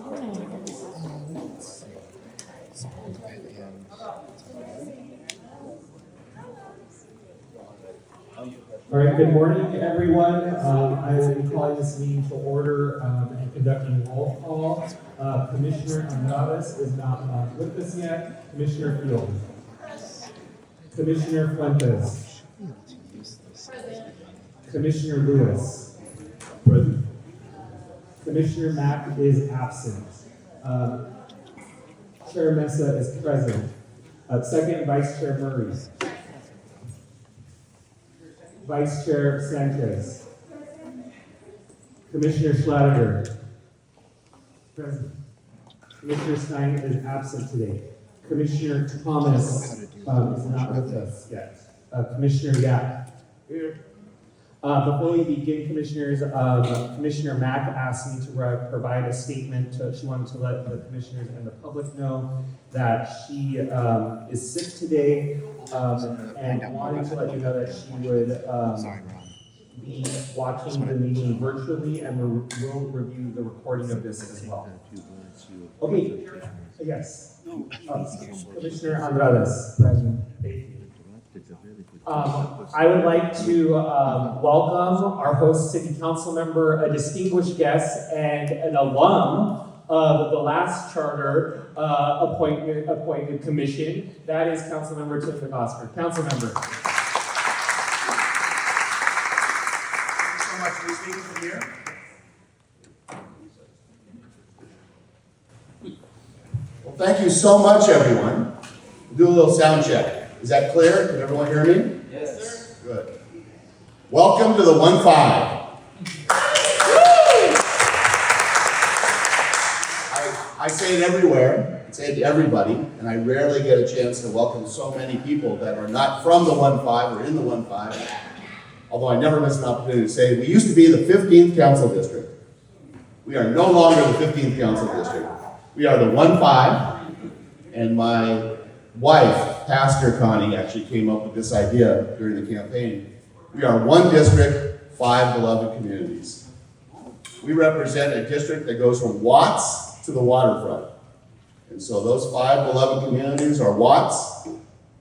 All right, good morning, everyone. I will be calling this meeting to order and conducting roll call. Commissioner Andrades is not with us yet. Commissioner Field. Commissioner Fuentes. Commissioner Lewis. Present. Commissioner Mack is absent. Chair Mesa is present. Second Vice Chair Murray. Vice Chair Sanchez. Commissioner Schlatter. Present. Commissioner Stein is absent today. Commissioner Thomas is not with us yet. Commissioner Yap. Here. Before we begin, Commissioners, Commissioner Mack asked me to provide a statement. She wanted to let the Commissioners and the public know that she is sick today and wanted to let you know that she would be watching the meeting virtually and will review the recording of this as well. Okay, yes. Commissioner Andrades, present. Thank you. I would like to welcome our host city council member, a distinguished guest, and an alum of the last charter appointed commission. That is Councilmember Tim McOsker. Councilmember. Thank you so much for speaking from here. Well, thank you so much, everyone. We'll do a little sound check. Is that clear? Can everyone hear me? Yes. Good. Welcome to the 1-5. I say it everywhere. I say it to everybody, and I rarely get a chance to welcome so many people that are not from the 1-5 or in the 1-5. Although I never miss an opportunity to say, we used to be the 15th council district. We are no longer the 15th council district. We are the 1-5, and my wife, Pastor Connie, actually came up with this idea during the campaign. We are one district, 5 beloved communities. We represent a district that goes from Watts to the waterfront. And so those 5 beloved communities are Watts,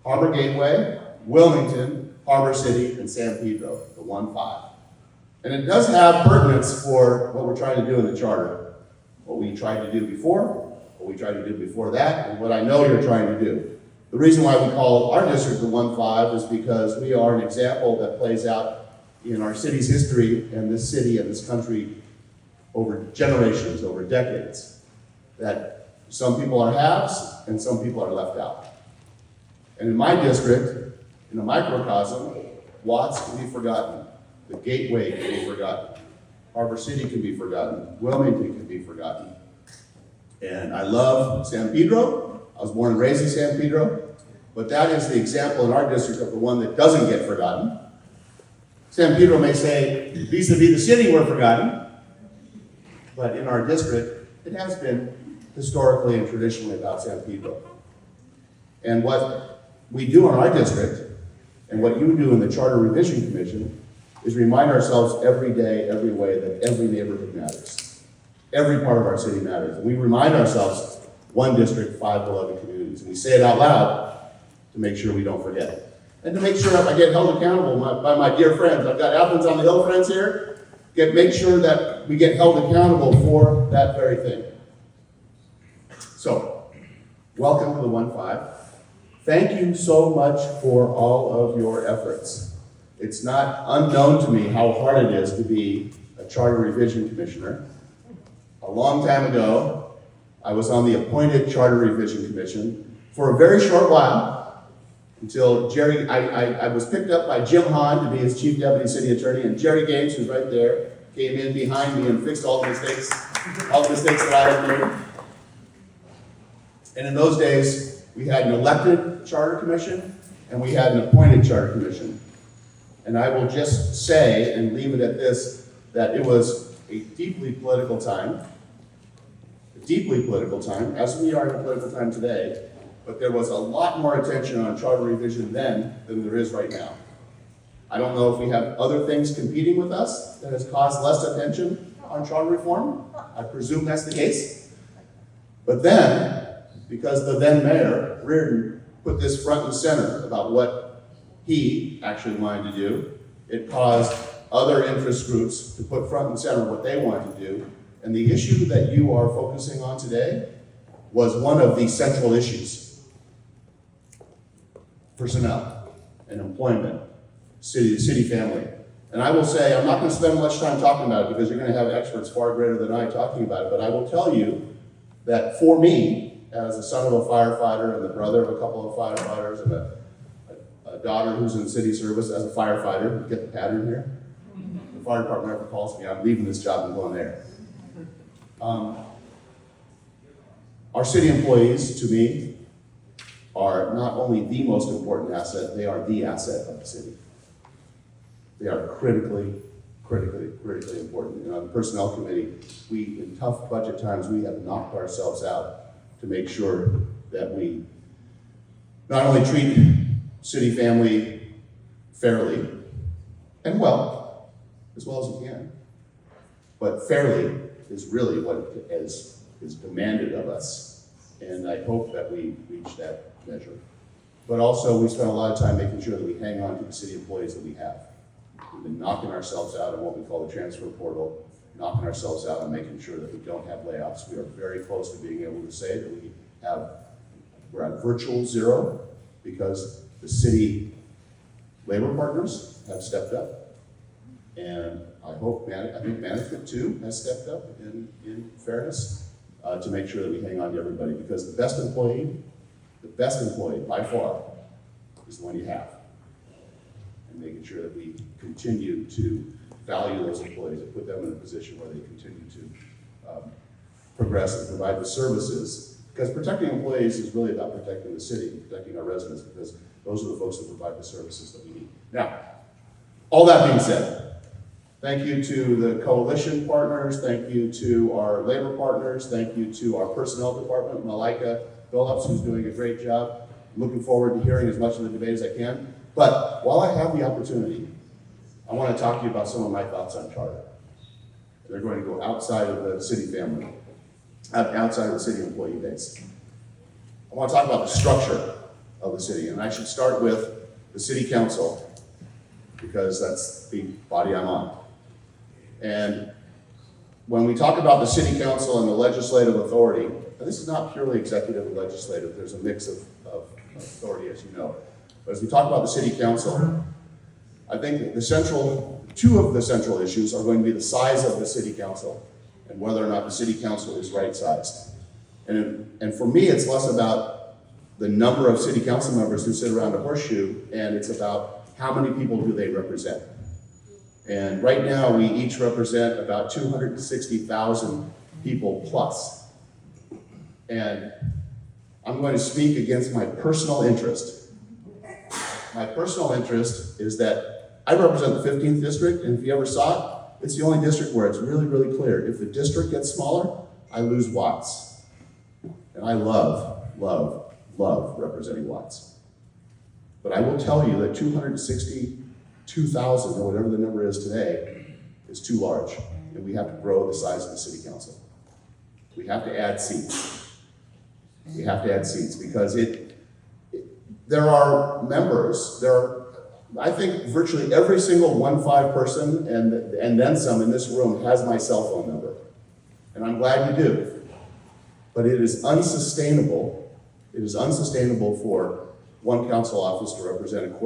Harbor Gateway, Wilmington, Harbor City, and San Pedro, the 1-5. And it does have pertinence for what we're trying to do in the charter. What we tried to do before, what we tried to do before that, and what I know you're trying to do. The reason why we call our district the 1-5 is because we are an example that plays out in our city's history and this city and this country over generations, over decades. That some people are haves and some people are left out. And in my district, in a microcosm, Watts can be forgotten. The Gateway can be forgotten. Harbor City can be forgotten. Wilmington can be forgotten. And I love San Pedro. I was born and raised in San Pedro, but that is the example in our district of the one that doesn't get forgotten. San Pedro may say, vis-a-vis the city, we're forgotten, but in our district, it has been historically and traditionally about San Pedro. And what we do in our district, and what you do in the Charter Revision Commission, is remind ourselves every day, every way, that every neighborhood matters. Every part of our city matters. And we remind ourselves, one district, 5 beloved communities. And we say it out loud to make sure we don't forget. And to make sure I get held accountable by my dear friends. I've got Athens on the Hill friends here. Make sure that we get held accountable for that very thing. So, welcome to the 1-5. Thank you so much for all of your efforts. It's not unknown to me how hard it is to be a Charter Revision Commissioner. A long time ago, I was on the appointed Charter Revision Commission for a very short while until Jerry, I was picked up by Jim Hahn to be his Chief Deputy City Attorney, and Jerry Gaines, who's right there, came in behind me and fixed all the mistakes that I had made. And in those days, we had an elected Charter Commission and we had an appointed Charter Commission. And I will just say, and leave it at this, that it was a deeply political time, as we are in a political time today, but there was a lot more attention on charter revision then than there is right now. I don't know if we have other things competing with us that has caused less attention on charter reform. I presume that's the case. But then, because the then mayor, Reardon, put this front and center about what he actually wanted to do, it caused other interest groups to put front and center what they wanted to do. And the issue that you are focusing on today was one of the central issues. Personnel and employment, city family. And I will say, I'm not going to spend much time talking about it because you're going to have experts far greater than I talking about it, but I will tell you that for me, as the son of a firefighter and the brother of a couple of firefighters and a daughter who's in city service as a firefighter, you get the pattern here? The fire department never calls me, I'm leaving this job and going there. Our city employees, to me, are not only the most important asset, they are the asset of the city. They are critically important. And on the personnel committee, in tough budget times, we have knocked ourselves out to make sure that we not only treat city family fairly and well, as well as we can, but fairly is really what is demanded of us. And I hope that we reach that measure. But also, we spend a lot of time making sure that we hang on to the city employees that we have. We've been knocking ourselves out in what we call the transfer portal, knocking ourselves out and making sure that we don't have layoffs. We are very close to being able to say that we're at virtual zero because the city labor partners have stepped up. And I think management too has stepped up in fairness to make sure that we hang on to everybody, because the best employee by far is the one you have. And making sure that we continue to value those employees and put them in a position where they continue to progress and provide the services. Because protecting employees is really about protecting the city and protecting our residents, because those are the folks that provide the services that we need. Now, all that being said, thank you to the coalition partners, thank you to our labor partners, thank you to our personnel department, Malika Phillips, who's doing a great job. I'm looking forward to hearing as much of the debate as I can. But while I have the opportunity, I want to talk to you about some of my thoughts on charter. They're going to go outside of the city family, outside of the city employee base. I want to talk about the structure of the city, and I should start with the city council, because that's the body I'm on. And when we talk about the city council and the legislative authority, and this is not purely executive and legislative, there's a mix of authority, as you know. But as we talk about the city council, I think two of the central issues are going to be the size of the city council and whether or not the city council is right-sized. And for me, it's less about the number of city council members who sit around a horseshoe, and it's about how many people do they represent. And right now, we each represent about 260,000 people plus. And I'm going to speak against my personal interest. My personal interest is that I represent the 15th district, and if you ever saw it, it's the only district where it's really, really clear. If the district gets smaller, I lose Watts. And I love representing Watts. But I will tell you that 262,000, or whatever the number is today, is too large. And we have to grow the size of the city council. We have to add seats. We have to add seats because there are members, I think virtually every single 1-5 person and then some in this room has my cell phone number. And I'm glad you do. But it is unsustainable. It is unsustainable for one council office to represent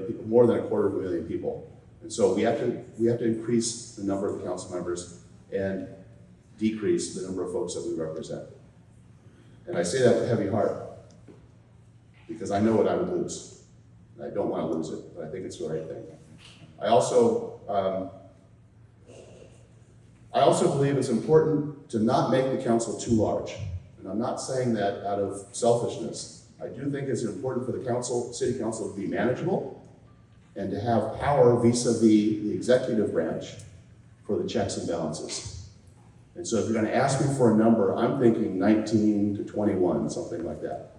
people, more than a quarter of a million people. And so we have to increase the number of council members and decrease the number of folks that we represent. And I say that with a heavy heart because I know what I would lose. And I don't want to lose it, but I think it's the right thing. I also believe it's important to not make the council too large. And I'm not saying that out of selfishness. I do think it's important for the city council to be manageable and to have power vis-a-vis the executive branch for the checks and balances. And so if you're going to ask me for a number, I'm thinking 19 to 21, something like that.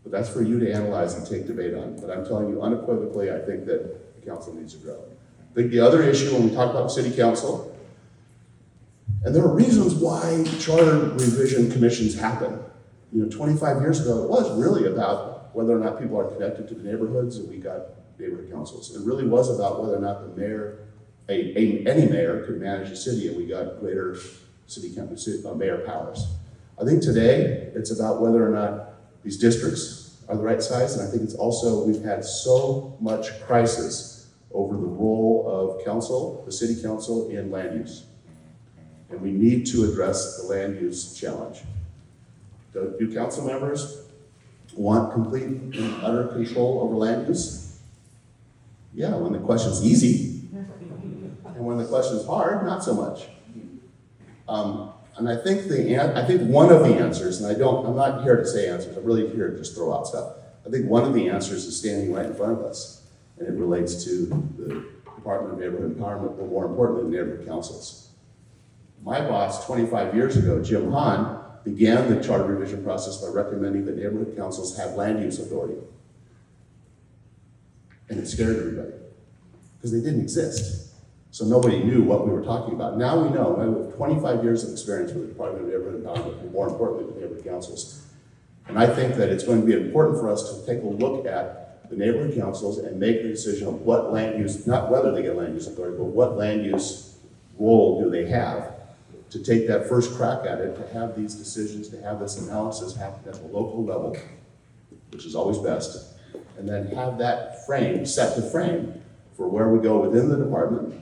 But that's for you to analyze and take debate on. But I'm telling you unequivocally, I think that the council needs to grow. I think the other issue when we talk about the city council And there are reasons why charter revision commissions happen. 25 years ago, it was really about whether or not people are connected to the neighborhoods, and we got neighborhood councils. It really was about whether or not the mayor, any mayor could manage the city, and we got greater mayor powers. I think today, it's about whether or not these districts are the right size, and I think it's also, we've had so much crisis over the role of council, the city council, in land use. And we need to address the land use challenge. Do council members want complete and utter control over land use? Yeah, when the question's easy. And when the question's hard, not so much. And I think one of the answers, and I'm not here to say answers, I'm really here to just throw out stuff. I think one of the answers is standing right in front of us, and it relates to the Department of Neighborhood Empowerment, but more importantly, the neighborhood councils. My boss, 25 years ago, Jim Hahn, began the charter revision process by recommending that neighborhood councils have land use authority. And it scared everybody, because they didn't exist. So nobody knew what we were talking about. Now we know. I have 25 years of experience with the Department of Neighborhood Empowerment, and more importantly, with neighborhood councils. And I think that it's going to be important for us to take a look at the neighborhood councils and make the decision of what land use, not whether they get land use authority, but what land use role do they have to take that first crack at it, to have these decisions, to have this analysis happen at the local level, which is always best, and then have that frame, set the frame for where we go within the department,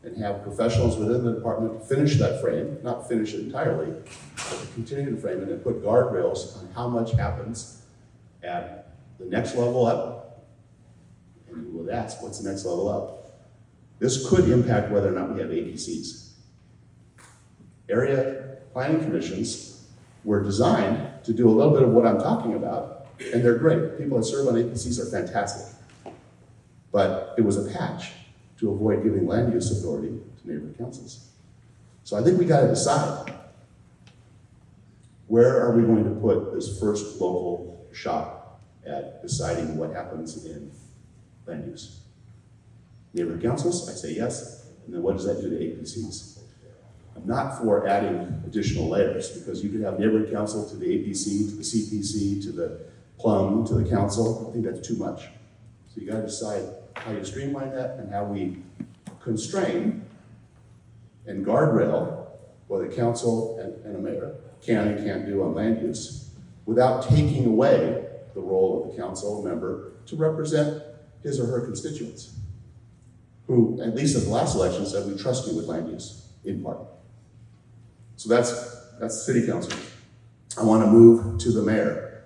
and have professionals within the department finish that frame, not finish it entirely, but to continue to frame it and put guardrails on how much happens at the next level up. And you will ask, what's the next level up? This could impact whether or not we have APCs. Area planning commissions were designed to do a little bit of what I'm talking about, and they're great. People that serve on APCs are fantastic. But it was a patch to avoid giving land use authority to neighborhood councils. So I think we gotta decide, where are we going to put this first local shot at deciding what happens in land use? Neighborhood councils, I say yes, and then what does that do to APCs? I'm not for adding additional layers, because you could have neighborhood council to the APC, to the CPC, to the plum, to the council. I think that's too much. So you gotta decide how you streamline that and how we constrain and guardrail what the council and a mayor can and can't do on land use without taking away the role of the council member to represent his or her constituents, who, at least at the last election, said we trust you with land use, in part. So that's city council. I want to move to the mayor.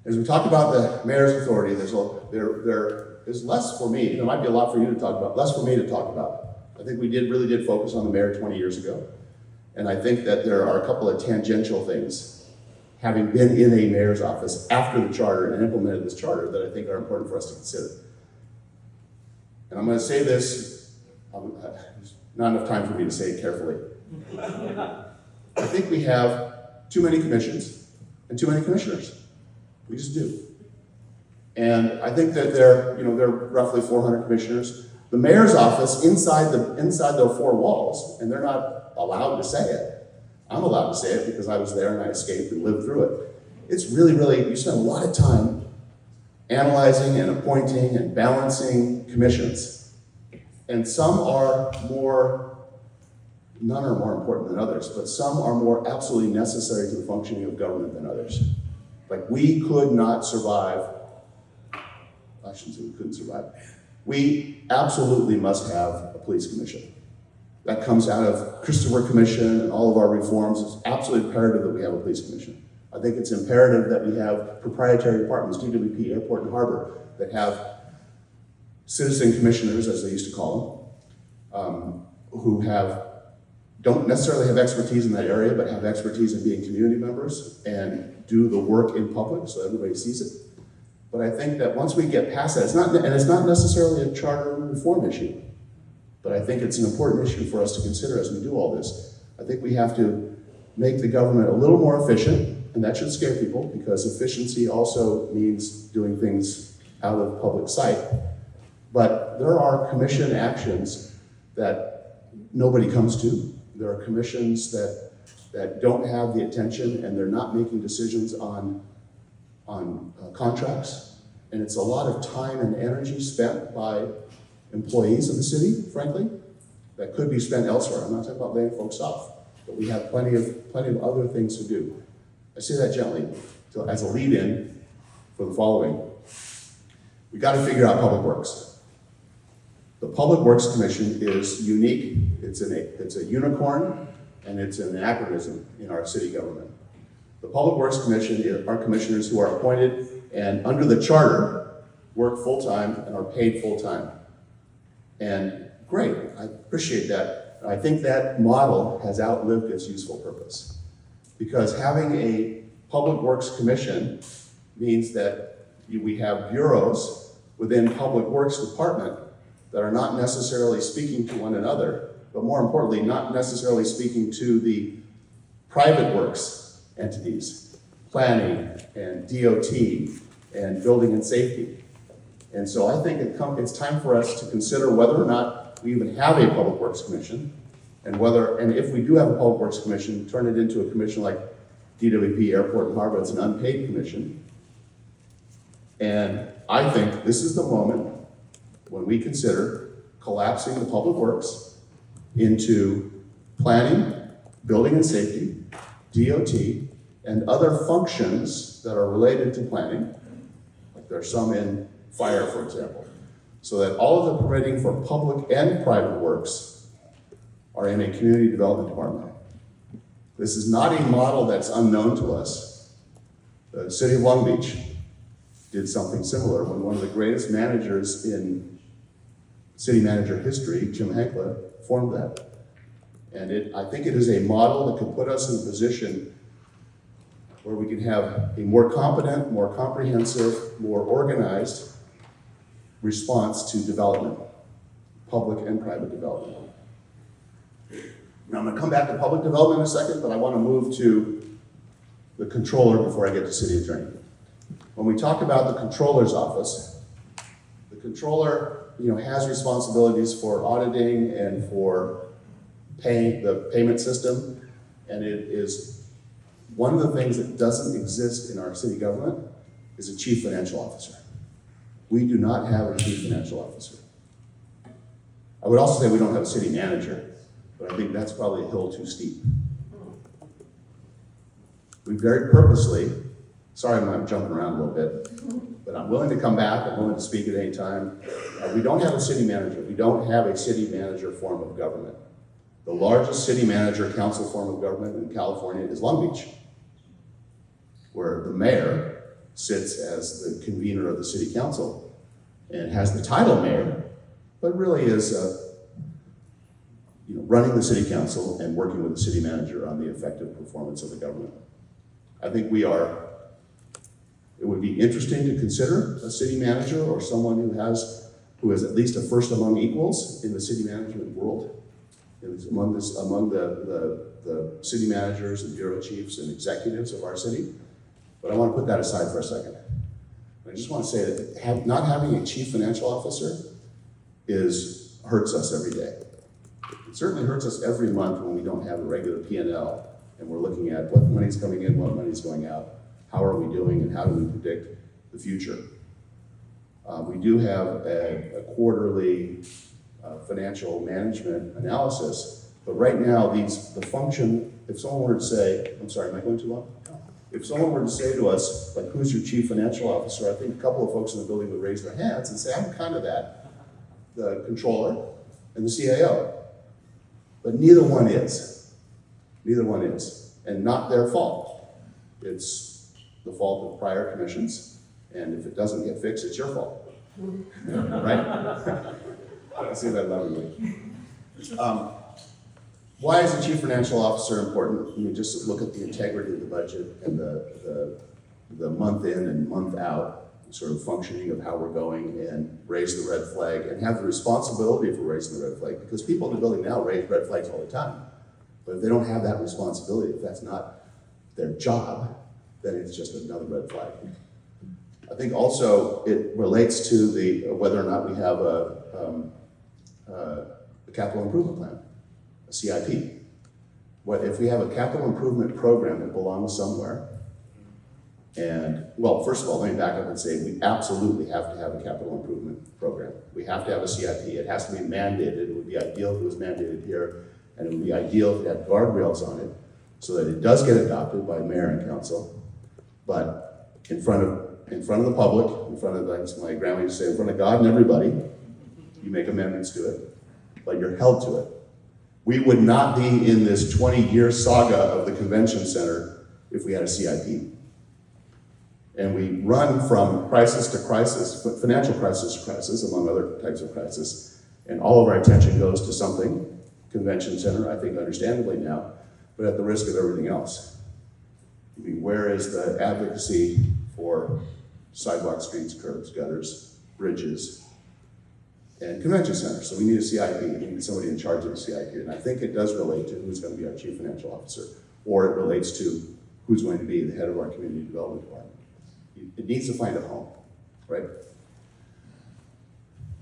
As we talk about the mayor's authority, there is less for me. There might be a lot for you to talk about, less for me to talk about. I think we really did focus on the mayor 20 years ago. And I think that there are a couple of tangential things, having been in a mayor's office after the charter and implemented this charter, that I think are important for us to consider. And I'm going to say this, there's not enough time for me to say it carefully. I think we have too many commissions and too many commissioners. We just do. And I think that there are roughly 400 commissioners. The mayor's office inside the four walls, and they're not allowed to say it. I'm allowed to say it because I was there and I escaped and lived through it. It's really, you spend a lot of time analyzing and appointing and balancing commissions. And some are none are more important than others, but some are more absolutely necessary to the functioning of government than others. Like, we could not survive. I shouldn't say we couldn't survive. We absolutely must have a police commission. That comes out of Christopher Commission and all of our reforms. It's absolutely imperative that we have a police commission. I think it's imperative that we have proprietary departments, DWP, Airport and Harbor, that have citizen commissioners, as they used to call them, who don't necessarily have expertise in that area, but have expertise in being community members and do the work in public so everybody sees it. But I think that once we get past that, it's not necessarily a charter reform issue, but I think it's an important issue for us to consider as we do all this. I think we have to make the government a little more efficient, and that should scare people, because efficiency also means doing things out of public sight. But there are commission actions that nobody comes to, There are commissions that don't have the attention and they're not making decisions on contracts. And it's a lot of time and energy spent by employees of the city, frankly, that could be spent elsewhere. I'm not talking about laying folks off, but we have plenty of other things to do. I say that gently as a lead-in for the following. We got to figure out public works. The Public Works Commission is unique. It's a unicorn, and it's an anachronism in our city government. The Public Works Commission are commissioners who are appointed and under the charter work full-time and are paid full-time. And great, I appreciate that. I think that model has outlived its useful purpose. Because having a Public Works Commission means that we have bureaus within Public Works Department that are not necessarily speaking to one another, but more importantly, not necessarily speaking to the private works entities, planning and DOT and building and safety. And so I think it's time for us to consider whether or not we even have a Public Works Commission, and if we do have a Public Works Commission, turn it into a commission like DWP, Airport and Harbor. It's an unpaid commission. And I think this is the moment when we consider collapsing the Public Works into planning, building and safety, DOT, and other functions that are related to planning, like there's some in fire, for example, so that all of the permitting for public and private works are in a community development department. This is not a model that's unknown to us. The city of Long Beach did something similar when one of the greatest managers in city manager history, Jim Hankler, formed that. And I think it is a model that could put us in a position where we can have a more competent, more comprehensive, more organized response to development, public and private development. Now I'm going to come back to public development in a second, but I want to move to the controller before I get to city attorney. When we talk about the controller's office, the controller, has responsibilities for auditing and for paying the payment system, and it is one of the things that doesn't exist in our city government is a chief financial officer. We do not have a chief financial officer. I would also say we don't have a city manager, but I think that's probably a hill too steep. We very purposely, sorry I'm jumping around a little bit, but I'm willing to come back, I'm willing to speak at any time. We don't have a city manager. We don't have a city manager form of government. The largest city manager council form of government in California is Long Beach, where the mayor sits as the convener of the city council and has the title mayor, but really is running the city council and working with the city manager on the effective performance of the government. I think it would be interesting to consider a city manager or someone who is at least a first among equals in the city management world. Among the city managers and bureau chiefs and executives of our city. But I want to put that aside for a second. I just want to say that not having a chief financial officer hurts us every day. It certainly hurts us every month when we don't have a regular P&L and we're looking at what money's coming in, what money's going out, how are we doing, and how do we predict the future. We do have a quarterly financial management analysis, but right now the function, if someone were to say, I'm sorry, am I going too long? If someone were to say to us, like, who's your chief financial officer? I think a couple of folks in the building would raise their hands and say, I'm kind of that, the controller and the CAO. But neither one is. Neither one is. And not their fault. It's the fault of prior commissions, and if it doesn't get fixed, it's your fault. Right? I say that lovingly. Why is the chief financial officer important? You just look at the integrity of the budget and the month in and month out sort of functioning of how we're going, and raise the red flag and have the responsibility for raising the red flag, because people in the building now raise red flags all the time. But if they don't have that responsibility, if that's not their job, then it's just another red flag. I think also it relates to whether or not we have a capital improvement plan, a CIP. what if we have a capital improvement program that belongs somewhere? And, well, first of all, let me back up and say we absolutely have to have a capital improvement program. We have to have a CIP. It has to be mandated. It would be ideal if it was mandated here, and it would be ideal if it had guardrails on it so that it does get adopted by mayor and council. But in front of the public, in front of, like my grandma used to say, in front of God and everybody, you make amendments to it, but you're held to it. We would not be in this 20-year saga of the convention center if we had a CIP. And we run from crisis to crisis, financial crisis to crisis, among other types of crisis, and all of our attention goes to something, convention center, I think understandably now, but at the risk of everything else. I mean, where is the advocacy for sidewalks, streets, curbs, gutters, bridges, and convention centers? So we need a CIP, we need somebody in charge of the CIP, and I think it does relate to who's going to be our chief financial officer, or it relates to who's going to be the head of our community development department. It needs to find a home, right?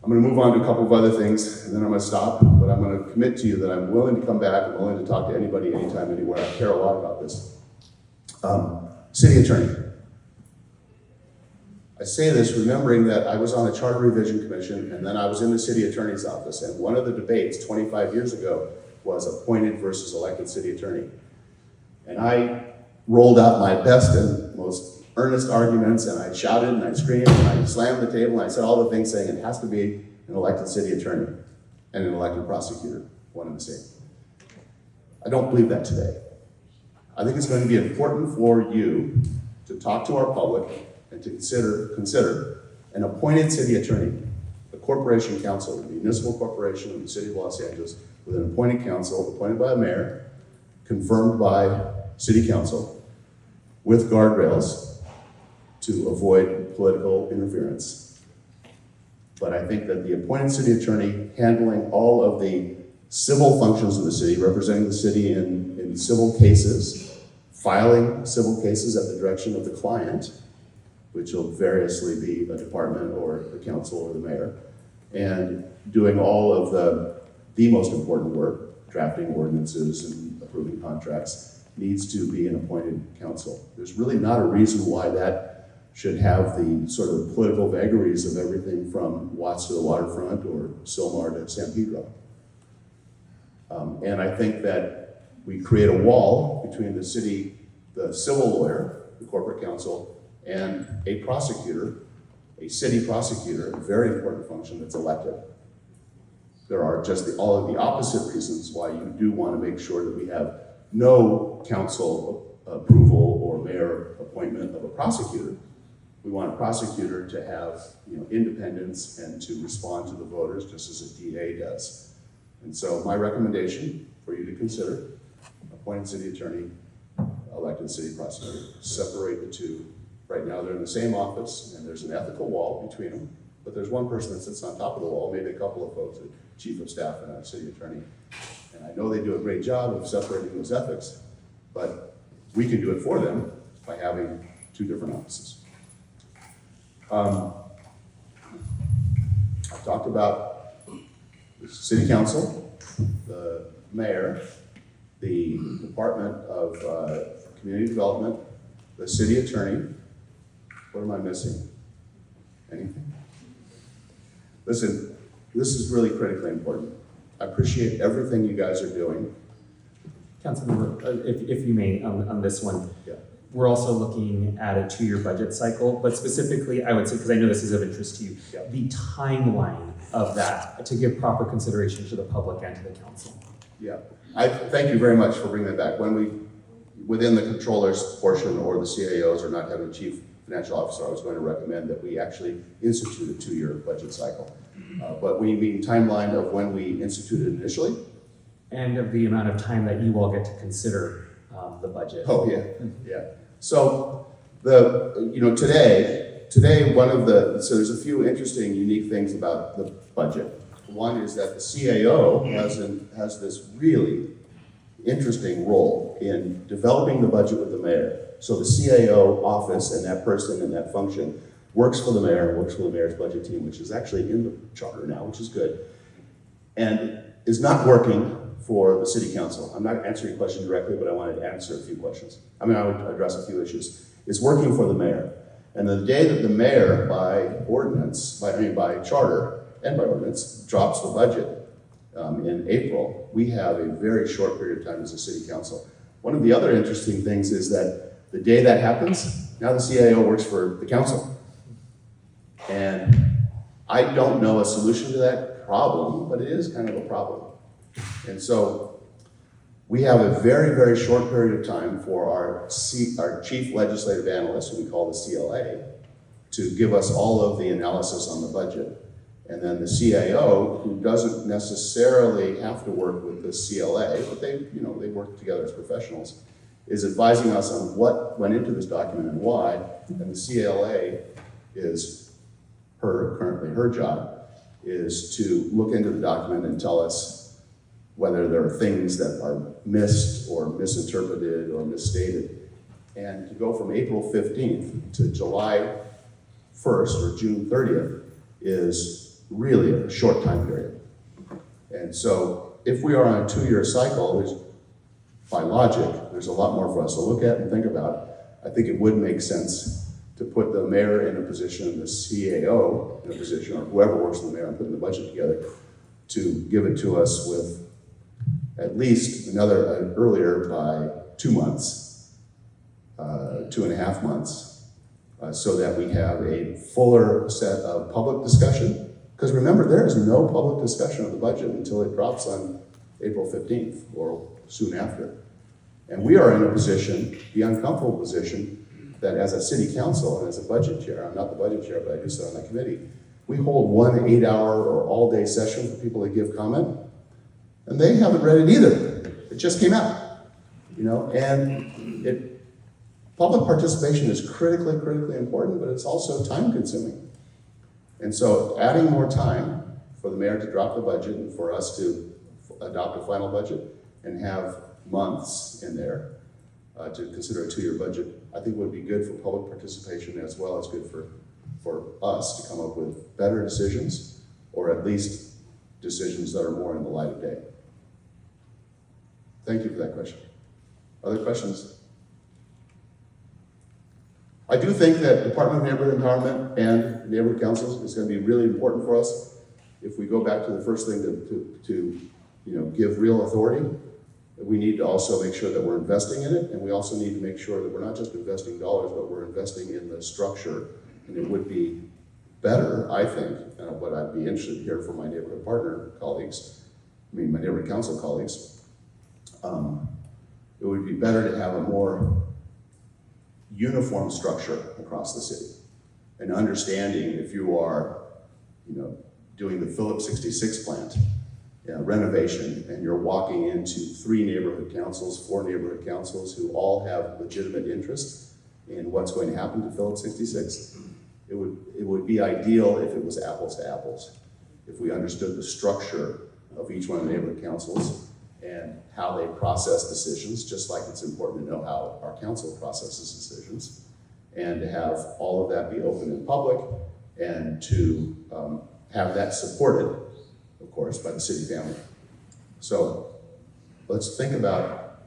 I'm going to move on to a couple of other things, and then I'm going to stop, but I'm going to commit to you that I'm willing to come back, I'm willing to talk to anybody, anytime, anywhere. I care a lot about this. City attorney. I say this remembering that I was on the Charter Revision Commission, and then I was in the city attorney's office, and one of the debates 25 years ago was appointed versus elected city attorney. And I rolled out my best and most earnest arguments, and I shouted and I screamed and I slammed the table and I said all the things saying it has to be an elected city attorney and an elected prosecutor, one and the same. I don't believe that today. I think it's going to be important for you to talk to our public and to consider an appointed city attorney, a corporation council, a municipal corporation of the city of Los Angeles with an appointed council, appointed by a mayor, confirmed by city council, with guardrails to avoid political interference. But I think that the appointed city attorney handling all of the civil functions of the city, representing the city in civil cases, filing civil cases at the direction of the client, which will variously be a department or the council or the mayor, and doing all of the most important work, drafting ordinances and approving contracts, needs to be an appointed council. There's really not a reason why that should have the sort of political vagaries of everything from Watts to the waterfront or Sylmar to San Pedro. And I think that we create a wall between the city, the civil lawyer, the corporate counsel, and a prosecutor, a city prosecutor, a very important function that's elected. There are just all of the opposite reasons why you do want to make sure that we have no council approval or mayor appointment of a prosecutor. We want a prosecutor to have independence and to respond to the voters just as a DA does. And so my recommendation for you to consider, appointed city attorney, elected city prosecutor, separate the two. Right now they're in the same office and there's an ethical wall between them, but there's one person that sits on top of the wall, maybe a couple of folks, a chief of staff and a city attorney. And I know they do a great job of separating those ethics, but we can do it for them by having two different offices. I talked about the city council, the mayor, the Department of Community Development, the city attorney. What am I missing? Anything? Listen, this is really critically important. I appreciate everything you guys are doing. Councilmember, if you may, on this one. Yeah. We're also looking at a 2-year budget cycle, but specifically, I would say, because I know this is of interest to you, Yeah. the timeline of that to give proper consideration to the public and to the council. Yeah, I thank you very much for bringing that back. When we, within the controller's portion or the CAOs or not having a chief financial officer, I was going to recommend that we actually institute a 2-year budget cycle. But we mean timeline of when we instituted initially? And of the amount of time that you all get to consider the budget. Oh, yeah, yeah. So today one of the, so there's a few interesting, unique things about the budget. One is that the CAO has this really interesting role in developing the budget with the mayor. So the CAO office and that person and that function works for the mayor, works for the mayor's budget team, which is actually in the charter now, which is good, and is not working for the city council, I'm not answering your question directly, but I wanted to answer a few questions. I would address a few issues. Is working for the mayor. And the day that the mayor, by charter and by ordinance, drops the budget in April, we have a very short period of time as a city council. One of the other interesting things is that the day that happens, now the CIO works for the council. And I don't know a solution to that problem, but it is kind of a problem. And so we have a very, very short period of time for our chief legislative analyst, who we call the CLA, to give us all of the analysis on the budget. And then the CIO, who doesn't necessarily have to work with the CLA, but they work together as professionals, is advising us on what went into this document and why. And the CLA is currently her job is to look into the document and tell us whether there are things that are missed or misinterpreted or misstated. And to go from April 15th to July 1st or June 30th is really a short time period. And so if we are on a 2-year cycle, by logic, there's a lot more for us to look at and think about. I think it would make sense to put the mayor in a position, the CAO in a position, or whoever works for the mayor and putting the budget together, to give it to us with at least earlier by 2 months, 2.5 months, so that we have a fuller set of public discussion. Because remember, there is no public discussion of the budget until it drops on April 15th or soon after. And we are in a position, the uncomfortable position, that as a city council and as a budget chair, I'm not the budget chair, but I do sit on that committee, we hold 1 8-hour or all-day session for people to give comment, and they haven't read it either. It just came out, and public participation is critically important, but it's also time-consuming. And so adding more time for the mayor to drop the budget and for us to adopt a final budget and have months in there to consider a 2-year budget, I think would be good for public participation as well as good for us to come up with better decisions, or at least decisions that are more in the light of day. Thank you for that question. Other questions? I do think that Department of Neighborhood Empowerment and Neighborhood Councils is going to be really important for us. If we go back to the first thing to give real authority, we need to also make sure that we're investing in it, and we also need to make sure that we're not just investing dollars, but we're investing in the structure. And it would be better, I think, what I'd be interested to hear from my neighborhood partner colleagues, my neighborhood council colleagues, it would be better to have a more uniform structure across the city. And understanding if you are, doing the Phillips 66 plant, renovation, and you're walking into 3 neighborhood councils, 4 neighborhood councils who all have legitimate interest in what's going to happen to Phillips 66. It would be ideal if it was apples to apples, if we understood the structure of each one of the neighborhood councils and how they process decisions, just like it's important to know how our council processes decisions, and to have all of that be open and public, and to have that supported, of course, by the city family. So let's think about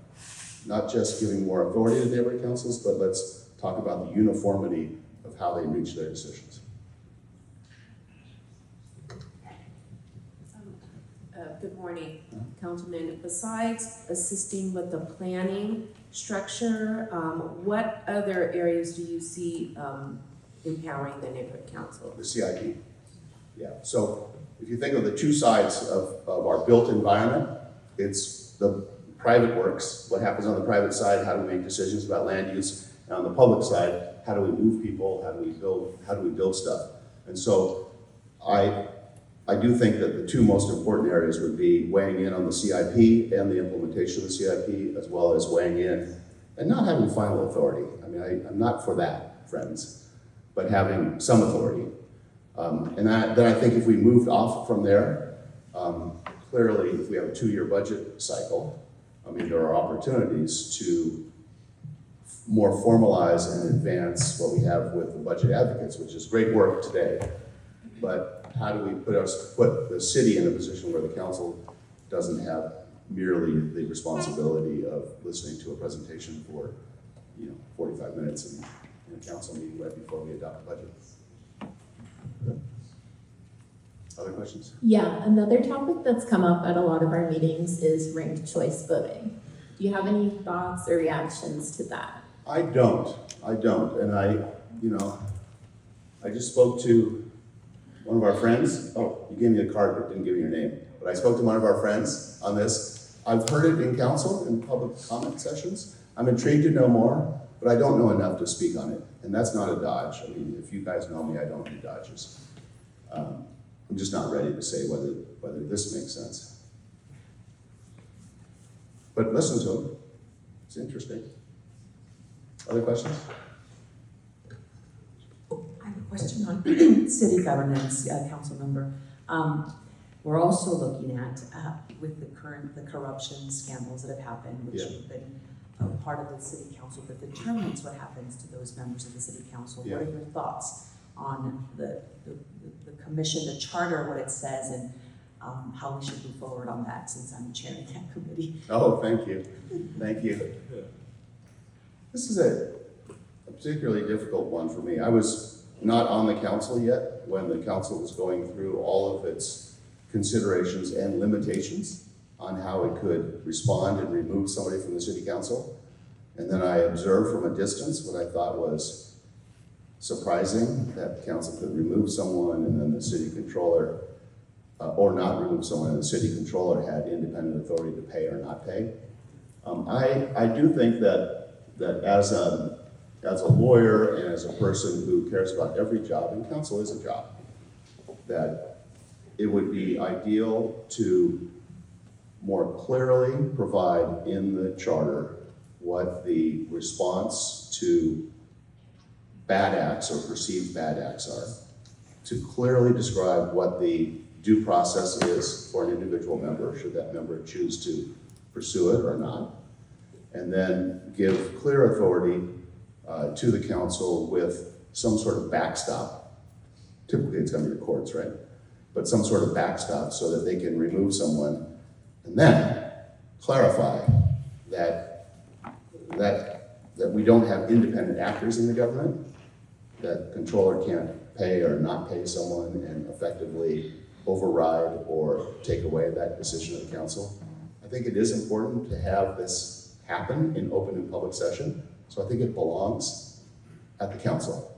not just giving more authority to neighborhood councils, but let's talk about the uniformity of how they reach their decisions. Good morning, Councilman. Besides assisting with the planning structure, what other areas do you see empowering the neighborhood council? The CIP. Yeah. So if you think of the 2 sides of our built environment, it's the private works, what happens on the private side, how do we make decisions about land use, and on the public side, how do we move people, how do we build stuff. And so I do think that the 2 most important areas would be weighing in on the CIP and the implementation of the CIP, as well as weighing in and not having final authority. I'm not for that, friends, but having some authority. And then I think if we moved off from there, clearly if we have a 2-year budget cycle, there are opportunities to more formalize and advance what we have with the budget advocates, which is great work today. But how do we put the city in a position where the council doesn't have merely the responsibility of listening to a presentation for, 45 minutes in a council meeting right before we adopt the budget. Other questions? Yeah, another topic that's come up at a lot of our meetings is ranked choice voting. Do you have any thoughts or reactions to that? I don't, and I just spoke to one of our friends. Oh, you gave me a card, but didn't give me your name. But I spoke to one of our friends on this. I've heard it in council, in public comment sessions. I'm intrigued to know more, but I don't know enough to speak on it. And that's not a dodge. I mean, if you guys know me, I don't do dodges. I'm just not ready to say whether this makes sense. But listen to him. It's interesting. Other questions? I have a question on city governance, council member. We're also looking at, with the corruption scandals that have happened, which have been part of the city council that determines what happens to those members of the city council. Yeah. What are your thoughts on the commission, the charter, what it says, and how we should move forward on that, since I'm chairing that committee? Oh, thank you. Thank you. This is a particularly difficult one for me. I was not on the council yet when the council was going through all of its considerations and limitations on how it could respond and remove somebody from the city council. And then I observed from a distance what I thought was surprising, that the council could remove someone and then the city controller, or not remove someone and the city controller had independent authority to pay or not pay. I do think that as a lawyer and as a person who cares about every job, and council is a job, that it would be ideal to more clearly provide in the charter what the response to bad acts or perceived bad acts are, to clearly describe what the due process is for an individual member, should that member choose to pursue it or not, and then give clear authority to the council with some sort of backstop. Typically it's going to be the courts, right? But some sort of backstop so that they can remove someone, and then clarify that we don't have independent actors in the government, that the controller can't pay or not pay someone and effectively override or take away that decision of the council. I think it is important to have this happen in open and public session, so I think it belongs at the council.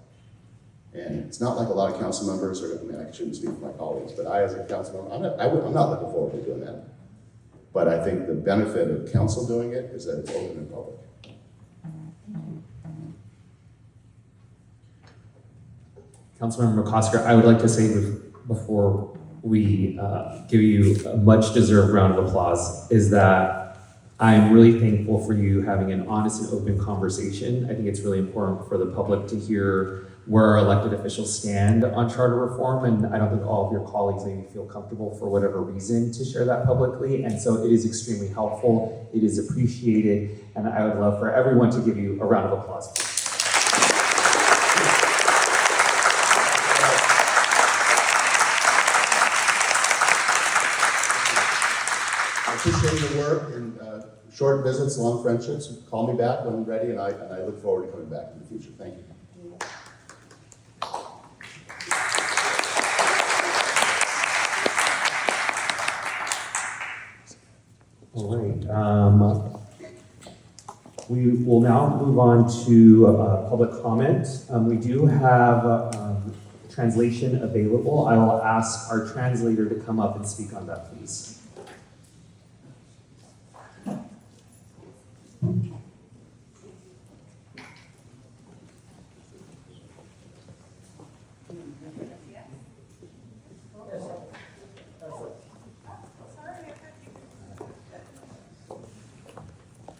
And it's not like a lot of council members are, I mean, I shouldn't speak for my colleagues, but I as a council member, I'm not looking forward to doing that. But I think the benefit of council doing it is that it's open and public. Councilmember McOsker, I would like to say before we give you a much deserved round of applause is that I'm really thankful for you having an honest and open conversation. I think it's really important for the public to hear where our elected officials stand on charter reform, and I don't think all of your colleagues maybe feel comfortable for whatever reason to share that publicly, and so it is extremely helpful, it is appreciated, and I would love for everyone to give you a round of applause. I appreciate your work and short visits, long friendships. Call me back when ready, and I look forward to coming back in the future. Thank you. All right. We will now move on to public comment. We do have translation available. I will ask our translator to come up and speak on that, please.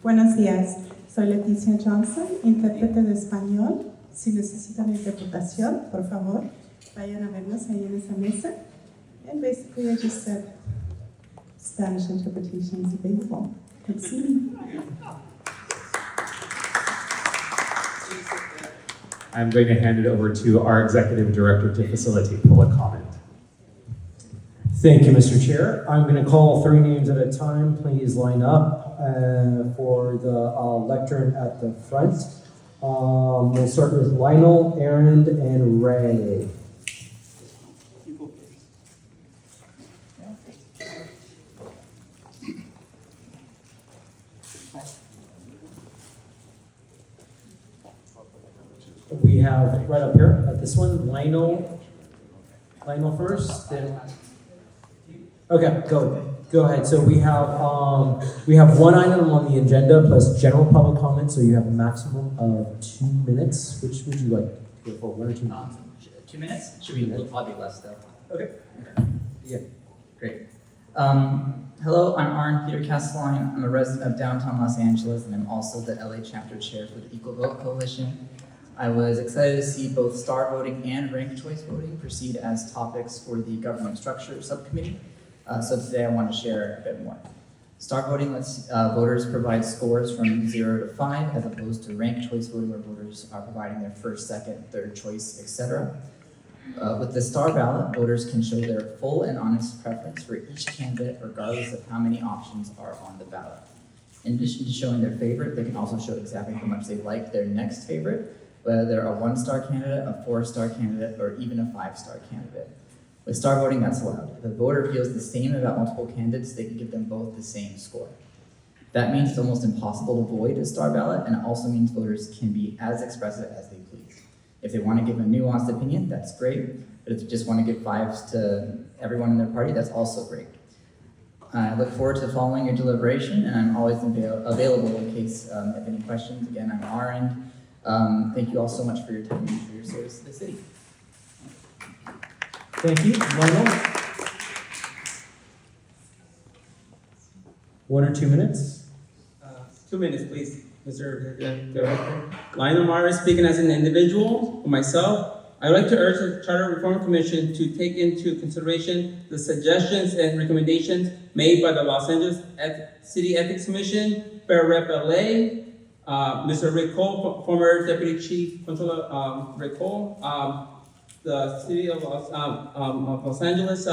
Buenos días, soy Leticia Johnson, intérprete de español. Si necesitan interpretación, por favor, vayan a vernos ahí en esa mesa. And basically I just said Spanish interpretation is available. Come see me. I'm going to hand it over to our executive director to facilitate public comment. Thank you, Mr. Chair. I'm going to call 3 names at a time. Please line up for the lectern at the front. We'll start with Lionel, Aaron, and Ray. We have right up here at this one, Lionel first, then. Okay, go ahead. So we have one item on the agenda plus general public comment. So you have a maximum of 2 minutes. Which would you like to go for? 1 or 2 minutes? 2 minutes? Should be probably less though. Okay. Yeah. Great. Hello, I'm Arn Peter Castelline. I'm a resident of downtown Los Angeles, and I'm also the LA chapter chair for the Equal Vote Coalition. I was excited to see both star voting and ranked choice voting proceed as topics for the government structure subcommittee. So today I want to share a bit more. Star voting lets voters provide scores from 0 to 5, as opposed to ranked choice voting where voters are providing their first, second, third choice, etc. With the star ballot, voters can show their full and honest preference for each candidate regardless of how many options are on the ballot. In addition to showing their favorite, they can also show exactly how much they like their next favorite, whether they're a 1-star candidate, a 4-star candidate, or even a 5-star candidate. With star voting, that's allowed. If a voter feels the same about multiple candidates, they can give them both the same score. That means it's almost impossible to avoid a star ballot, and it also means voters can be as expressive as they please. If they want to give a nuanced opinion, that's great, but if they just want to give 5s to everyone in their party, that's also great. I look forward to following your deliberation, and I'm always available in case you have any questions. Again, I'm Aaron. Thank you all so much for your time and for your service to the city. Thank you, Lionel. 1 or 2 minutes. 2 minutes, please, Mr. Director. Lionel Morris, speaking as an individual, for myself, I'd like to urge the Charter Reform Commission to take into consideration the suggestions and recommendations made by the Los Angeles City Ethics Commission, Fair Rep. LA, Mr. Rick Cole, former Deputy Chief Controller Rick Cole, the City of Los Angeles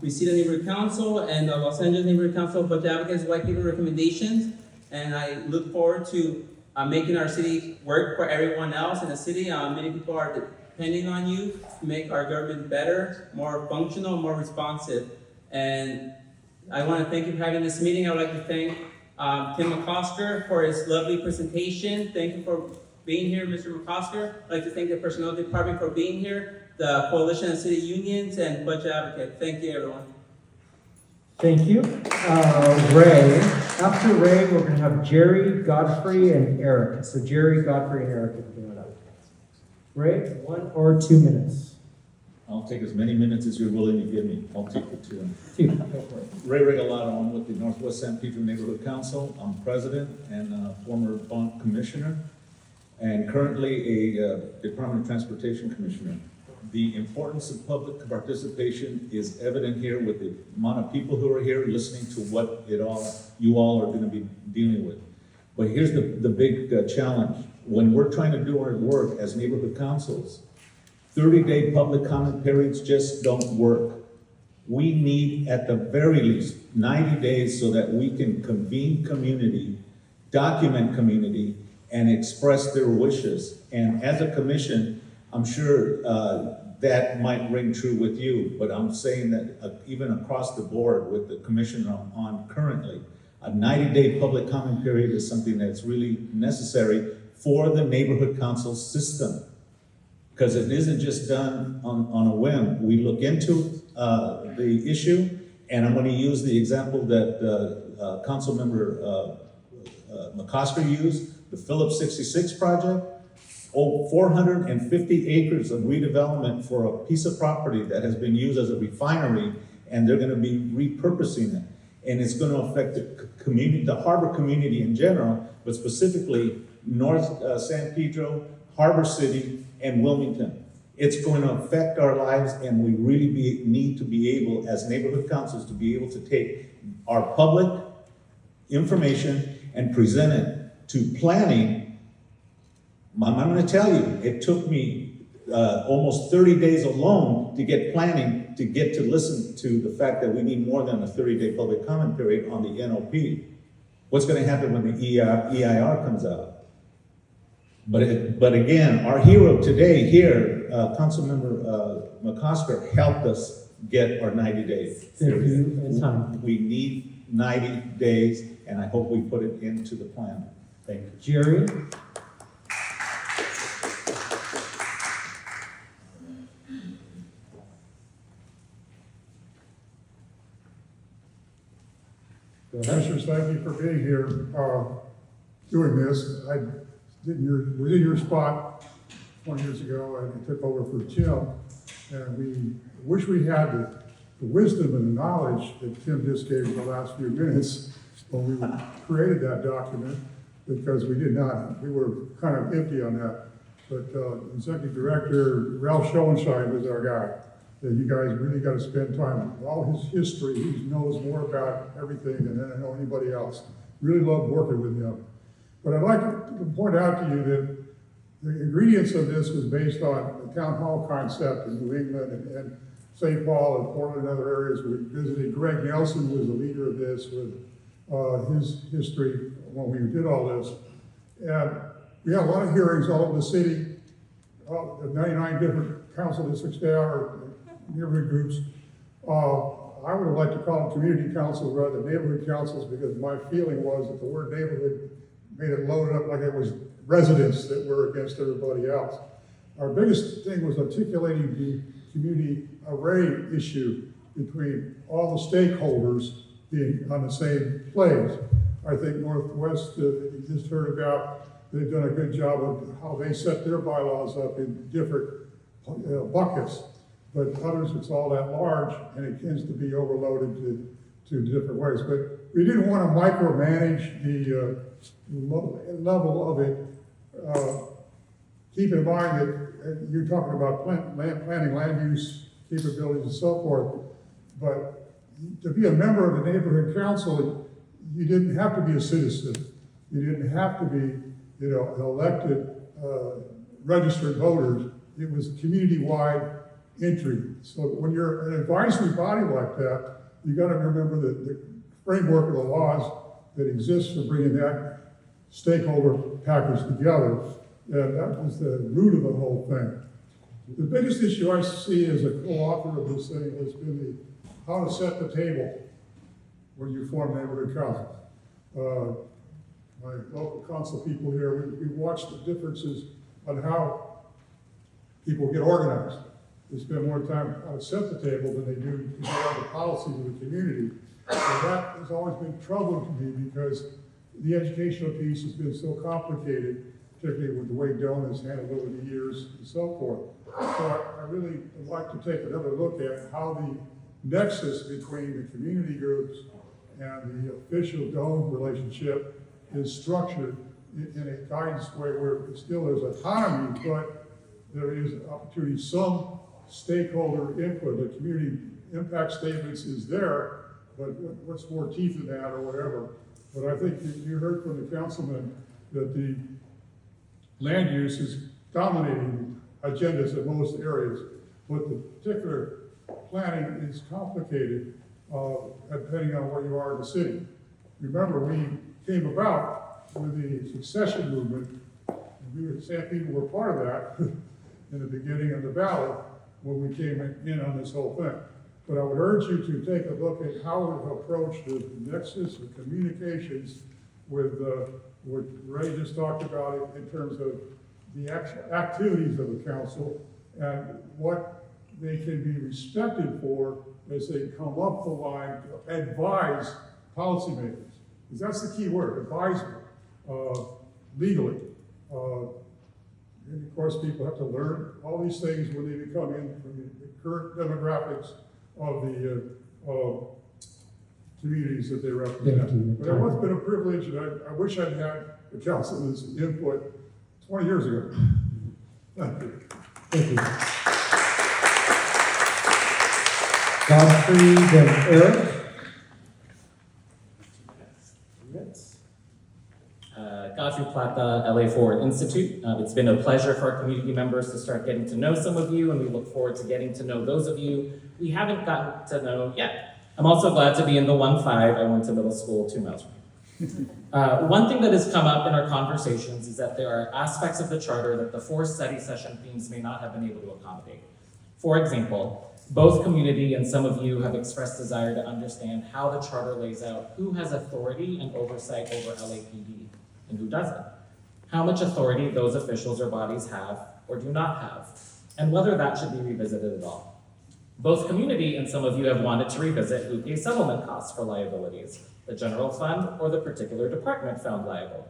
Reseda Neighborhood Council, and the Los Angeles Neighborhood Council of Budget Advocates White Paper recommendations. And I look forward to making our city work for everyone else in the city. Many people are depending on you to make our government better, more functional, more responsive. And I want to thank you for having this meeting. I would like to thank Tim McOsker for his lovely presentation. Thank you for being here, Mr. McOsker. I'd like to thank the Personnel Department for being here, the Coalition of City Unions, and Budget Advocate. Thank you, everyone. Thank you. Ray. After Ray, we're going to have Jerry, Godfrey, and Eric. So Jerry, Godfrey, and Eric, if you can up. Ray, 1 or 2 minutes. I'll take as many minutes as you're willing to give me. I'll take the 2. 2. Go for it. Ray Regalado, I'm with the Northwest San Pedro Neighborhood Council. I'm president and former bond commissioner, and currently a Department of Transportation commissioner. The importance of public participation is evident here with the amount of people who are here listening to what you all are going to be dealing with. But here's the big challenge. When we're trying to do our work as neighborhood councils, 30-day public comment periods just don't work. We need, at the very least, 90 days so that we can convene community, document community, and express their wishes. And as a commission, I'm sure that might ring true with you, but I'm saying that even across the board with the commission I'm on currently, a 90-day public comment period is something that's really necessary for the neighborhood council system. Because it isn't just done on a whim. We look into the issue, and I'm going to use the example that Councilmember McOsker used, the Phillips 66 project. 450 acres of redevelopment for a piece of property that has been used as a refinery, and they're going to be repurposing it. And it's going to affect the community, the harbor community in general, but specifically North San Pedro, Harbor City, and Wilmington. It's going to affect our lives, and we really need to be able, as neighborhood councils, to be able to take our public information and present it to planning. I'm going to tell you, it took me almost 30 days alone to get planning, to get to listen to the fact that we need more than a 30-day public comment period on the NOP. What's gonna happen when the EIR comes out? But again, our hero today here, Councilmember McOsker, helped us get our 90 days. Thank you, and time. We need 90 days, and I hope we put it into the plan. Thank you. Jerry? Go ahead. Commissioners, thank you for being here, doing this. I was in your spot 20 years ago, and I took over for Tim, and we wish we had the wisdom and the knowledge that Tim just gave the last few minutes when we created that document, because we did not. We were kind of empty on that. But Executive Director Ralph Schoenstein was our guy. That you guys really got to spend time with all his history. He knows more about everything than I know anybody else. Really loved working with him. But I'd like to point out to you that the ingredients of this was based on the town hall concept in New England and St. Paul and Portland and other areas. We visited. Greg Nelson was the leader of this with his history when we did all this. And we had a lot of hearings all over the city, the 99 different council districts there, or neighborhood groups. I would have liked to call them community councils rather than neighborhood councils, because my feeling was that the word neighborhood made it loaded up like it was residents that were against everybody else. Our biggest thing was articulating the community array issue between all the stakeholders being on the same place. I think Northwest, you just heard about, they've done a good job of how they set their bylaws up in different buckets. But others, it's all that large, and it tends to be overloaded to different ways. But we didn't want to micromanage the level of it. Keep in mind that you're talking about planning, land use capabilities, and so forth. But to be a member of the neighborhood council, you didn't have to be a citizen. You didn't have to be, an elected, registered voters. It was community-wide entry. So when you're an advisory body like that, you got to remember the framework of the laws that exist for bringing that stakeholder package together. And that was the root of the whole thing. The biggest issue I see as a co-author of this thing has been the how to set the table when you form neighborhood councils. My local council people here, we watched the differences on how people get organized. They spend more time how to set the table than they do to get on the policies of the community. And that has always been troubling to me, because the educational piece has been so complicated, particularly with the way Dylan has handled over the years and so forth. So I really would like to take another look at how the nexus between the community groups and the official DONE relationship is structured in a guidance way where still there's autonomy, but there is an opportunity, some stakeholder input. The community impact statements is there, but what's more teeth in that or whatever. But I think you heard from the councilman that the land use is dominating agendas in most areas, but the particular planning is complicated depending on where you are in the city. Remember, we came about with the succession movement, and San Pedro were part of that in the beginning of the valley when we came in on this whole thing. But I would urge you to take a look at how we approach the nexus of communications with what Ray just talked about in terms of the activities of the council and what they can be respected for as they come up the line to advise policymakers. Because that's the key word, advisement, legally. And of course, people have to learn all these things when they become in from the current demographics of the communities that they represent. But it's been a privilege, and I wish I'd had the councilman's input 20 years ago. Thank you. Thank you. Godfrey, then Eric. Godfrey Plata LA Forward Institute. It's been a pleasure for our community members to start getting to know some of you, and we look forward to getting to know those of you we haven't gotten to know yet. I'm also glad to be in the 1-5. I went to middle school 2 miles from here. One thing that has come up in our conversations is that there are aspects of the charter that the 4 study session themes may not have been able to accommodate. For example, both community and some of you have expressed desire to understand how the charter lays out who has authority and oversight over LAPD and who doesn't, how much authority those officials or bodies have or do not have, and whether that should be revisited at all. Both community and some of you have wanted to revisit who pays settlement costs for liabilities, the general fund or the particular department found liable.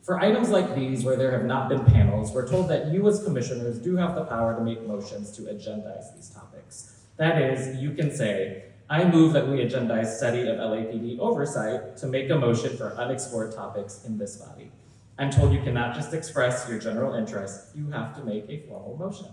For items like these where there have not been panels, we're told that you as commissioners do have the power to make motions to agendize these topics. That is, you can say, I move that we agendize study of LAPD oversight to make a motion for unexplored topics in this body. I'm told you cannot just express your general interest, you have to make a formal motion.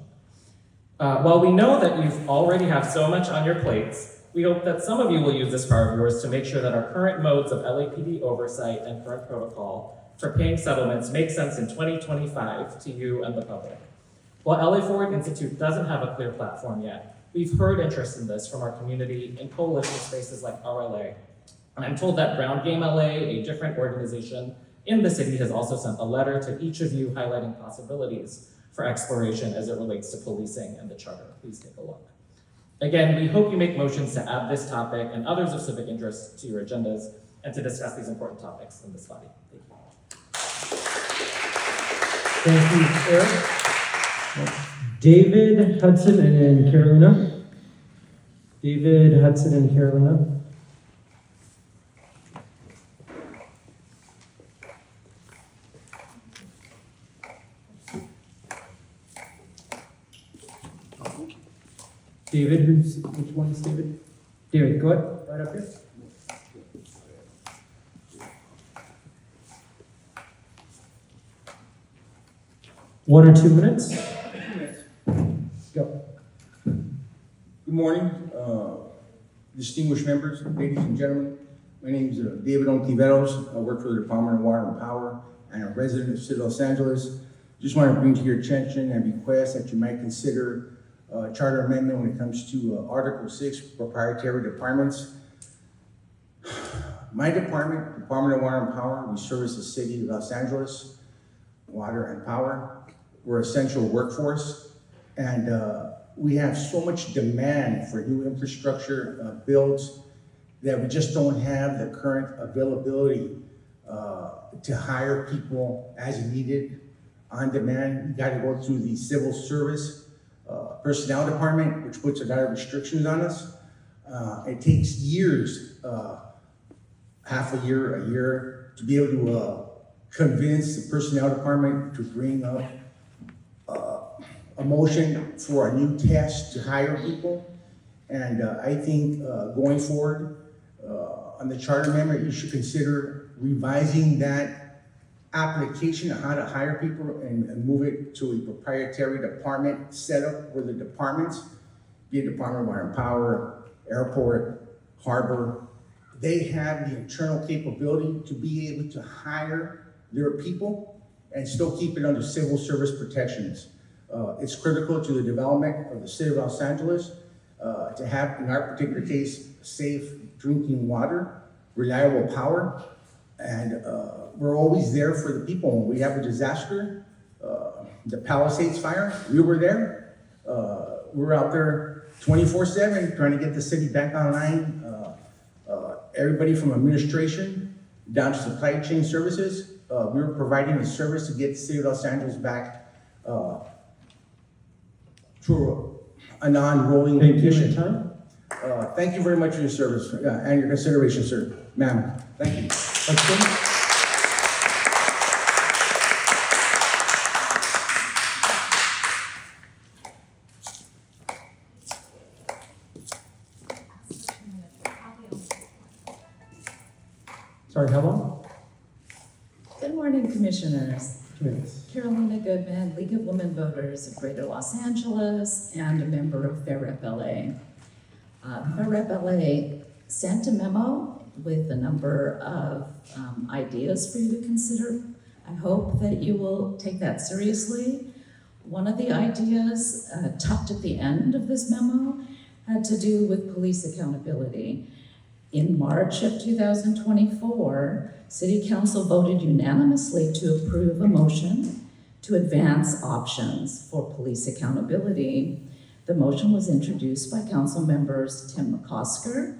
While we know that you already have so much on your plates, we hope that some of you will use this power of yours to make sure that our current modes of LAPD oversight and current protocol for paying settlements make sense in 2025 to you and the public. While LA Forward Institute doesn't have a clear platform yet, we've heard interest in this from our community in coalition spaces like RLA. And I'm told that Ground Game LA, a different organization in the city, has also sent a letter to each of you highlighting possibilities for exploration as it relates to policing and the charter. Please take a look. Again, we hope you make motions to add this topic and others of civic interest to your agendas and to discuss these important topics in this body. Thank you. Thank you, Eric. David, Hudson, and then Carolina. David, Hudson, and Carolina. David, which one is David? David, go ahead, right up here. One or 2 minutes? Go. Good morning, distinguished members, ladies and gentlemen. My name is David Ontiveros. I work for the Department of Water and Power and a resident of the City of Los Angeles. Just want to bring to your attention and request that you might consider charter amendment when it comes to Article 6, proprietary departments. My department, Department of Water and Power, we service the City of Los Angeles, water and power. We're essential workforce, and we have so much demand for new infrastructure builds that we just don't have the current availability to hire people as needed on demand. You got to go through the civil service personnel department, which puts a lot of restrictions on us. It takes years, half a year, to be able to convince the personnel department to bring up a motion for a new test to hire people. And I think going forward on the charter amendment, you should consider revising that application on how to hire people and move it to a proprietary department setup where the departments, be it Department of Water and Power, Airport, Harbor, they have the internal capability to be able to hire their people and still keep it under civil service protections. It's critical to the development of the City of Los Angeles to have, in our particular case, safe drinking water, reliable power, and we're always there for the people. When we have a disaster, the Palisades fire, we were there. We were out there 24/7 trying to get the city back online. Everybody from administration down to supply chain services, we were providing the service to get the City of Los Angeles back to a non-rolling condition. Thank you very much for your service and your consideration, sir, ma'am. Thank you. Sorry, how long? Good morning, Commissioners. 2 minutes. Carolina Goodman, League of Women Voters of Greater Los Angeles, and a member of FairRep LA. FairRep LA sent a memo with a number of ideas for you to consider I hope that you will take that seriously. One of the ideas tucked at the end of this memo had to do with police accountability. In March of 2024, City Council voted unanimously to approve a motion to advance options for police accountability. The motion was introduced by Council members Tim McOsker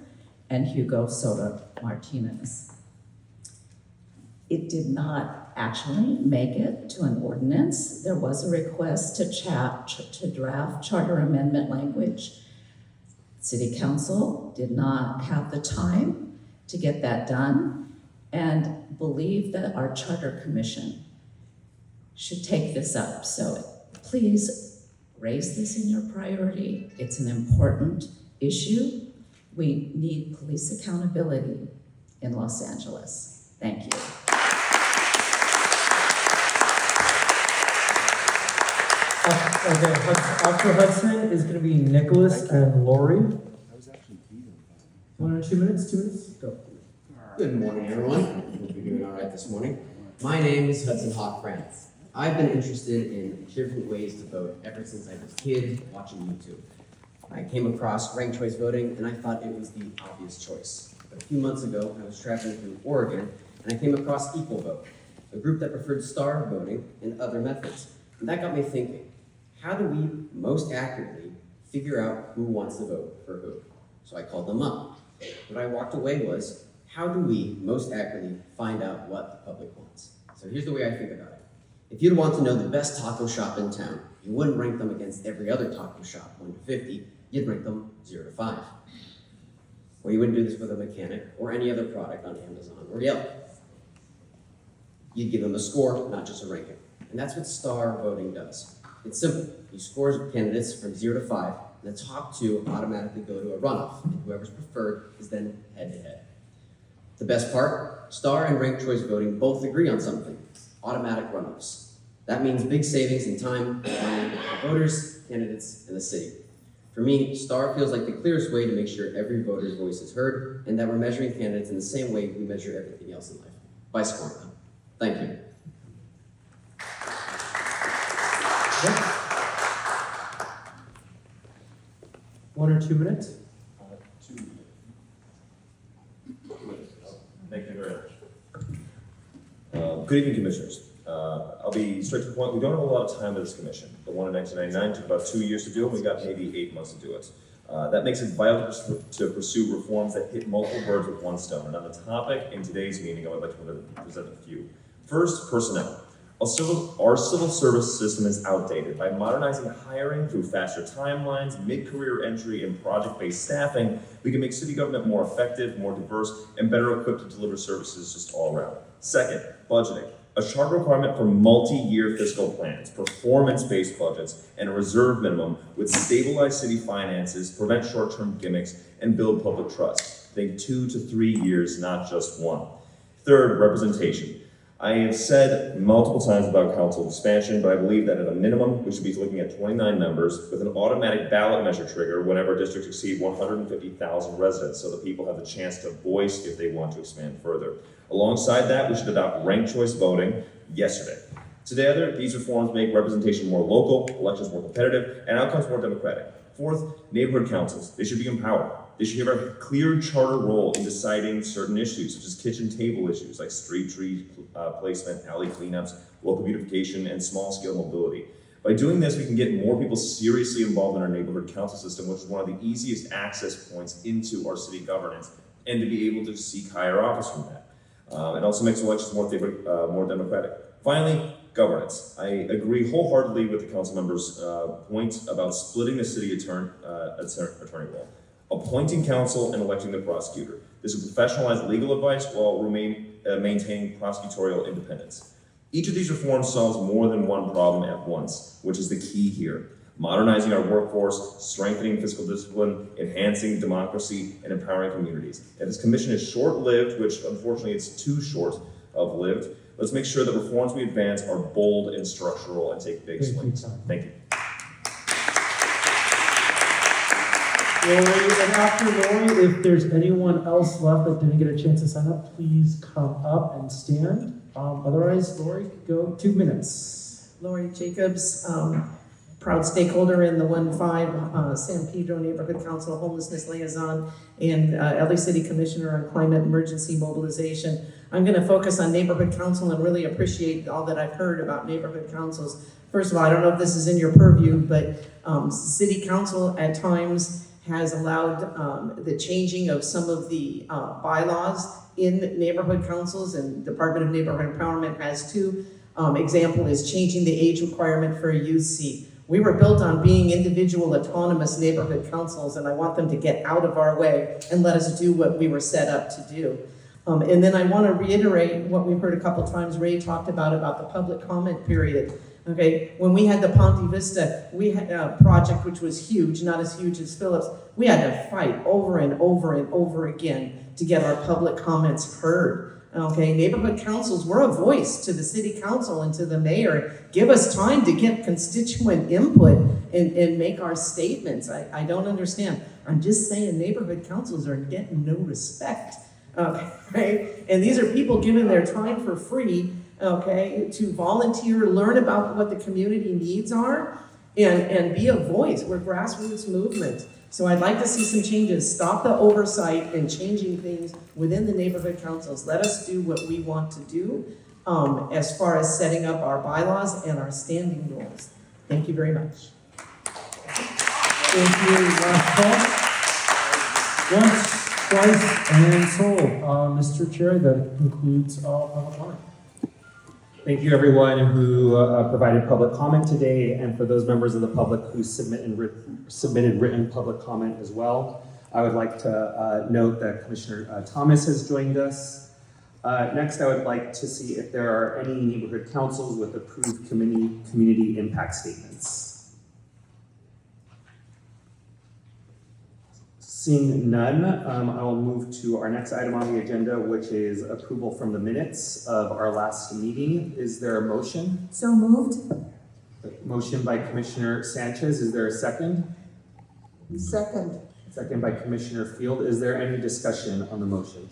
and Hugo Soto Martinez. It did not actually make it to an ordinance. There was a request to draft charter amendment language. City Council did not have the time to get that done and believe that our Charter Commission should take this up. So please raise this in your priority. It's an important issue. We need police accountability in Los Angeles. Thank you. Okay, after Hudson is going to be Nicholas and Lori. 1 or 2 minutes? 2 minutes? Go. Good morning, everyone. Hope you're doing all right this morning. My name is Hudson Hawk France. I've been interested in different ways to vote ever since I was a kid watching YouTube. I came across ranked choice voting, and I thought it was the obvious choice. But a few months ago, I was traveling through Oregon, and I came across Equal Vote, a group that preferred star voting and other methods. And that got me thinking, how do we most accurately figure out who wants to vote for who? So I called them up. What I walked away was, how do we most accurately find out what the public wants? So here's the way I think about it. If you'd want to know the best taco shop in town, you wouldn't rank them against every other taco shop, 1 to 50, you'd rank them 0 to 5. Or you wouldn't do this with a mechanic or any other product on Amazon or Yelp. You'd give them a score, not just a ranking. And that's what star voting does. It's simple. You score candidates from 0 to 5, and the top 2 automatically go to a runoff, and whoever's preferred is then head-to-head. The best part, star and ranked choice voting both agree on something, automatic runoffs. That means big savings in time for voters, candidates, and the city. For me, star feels like the clearest way to make sure every voter's voice is heard, and that we're measuring candidates in the same way we measure everything else in life, by scoring them. Thank you. Yeah. 1 or 2 minutes? 2 minutes. Thank you very much. Good evening, Commissioners. I'll be straight to the point. We don't have a lot of time with this commission. The one in 1999 took about 2 years to do, and we got maybe 8 months to do it. That makes it vital to pursue reforms that hit multiple birds with one stone. And on the topic in today's meeting, I would like to present a few. First, personnel. Our civil service system is outdated. By modernizing hiring through faster timelines, mid-career entry, and project-based staffing, we can make city government more effective, more diverse, and better equipped to deliver services just all around. Second, budgeting. A charter requirement for multi-year fiscal plans, performance-based budgets, and a reserve minimum would stabilize city finances, prevent short-term gimmicks, and build public trust. Think 2 to 3 years, not just 1. Third, representation. I have said multiple times about council expansion, but I believe that at a minimum, we should be looking at 29 members with an automatic ballot measure trigger whenever districts exceed 150,000 residents, so that people have the chance to voice if they want to expand further. Alongside that, we should adopt ranked choice voting yesterday. Together, these reforms make representation more local, elections more competitive, and outcomes more democratic. Fourth, neighborhood councils. They should be empowered. They should have a clear charter role in deciding certain issues, such as kitchen table issues like street tree placement, alley cleanups, local beautification, and small-scale mobility. By doing this, we can get more people seriously involved in our neighborhood council system, which is one of the easiest access points into our city governance, and to be able to seek higher office from that. It also makes elections more democratic. Finally, governance. I agree wholeheartedly with the council member's point about splitting the city attorney role. Appointing counsel and electing the prosecutor. This will professionalize legal advice while maintaining prosecutorial independence. Each of these reforms solves more than one problem at once, which is the key here. Modernizing our workforce, strengthening fiscal discipline, enhancing democracy, and empowering communities. And this commission is short-lived, which unfortunately it's too short of lived. Let's make sure that reforms we advance are bold and structural and take big swings. Thank you. Lori, and after Lori, if there's anyone else left that didn't get a chance to sign up, please come up and stand. Otherwise, Lori, go 2 minutes. Lori Jacobs, proud stakeholder in the 1-5 San Pedro Neighborhood Council Homelessness Liaison and LA City Commissioner on Climate Emergency Mobilization. I'm going to focus on neighborhood council and really appreciate all that I've heard about neighborhood councils. First of all, I don't know if this is in your purview, but city council at times has allowed the changing of some of the bylaws in neighborhood councils, and Department of Neighborhood Empowerment has too. Example is changing the age requirement for a youth seat. We were built on being individual autonomous neighborhood councils, and I want them to get out of our way and let us do what we were set up to do. And then I want to reiterate what we've heard a couple times. Ray talked about the public comment period. Okay, when we had the Ponte Vista, we had a project which was huge, not as huge as Phillips. We had to fight over and over and over again to get our public comments heard. Okay, neighborhood councils, we're a voice to the city council and to the mayor. Give us time to get constituent input and make our statements. I don't understand. I'm just saying neighborhood councils are getting no respect. Right? And these are people giving their time for free, okay, to volunteer, learn about what the community needs are, and be a voice. We're a grassroots movement. So I'd like to see some changes. Stop the oversight and changing things within the neighborhood councils. Let us do what we want to do as far as setting up our bylaws and our standing rules. Thank you very much. Thank you, Paul. Once, twice, and sold. Mr. Chair, that concludes public comment. Thank you, everyone who provided public comment today, and for those members of the public who submitted written public comment as well. I would like to note that Commissioner Thomas has joined us. Next, I would like to see if there are any neighborhood councils with approved community impact statements. Seeing none, I will move to our next item on the agenda, which is approval from the minutes of our last meeting. Is there a motion? So moved. Motion by Commissioner Sanchez. Is there a second? Second. Second by Commissioner Field. Is there any discussion on the motion?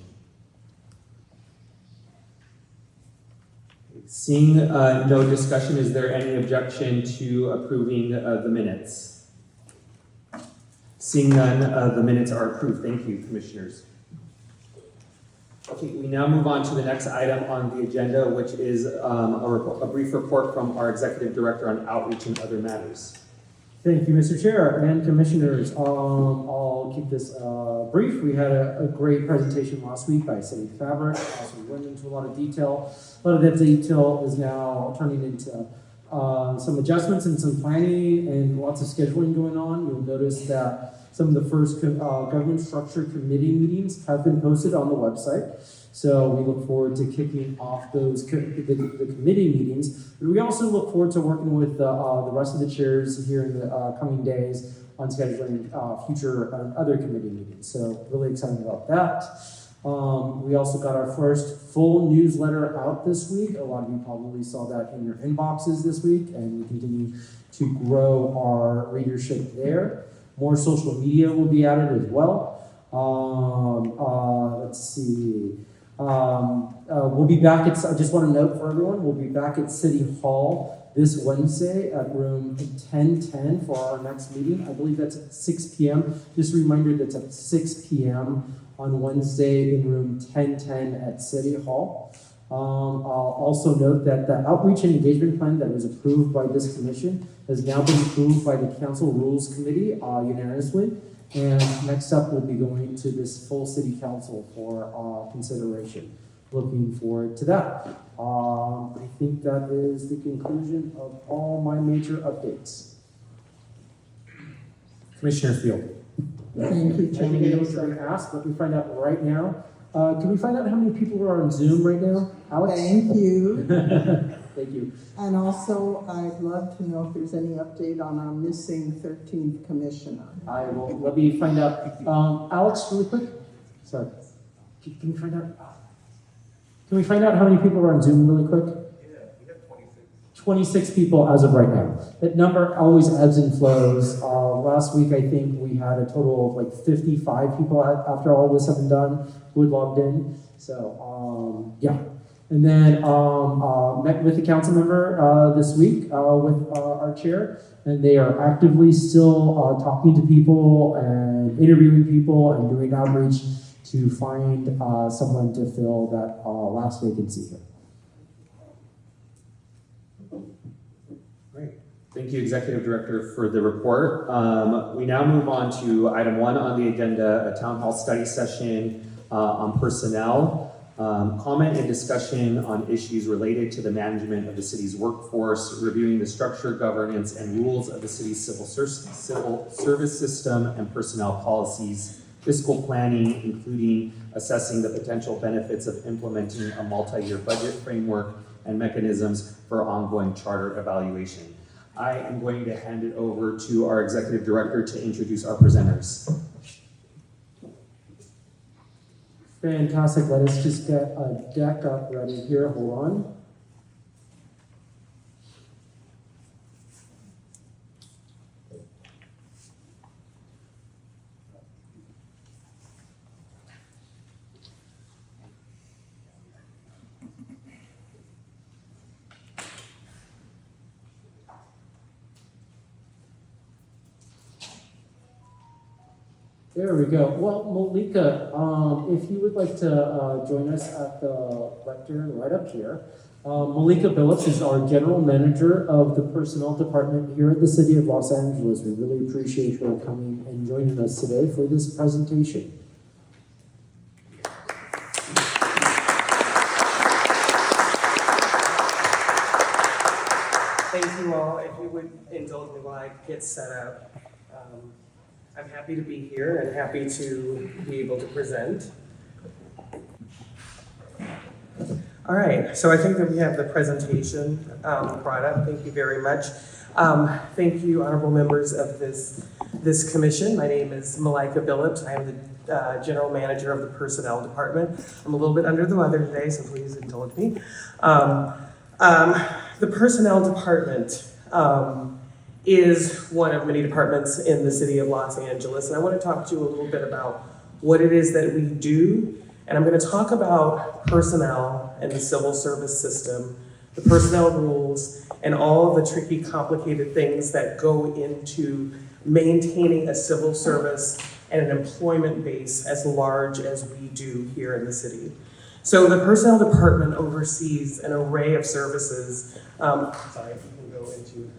Seeing no discussion, is there any objection to approving the minutes? Seeing none, the minutes are approved. Thank you, Commissioners. Okay, we now move on to the next item on the agenda, which is a brief report from our Executive Director on outreach and other matters. Thank you, Mr. Chair and Commissioners. I'll keep this brief. We had a great presentation last week by City Fabric. So we went into a lot of detail. A lot of that detail is now turning into some adjustments and some planning and lots of scheduling going on. You'll notice that some of the first government structure committee meetings have been posted on the website. So we look forward to kicking off those the committee meetings. But we also look forward to working with the rest of the chairs here in the coming days on scheduling future other committee meetings. So really excited about that. We also got our first full newsletter out this week. A lot of you probably saw that in your inboxes this week, and we continue to grow our readership there. More social media will be added as well. Let's see. We'll be back at, I just want to note for everyone, we'll be back at City Hall this Wednesday at room 1010 for our next meeting. I believe that's at 6 p.m. Just a reminder, that's at 6 p.m. on Wednesday in room 1010 at City Hall. I'll also note that the outreach and engagement plan that was approved by this commission has now been approved by the Council Rules Committee unanimously. And next up, we'll be going to this full City Council for consideration. Looking forward to that. I think that is the conclusion of all my major updates. Commissioner Field. Thank you, Chairman. Anything else I can ask? Let me find out right now. Can we find out how many people are on Zoom right now? Alex? Thank you. Thank you. And also, I'd love to know if there's any update on our missing 13th commissioner. I will. Let me find out. Alex, really quick. Sorry. Can we find out? Can we find out how many people are on Zoom really quick? Yeah, we have 26. 26 people as of right now. That number always ebbs and flows. Last week, I think we had a total of like 55 people after all was said and done who had logged in. So, yeah. And then met with the council member this week with our chair, and they are actively still talking to people and interviewing people and doing outreach to find someone to fill that last vacancy here. Thank you, Executive Director, for the report. We now move on to item 1 on the agenda, a town hall study session on personnel. Comment and discussion on issues related to the management of the city's workforce, reviewing the structure, governance, and rules of the city's civil service system and personnel policies, fiscal planning, including assessing the potential benefits of implementing a multi-year budget framework and mechanisms for ongoing charter evaluation. I am going to hand it over to our Executive Director to introduce our presenters. Fantastic. Let us just get a deck up ready here. Hold on. There we go. Well, Malika, if you would like to join us at the lectern right up here. Malika Billups is our General Manager of the Personnel Department here at the City of Los Angeles. We really appreciate her coming and joining us today for this presentation. Thank you all. If you would indulge me while I get set up. I'm happy to be here and happy to be able to present. All right, so I think that we have the presentation brought up. Thank you very much. Thank you, honorable members of this commission. My name is Malika Billups. I am the General Manager of the Personnel Department. I'm a little bit under the weather today, so please indulge me. The Personnel Department is one of many departments in the city of Los Angeles. And I want to talk to you a little bit about what it is that we do. And I'm going to talk about personnel and the civil service system, the personnel rules, and all of the tricky, complicated things that go into maintaining a civil service and an employment base as large as we do here in the city. So the Personnel Department oversees an array of services. Sorry, if you can go into...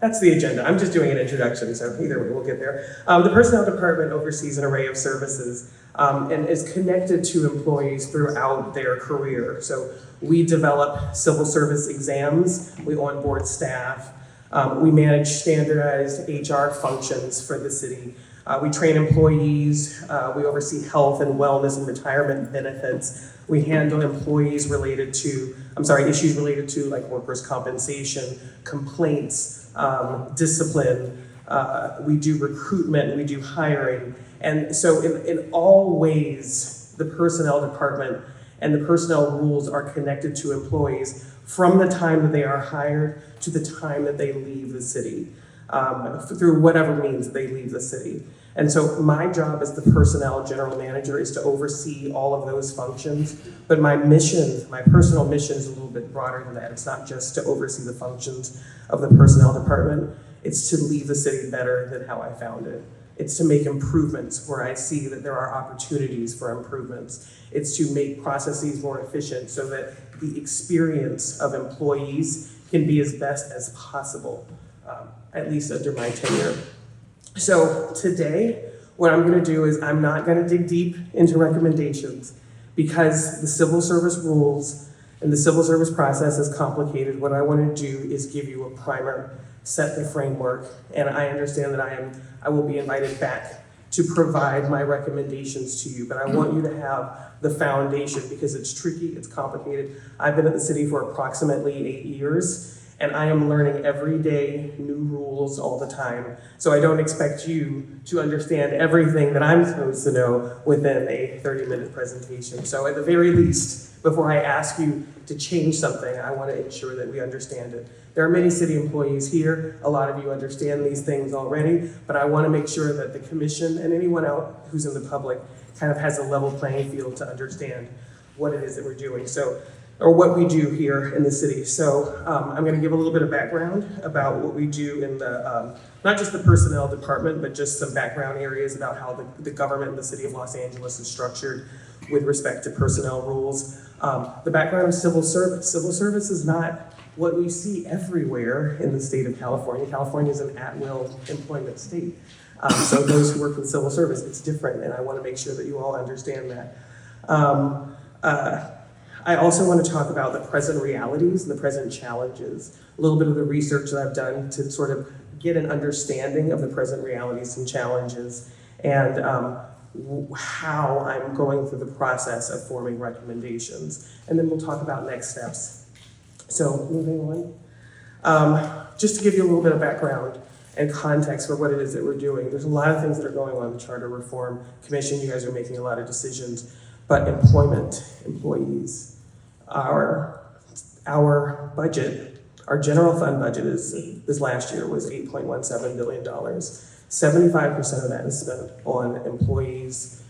That's the agenda. I'm just doing an introduction, so either way, we'll get there. The Personnel Department oversees an array of services and is connected to employees throughout their career. So we develop civil service exams, we onboard staff, we manage standardized HR functions for the city. We train employees, we oversee health and wellness and retirement benefits. We handle issues related to like workers' compensation, complaints, discipline. We do recruitment, we do hiring. And so in all ways, the personnel department and the personnel rules are connected to employees from the time that they are hired to the time that they leave the city, through whatever means they leave the city. And so my job as the personnel general manager is to oversee all of those functions, but my mission, my personal mission is a little bit broader than that. It's not just to oversee the functions of the personnel department, it's to leave the city better than how I found it. It's to make improvements where I see that there are opportunities for improvements. It's to make processes more efficient so that the experience of employees can be as best as possible, at least under my tenure. So today, what I'm going to do is I'm not going to dig deep into recommendations because the civil service rules and the civil service process is complicated. What I want to do is give you a primer, set the framework, and I understand that I will be invited back to provide my recommendations to you, but I want you to have the foundation because it's tricky, it's complicated. I've been at the city for approximately 8 years, and I am learning every day new rules all the time. So I don't expect you to understand everything that I'm supposed to know within a 30-minute presentation. So at the very least, before I ask you to change something, I want to ensure that we understand it. There are many city employees here. A lot of you understand these things already, but I want to make sure that the commission and anyone else who's in the public kind of has a level playing field to understand what it is that we're doing. Or what we do here in the city. So I'm going to give a little bit of background about what we do in the, not just the personnel department, but just some background areas about how the government in the city of Los Angeles is structured with respect to personnel rules. The background of civil service. Civil service is not what we see everywhere in the state of California. California is an at-will employment state. So those who work with civil service, it's different, and I want to make sure that you all understand that. I also want to talk about the present realities and the present challenges, a little bit of the research that I've done to sort of get an understanding of the present realities and challenges, and how I'm going through the process of forming recommendations. And then we'll talk about next steps. So moving on. Just to give you a little bit of background and context for what it is that we're doing. There's a lot of things that are going on in the Charter Reform Commission. You guys are making a lot of decisions, but employment, employees, our budget, our general fund budget this last year was $8.17 billion. 75% of that is spent on employees,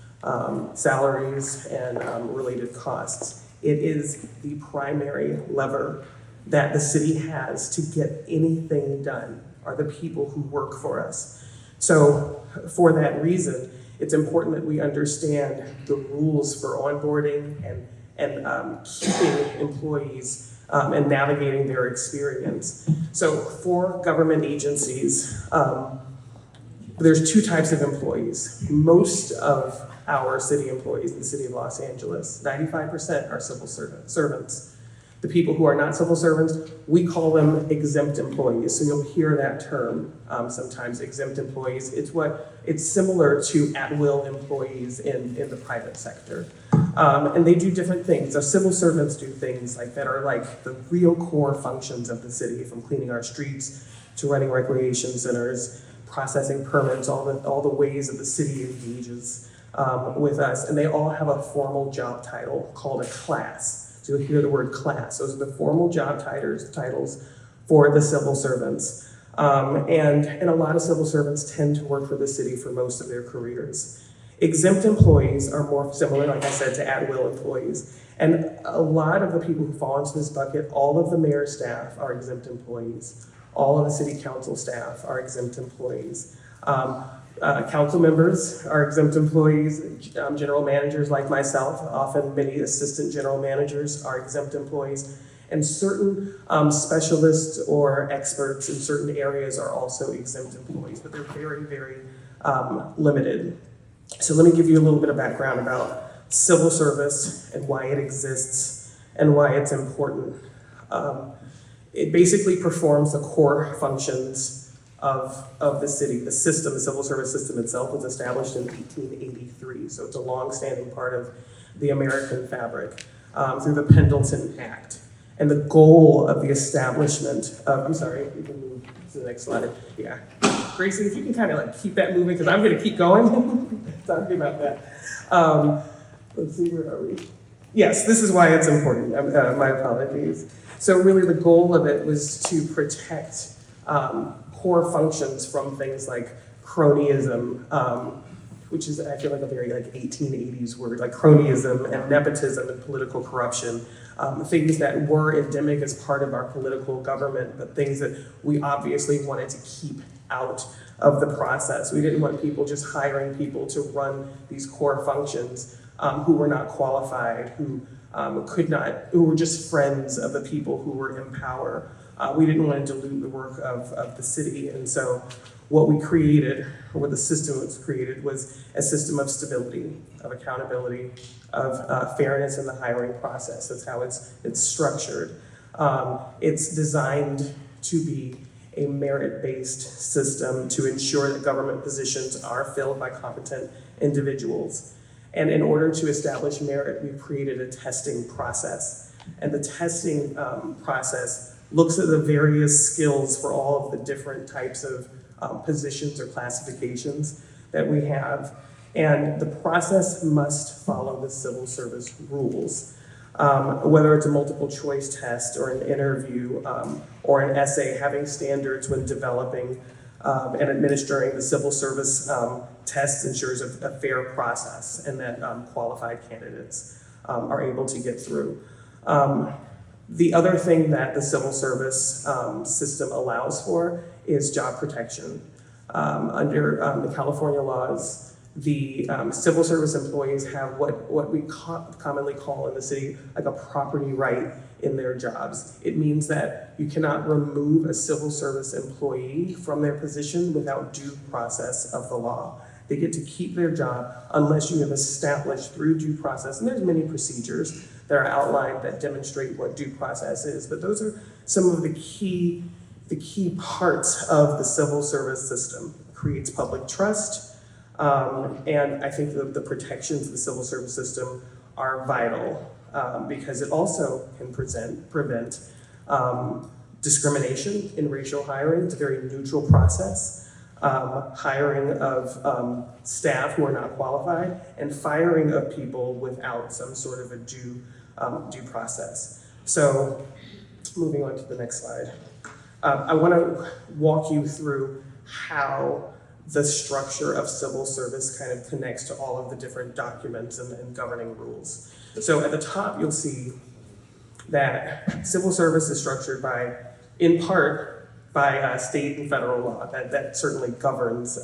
salaries, and related costs. It is the primary lever that the city has to get anything done, are the people who work for us. So for that reason, it's important that we understand the rules for onboarding and keeping employees and navigating their experience. So for government agencies, there's two types of employees. Most of our city employees in the city of Los Angeles, 95% are civil servants. The people who are not civil servants, we call them exempt employees. So you'll hear that term sometimes, exempt employees. It's similar to at-will employees in the private sector. And they do different things. The civil servants do things that are like the real core functions of the city, from cleaning our streets to running recreation centers, processing permits, all the ways that the city engages with us. And they all have a formal job title called a class. So you'll hear the word class. Those are the formal job titles for the civil servants. And a lot of civil servants tend to work for the city for most of their careers. Exempt employees are more similar, like I said, to at-will employees. And a lot of the people who fall into this bucket, all of the mayor's staff are exempt employees. All of the city council staff are exempt employees. Council members are exempt employees. General managers like myself, often many assistant general managers are exempt employees. And certain specialists or experts in certain areas are also exempt employees, but they're very, very limited. So let me give you a little bit of background about civil service and why it exists and why it's important. It basically performs the core functions of the city. The system, the civil service system itself, was established in 1883, so it's a long-standing part of the American fabric through the Pendleton Act. And the goal of the establishment of, I'm sorry, you can move to the next slide. Yeah. Gracie, if you can kind of keep that moving, because I'm going to keep going. Sorry about that. Let's see, where are we? Yes, this is why it's important. My apologies. So really the goal of it was to protect core functions from things like cronyism, which is, I feel like, a very 1880s word, like cronyism and nepotism and political corruption. Things that were endemic as part of our political government, but things that we obviously wanted to keep out of the process. We didn't want people just hiring people to run these core functions who were not qualified, who were just friends of the people who were in power. We didn't want to dilute the work of the city, and so what we created, or what the system was created, was a system of stability, of accountability, of fairness in the hiring process. That's how it's structured. It's designed to be a merit-based system to ensure that government positions are filled by competent individuals. And in order to establish merit, we've created a testing process. And the testing process looks at the various skills for all of the different types of positions or classifications that we have. And the process must follow the civil service rules. Whether it's a multiple choice test or an interview or an essay, having standards when developing and administering the civil service test ensures a fair process and that qualified candidates are able to get through. The other thing that the civil service system allows for is job protection. Under the California laws, the civil service employees have what we commonly call in the city like a property right in their jobs. It means that you cannot remove a civil service employee from their position without due process of the law. They get to keep their job unless you have established through due process, and there's many procedures that are outlined that demonstrate what due process is, but those are some of the key parts of the civil service system. It creates public trust, and I think the protections of the civil service system are vital because it also can prevent discrimination in racial hiring. It's a very neutral process. Hiring of staff who are not qualified, and firing of people without some sort of a due process. So, moving on to the next slide. I want to walk you through how the structure of civil service kind of connects to all of the different documents and governing rules. So at the top, you'll see that civil service is structured in part, by state and federal law. That certainly governs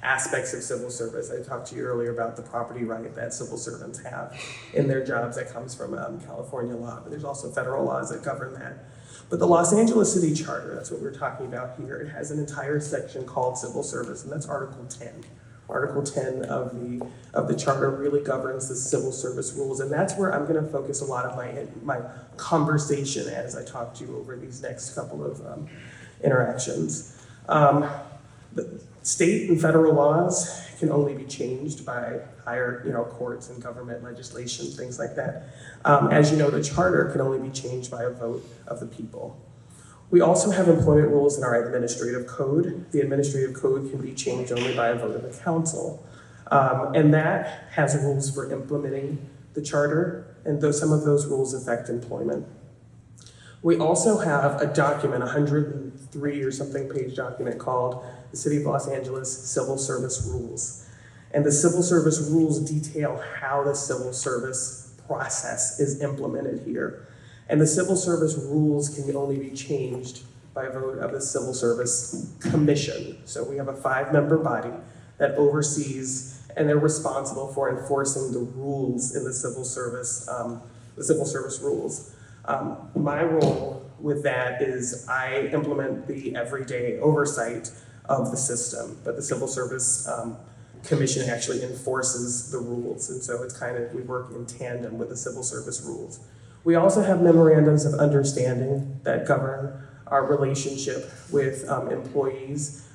aspects of civil service. I talked to you earlier about the property right that civil servants have in their jobs that comes from California law, but there's also federal laws that govern that. But the Los Angeles City Charter, that's what we're talking about here, it has an entire section called civil service, and that's Article 10. Article 10 of the charter really governs the civil service rules, and that's where I'm going to focus a lot of my conversation as I talk to you over these next couple of interactions. The state and federal laws can only be changed by higher, courts and government legislation, things like that. As you know, the charter can only be changed by a vote of the people. We also have employment rules in our administrative code. The administrative code can be changed only by a vote of the council. And that has rules for implementing the charter, and some of those rules affect employment. We also have a document, 103 or something page document called the City of Los Angeles Civil Service Rules. And the civil service rules detail how the civil service process is implemented here. And the civil service rules can only be changed by vote of the Civil Service Commission. So we have a 5-member body that oversees, and they're responsible for enforcing the rules in the civil service rules. My role with that is I implement the everyday oversight of the system, but the Civil Service Commission actually enforces the rules, and so it's we work in tandem with the civil service rules. We also have memorandums of understanding that govern our relationship with employees.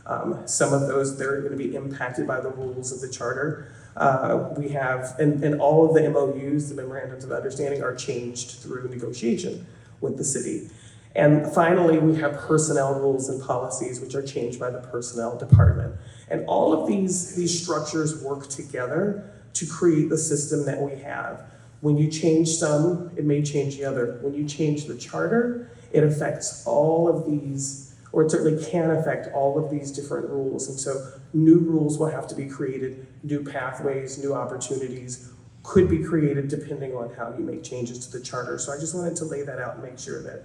Some of those, they're going to be impacted by the rules of the charter. We have, and all of the MOUs, the memorandums of understanding, are changed through negotiation with the city. And finally, we have personnel rules and policies, which are changed by the personnel department. And all of these structures work together to create the system that we have. When you change some, it may change the other. When you change the charter, it affects all of these, or it certainly can affect all of these different rules. And so new rules will have to be created, new pathways, new opportunities could be created depending on how you make changes to the charter. So I just wanted to lay that out and make sure that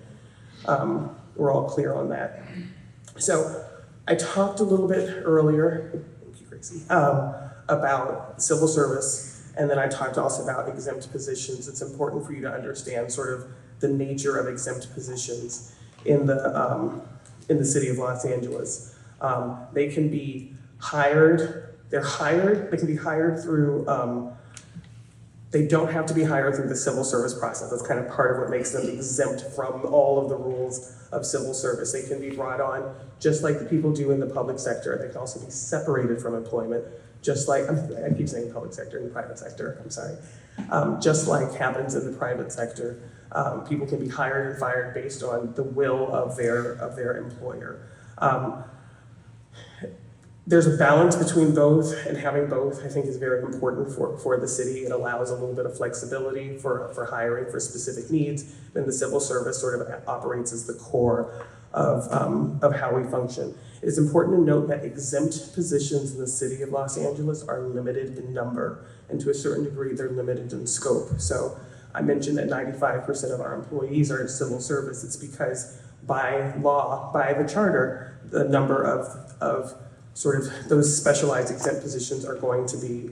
we're all clear on that. So I talked a little bit earlier, thank you, Gracie, about civil service. And then I talked also about exempt positions. It's important for you to understand sort of the nature of exempt positions in the city of Los Angeles. They can be hired, they can be hired through, they don't have to be hired through the civil service process. That's kind of part of what makes them exempt from all of the rules of civil service. They can be brought on just like the people do in the public sector. They can also be separated from employment, just like, I keep saying public sector and private sector, I'm sorry. Just like happens in the private sector, people can be hired and fired based on the will of their employer. There's a balance between both, and having both I think is very important for the city. It allows a little bit of flexibility for hiring for specific needs, and the civil service sort of operates as the core of how we function. It is important to note that exempt positions in the city of Los Angeles are limited in number, and to a certain degree, they're limited in scope. So I mentioned that 95% of our employees are in civil service. It's because by law, by the charter, the number of sort of those specialized exempt positions are going to be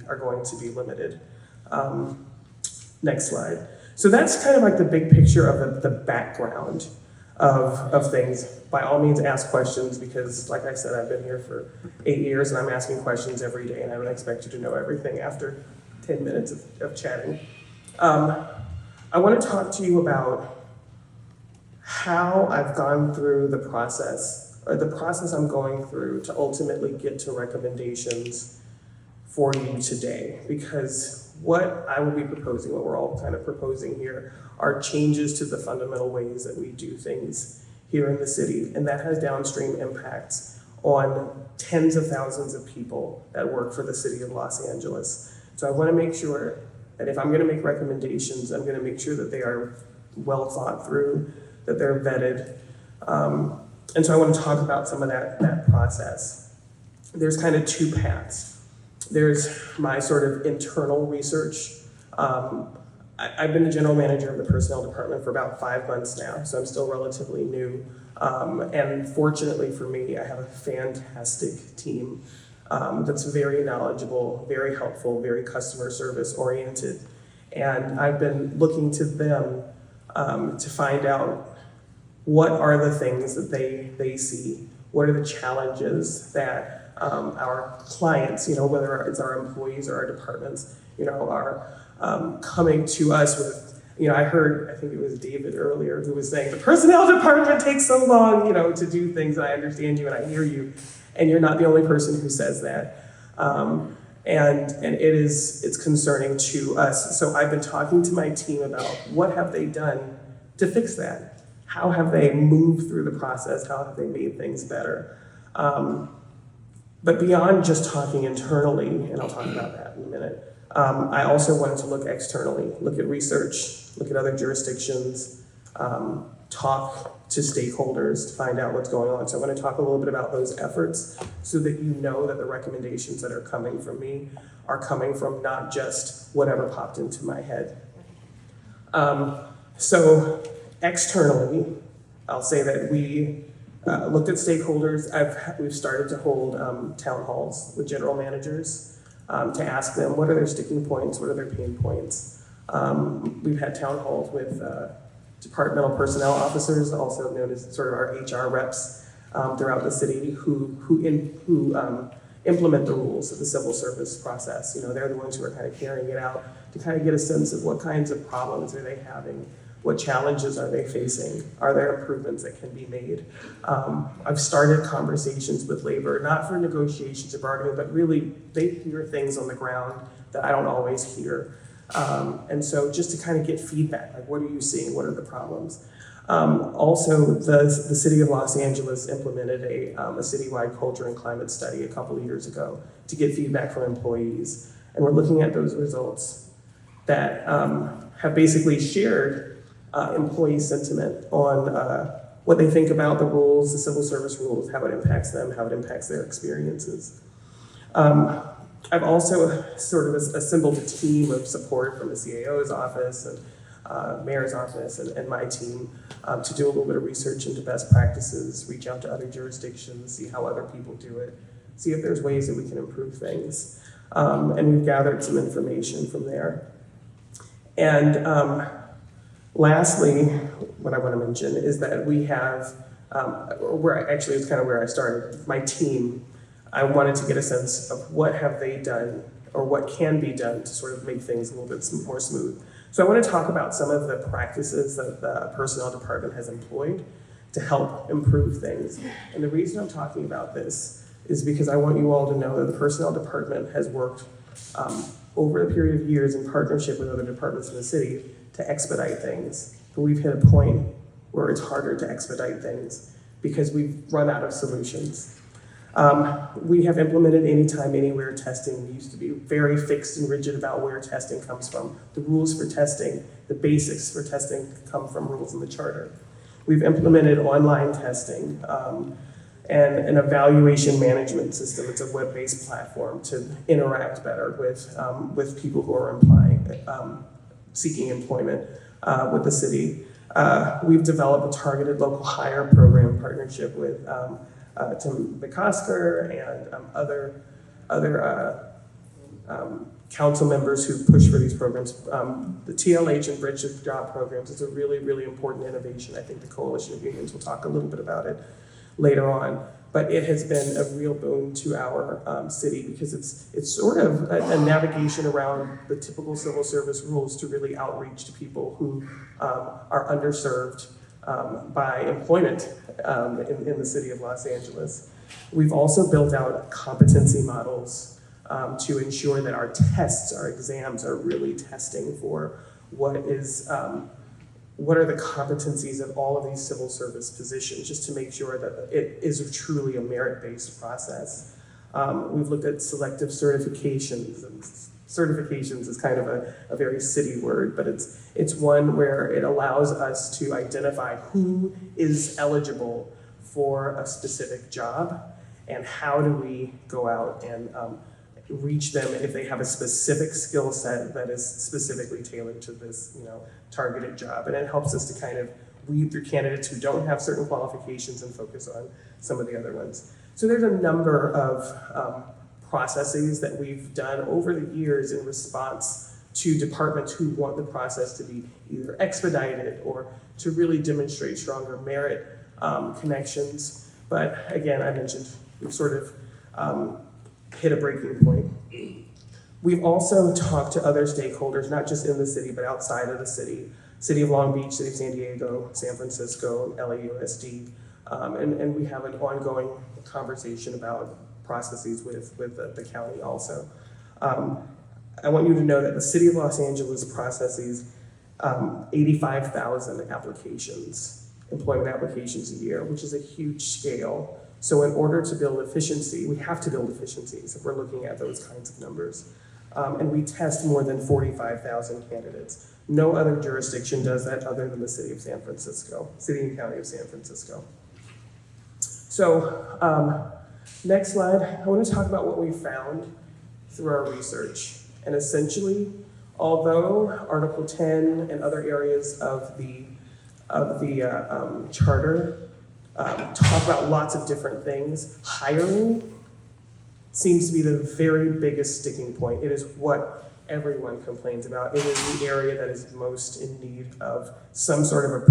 limited. Next slide. So that's kind of like the big picture of the background of things. By all means, ask questions because, like I said, I've been here for 8 years and I'm asking questions every day, and I don't expect you to know everything after 10 minutes of chatting. I want to talk to you about how I've gone through the process, or the process I'm going through to ultimately get to recommendations for you today. Because what I will be proposing, what we're all kind of proposing here, are changes to the fundamental ways that we do things here in the city. And that has downstream impacts on tens of thousands of people that work for the city of Los Angeles. So I want to make sure that if I'm going to make recommendations, I'm going to make sure that they are well thought through, that they're vetted. And so I want to talk about some of that process. There's kind of two paths. There's my sort of internal research. I've been the general manager of the personnel department for about 5 months now, so I'm still relatively new. And fortunately for me, I have a fantastic team that's very knowledgeable, very helpful, very customer service oriented. And I've been looking to them to find out what are the things that they see, what are the challenges that our clients, whether it's our employees or our departments, are coming to us with. I heard, I think it was David earlier who was saying the personnel department takes so long, to do things. And I understand you and I hear you, and you're not the only person who says that. And it's concerning to us. So I've been talking to my team about what have they done to fix that? How have they moved through the process? How have they made things better? But beyond just talking internally, and I'll talk about that in a minute, I also wanted to look externally, look at research, look at other jurisdictions, talk to stakeholders to find out what's going on. So I want to talk a little bit about those efforts so that you know that the recommendations that are coming from me are coming from not just whatever popped into my head. So externally, I'll say that we looked at stakeholders. We've started to hold town halls with general managers to ask them what are their sticking points, what are their pain points. We've had town halls with departmental personnel officers, also known as sort of our HR reps throughout the city, who implement the rules of the civil service process. They're the ones who are kind of carrying it out to kind of get a sense of what kinds of problems are they having. What challenges are they facing? Are there improvements that can be made? I've started conversations with labor, not for negotiations or bargaining, but really they hear things on the ground that I don't always hear. And so just to kind of get feedback, like what are you seeing? What are the problems? Also, the city of Los Angeles implemented a citywide culture and climate study a couple of years ago to get feedback from employees. And we're looking at those results that have basically shared employee sentiment on what they think about the rules, the civil service rules, how it impacts them, how it impacts their experiences. I've also sort of assembled a team of support from the CAO's office and mayor's office and my team to do a little bit of research into best practices, reach out to other jurisdictions, see how other people do it, see if there's ways that we can improve things. And we've gathered some information from there. And lastly, what I want to mention is that we have, actually it's kind of where I started, my team. I wanted to get a sense of what have they done or what can be done to sort of make things a little bit more smooth. So I want to talk about some of the practices that the personnel department has employed to help improve things. And the reason I'm talking about this is because I want you all to know that the personnel department has worked over a period of years in partnership with other departments in the city to expedite things. But we've hit a point where it's harder to expedite things because we've run out of solutions. We have implemented anytime, anywhere testing. We used to be very fixed and rigid about where testing comes from. The rules for testing, the basics for testing come from rules in the charter. We've implemented online testing and an evaluation management system. It's a web-based platform to interact better with people who are seeking employment with the city. We've developed a targeted local hire program partnership with Tim McOsker and other council members who push for these programs. The TLH and Bridge to Job programs is a really, really important innovation. I think the Coalition of Unions will talk a little bit about it later on. But it has been a real boon to our city because it's sort of a navigation around the typical civil service rules to really outreach to people who are underserved by employment in the city of Los Angeles. We've also built out competency models to ensure that our tests, our exams are really testing for what are the competencies of all of these civil service positions, just to make sure that it is truly a merit-based process. We've looked at selective certifications, and certifications is kind of a very city word, but it's one where it allows us to identify who is eligible for a specific job and how do we go out and reach them if they have a specific skill set that is specifically tailored to this, targeted job. And it helps us to kind of weed through candidates who don't have certain qualifications and focus on some of the other ones. So there's a number of processes that we've done over the years in response to departments who want the process to be either expedited or to really demonstrate stronger merit connections. But again, I mentioned we've sort of hit a breaking point. We've also talked to other stakeholders, not just in the city, but outside of the city. City of Long Beach, City of San Diego, San Francisco, LAUSD. And we have an ongoing conversation about processes with the county also. I want you to know that the City of Los Angeles processes 85,000 applications, employment applications a year, which is a huge scale. So in order to build efficiency, we have to build efficiencies if we're looking at those kinds of numbers. And we test more than 45,000 candidates. No other jurisdiction does that other than the City of San Francisco, City and County of San Francisco. So next slide, I want to talk about what we found through our research. And essentially, although Article 10 and other areas of the charter talk about lots of different things, hiring seems to be the very biggest sticking point. It is what everyone complains about. It is the area that is most in need of some sort of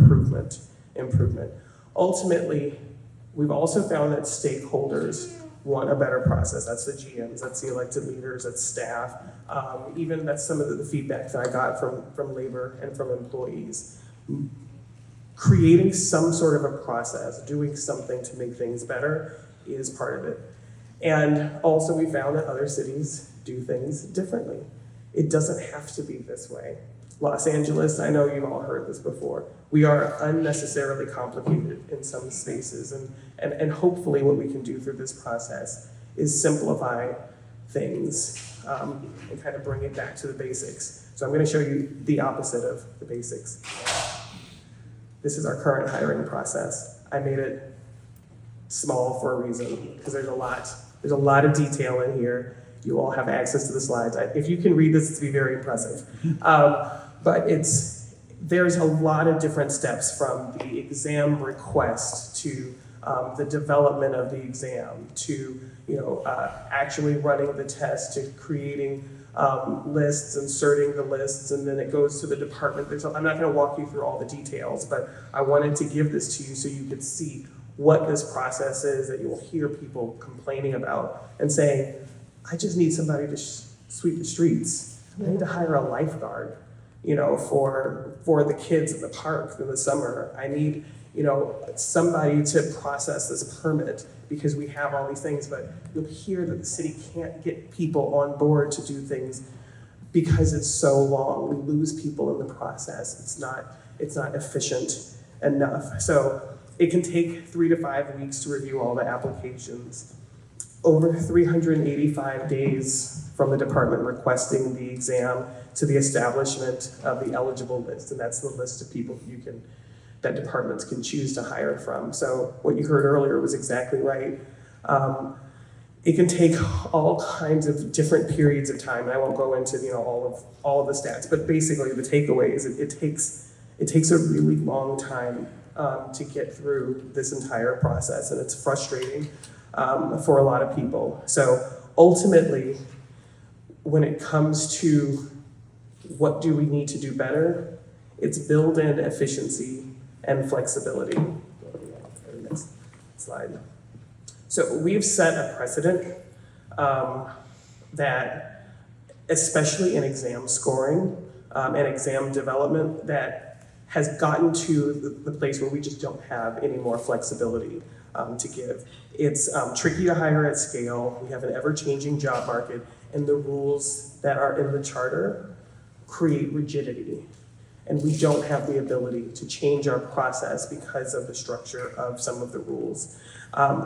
improvement. Ultimately, we've also found that stakeholders want a better process. That's the GMs, that's the elected leaders, that's staff. Even that's some of the feedback that I got from labor and from employees. Creating some sort of a process, doing something to make things better is part of it. And also we found that other cities do things differently. It doesn't have to be this way. Los Angeles, I know you've all heard this before, we are unnecessarily complicated in some spaces, and hopefully what we can do through this process is simplify things and kind of bring it back to the basics. So I'm going to show you the opposite of the basics. This is our current hiring process. I made it small for a reason, because there's a lot of detail in here. You all have access to the slides. If you can read this, it's be very impressive. But there's a lot of different steps, from the exam request to the development of the exam to actually running the test, to creating lists, inserting the lists, and then it goes to the department. I'm not going to walk you through all the details, but I wanted to give this to you so you could see what this process is that you'll hear people complaining about and saying, I just need somebody to sweep the streets. I need to hire a lifeguard, for the kids in the park in the summer. I need, somebody to process this permit because we have all these things, but you'll hear that the city can't get people on board to do things because it's so long. We lose people in the process. It's not efficient enough. So it can take 3 to 5 weeks to review all the applications. Over 385 days from the department requesting the exam to the establishment of the eligible list, and that's the list of people that departments can choose to hire from. So what you heard earlier was exactly right. It can take all kinds of different periods of time, and I won't go into all of the stats, but basically the takeaway is it takes a really long time to get through this entire process, and it's frustrating for a lot of people. So ultimately, when it comes to what do we need to do better, it's build in efficiency and flexibility. Go to the next slide. So we've set a precedent that, especially in exam scoring and exam development, that has gotten to the place where we just don't have any more flexibility to give. It's tricky to hire at scale. We have an ever-changing job market, and the rules that are in the charter create rigidity. And we don't have the ability to change our process because of the structure of some of the rules.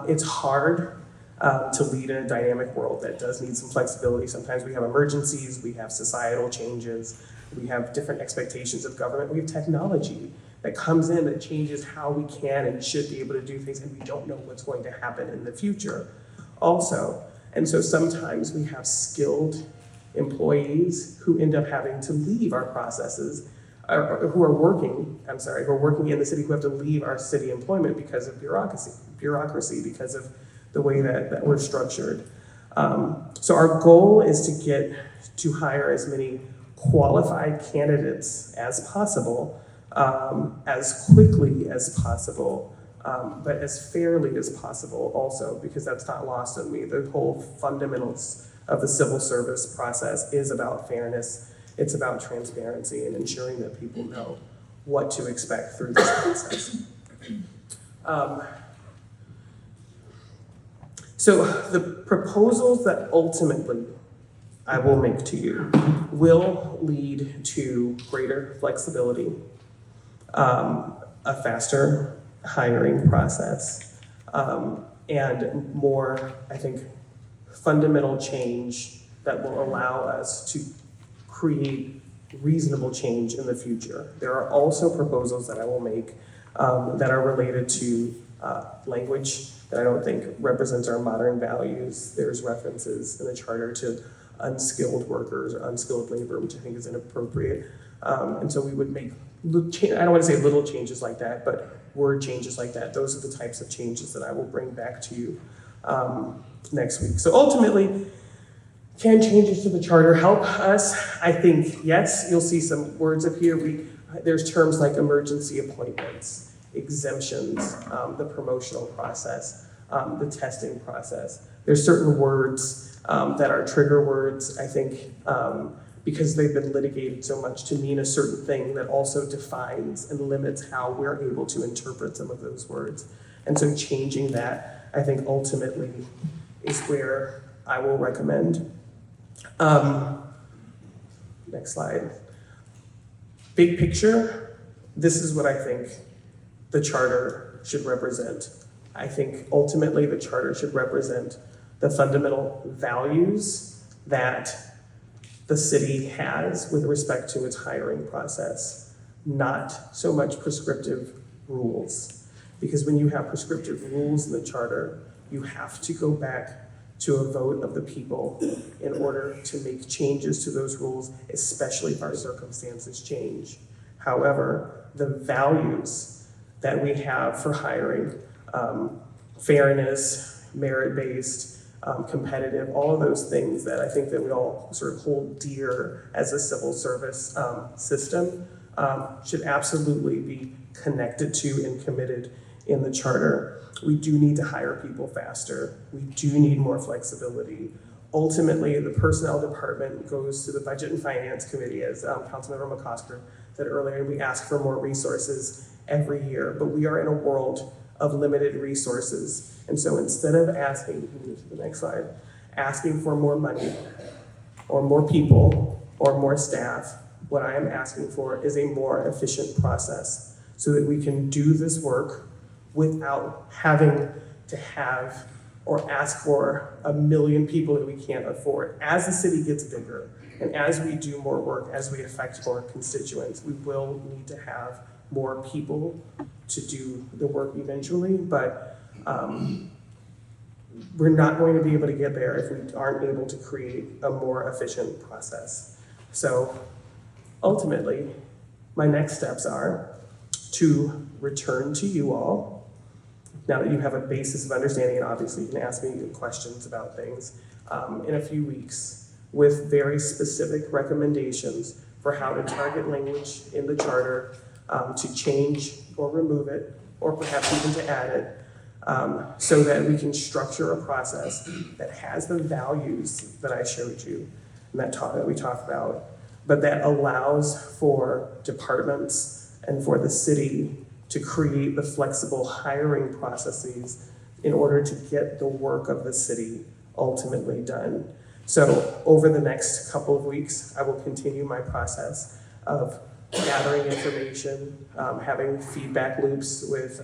It's hard to lead in a dynamic world that does need some flexibility. Sometimes we have emergencies, we have societal changes, we have different expectations of government, we have technology that comes in that changes how we can and should be able to do things, and we don't know what's going to happen in the future also. And so sometimes we have skilled employees who end up having to leave our processes, who are working in the city, who have to leave our city employment because of bureaucracy, because of the way that we're structured. So our goal is to get to hire as many qualified candidates as possible, as quickly as possible, but as fairly as possible also, because that's not lost on me. The whole fundamentals of the civil service process is about fairness. It's about transparency and ensuring that people know what to expect through this process. So the proposals that ultimately I will make to you will lead to greater flexibility, a faster hiring process, and more, I think, fundamental change that will allow us to create reasonable change in the future. There are also proposals that I will make that are related to language that I don't think represents our modern values. There's references in the charter to unskilled workers or unskilled labor, which I think is inappropriate. And so we would make, I don't want to say little changes like that, but word changes like that. Those are the types of changes that I will bring back to you next week. So ultimately, can changes to the charter help us? I think yes. You'll see some words up here. There's terms like emergency appointments, exemptions, the promotional process, the testing process. There's certain words that are trigger words, I think, because they've been litigated so much to mean a certain thing that also defines and limits how we're able to interpret some of those words. And so changing that, I think, ultimately is where I will recommend. Next slide. Big picture, this is what I think the charter should represent. I think ultimately the charter should represent the fundamental values that the city has with respect to its hiring process, not so much prescriptive rules. Because when you have prescriptive rules in the charter, you have to go back to a vote of the people in order to make changes to those rules, especially if our circumstances change. However, the values that we have for hiring, fairness, merit-based, competitive, all of those things that I think that we all sort of hold dear as a civil service system should absolutely be connected to and committed in the charter. We do need to hire people faster. We do need more flexibility. Ultimately, the personnel department goes to the Budget and Finance Committee, as Councilmember McOsker said earlier, and we ask for more resources every year. But we are in a world of limited resources. And so instead of asking, move to the next slide, asking for more money or more people or more staff, what I am asking for is a more efficient process so that we can do this work without having to have or ask for 1 million people that we can't afford. As the city gets bigger and as we do more work, as we affect more constituents, we will need to have more people to do the work eventually, but we're not going to be able to get there if we aren't able to create a more efficient process. So ultimately, my next steps are to return to you all, now that you have a basis of understanding, and obviously you can ask me questions about things, in a few weeks with very specific recommendations for how to target language in the charter, to change or remove it, or perhaps even to add it, so that we can structure a process that has the values that I showed you and that we talked about, but that allows for departments and for the city to create the flexible hiring processes in order to get the work of the city ultimately done. So over the next couple of weeks, I will continue my process of gathering information, having feedback loops with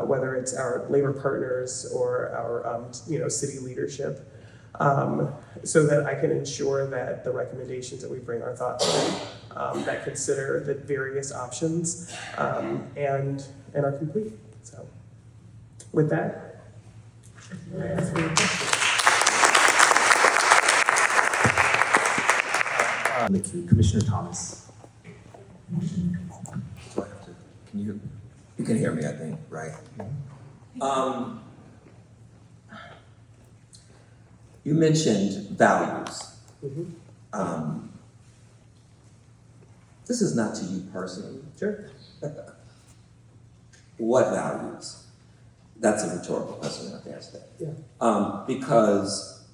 whether it's our labor partners or our city leadership, so that I can ensure that the recommendations that we bring are thoughtful, that consider the various options, and are complete. So with that, I ask you a question. Commissioner Thomas. You can hear me, I think, right? You mentioned values. This is not to you personally. Sure. What values? That's a rhetorical question, I have to ask that. Yeah. Because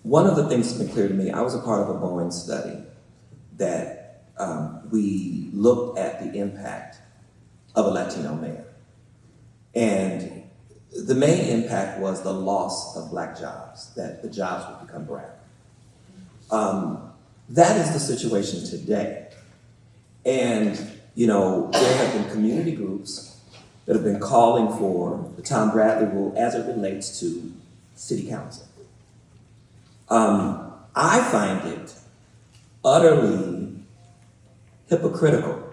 one of the things that's been clear to me, I was a part of a Boeing study that we looked at the impact of a Latino mayor. And the main impact was the loss of Black jobs, that the jobs would become brown. That is the situation today. And, there have been community groups that have been calling for the Tom Bradley rule as it relates to city council. I find it utterly hypocritical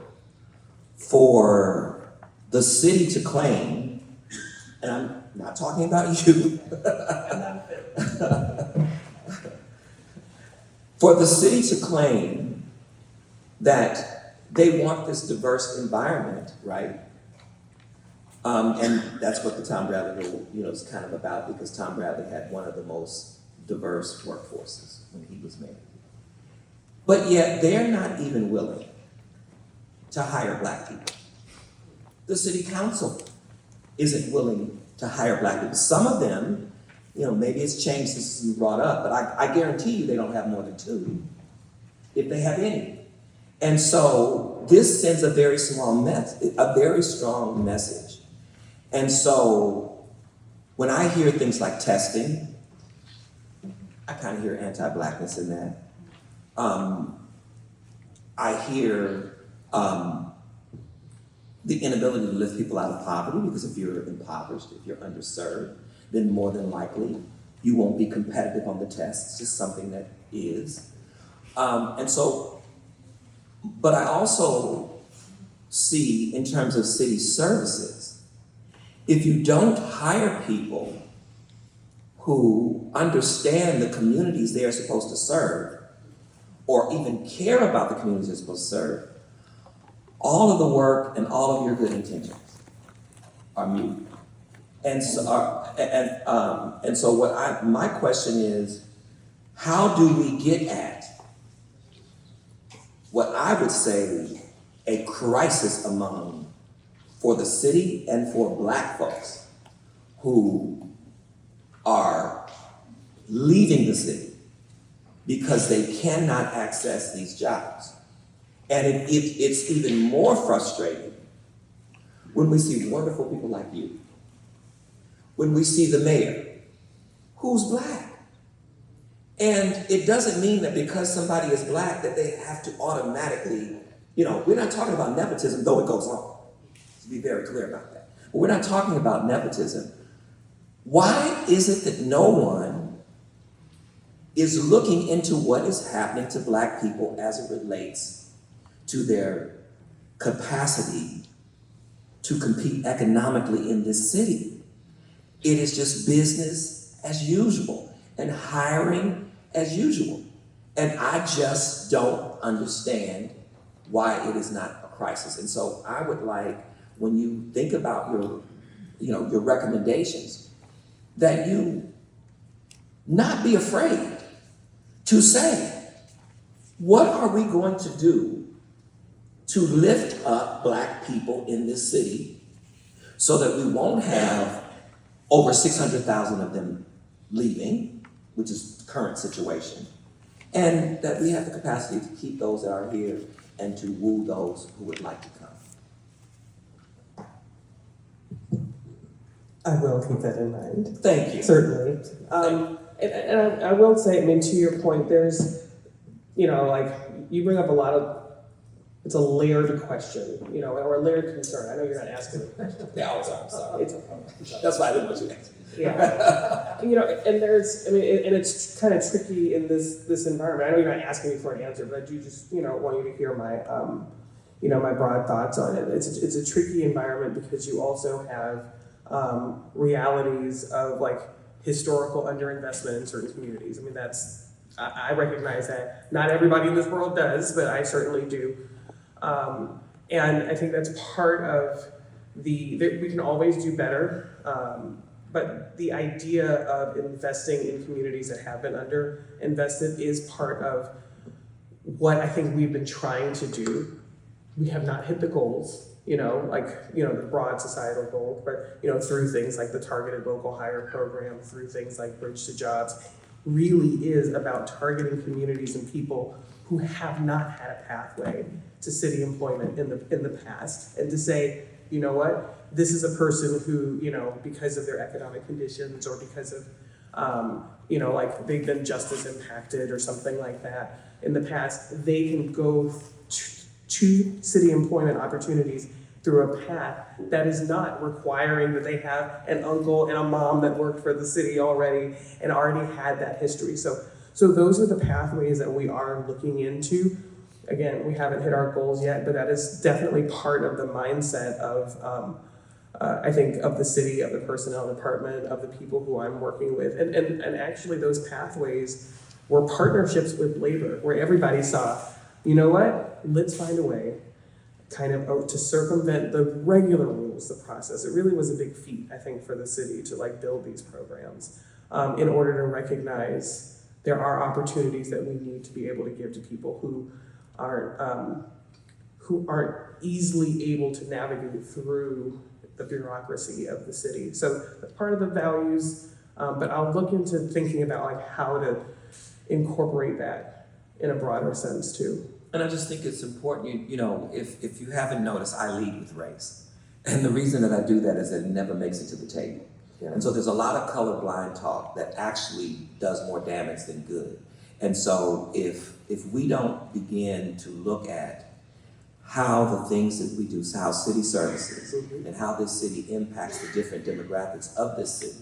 for the city to claim, and I'm not talking about you, for the city to claim that they want this diverse environment, right? And that's what the Tom Bradley rule, is kind of about, because Tom Bradley had one of the most diverse workforces when he was mayor. But yet they're not even willing to hire Black people. The city council isn't willing to hire Black people. Some of them, maybe it's changed since you brought up, but I guarantee you they don't have more than 2, if they have any. And so this sends a very strong message. And so when I hear things like testing, I kind of hear anti-Blackness in that. I hear the inability to lift people out of poverty, because if you're impoverished, if you're underserved, then more than likely you won't be competitive on the test. It's just something that is. But I also see, in terms of city services, if you don't hire people who understand the communities they are supposed to serve, or even care about the communities they're supposed to serve, all of the work and all of your good intentions are mute. And so, my question is, how do we get at what I would say a crisis for the city and for Black folks who are leaving the city because they cannot access these jobs? And it's even more frustrating when we see wonderful people like you, when we see the mayor who's Black. And it doesn't mean that because somebody is Black that they have to automatically, we're not talking about nepotism, though it goes on. To be very clear about that. But we're not talking about nepotism. Why is it that no one is looking into what is happening to Black people as it relates to their capacity to compete economically in this city. It is just business as usual and hiring as usual. And I just don't understand why it is not a crisis. And so I would like, when you think about your recommendations, that you not be afraid to say, what are we going to do to lift up Black people in this city so that we won't have over 600,000 of them leaving, which is the current situation, and that we have the capacity to keep those that are here and to woo those who would like to come. I will keep that in mind. Thank you. Certainly. And I will say, I mean, to your point, there's, like, you bring up a lot of, it's a layered question, or a layered concern. I know you're not asking the question. Yeah, I'm sorry. It's okay. That's why I didn't want you to answer. Yeah. And there's, and it's kind of tricky in this environment. I know you're not asking me for an answer, but I do just, want you to hear my, my broad thoughts on it. It's a tricky environment because you also have realities of like historical underinvestment in certain communities. I mean, I recognize that not everybody in this world does, but I certainly do. And I think that's part of we can always do better. But the idea of investing in communities that have been underinvested is part of what I think we've been trying to do. We have not hit the goals, the broad societal goals, but, through things like the targeted local hire program, through things like Bridge to Jobs, really is about targeting communities and people who have not had a pathway to city employment in the past, and to say, you know what, this is a person who, because of their economic conditions or because of, like they've been justice impacted or something like that in the past, they can go to city employment opportunities through a path that is not requiring that they have an uncle and a mom that worked for the city already and already had that history. So those are the pathways that we are looking into. Again, we haven't hit our goals yet, but that is definitely part of the mindset of, I think, of the city, of the personnel department, of the people who I'm working with. And actually those pathways were partnerships with labor, where everybody saw, you know what, let's find a way kind of to circumvent the regular rules, the process. It really was a big feat, I think, for the city to like build these programs in order to recognize there are opportunities that we need to be able to give to people who aren't easily able to navigate through the bureaucracy of the city. So that's part of the values, but I'll look into thinking about like how to incorporate that in a broader sense too. And I just think it's important, if you haven't noticed, I lead with race. And the reason that I do that is that it never makes it to the table. Yeah. And so there's a lot of colorblind talk that actually does more damage than good. And so if we don't begin to look at how the things that we do, how city services and how this city impacts the different demographics of this city,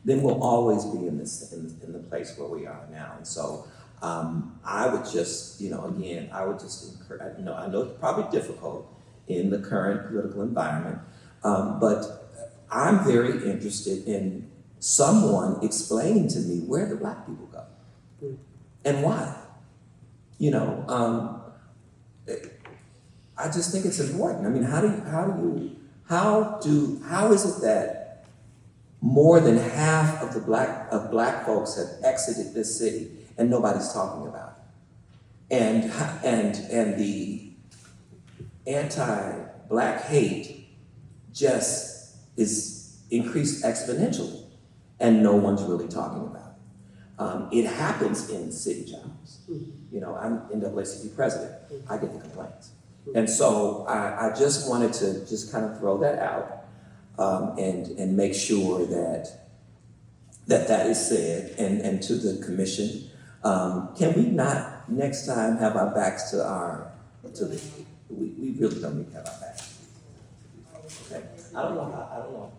then we'll always be in the place where we are now. And so I would just, again, I would just encourage, I know it's probably difficult in the current political environment, but I'm very interested in someone explaining to me where the Black people go and why. I just think it's important. I mean, how is it that more than half of black folks have exited this city and nobody's talking about it? And the anti-Black hate just is increased exponentially, and no one's really talking about it. It happens in city jobs. I'm NAACP president. I get the complaints. And so I just wanted to just kind of throw that out and make sure that is said. And to the commission, can we not next time have our backs we really don't need to have our backs. Okay? I don't know.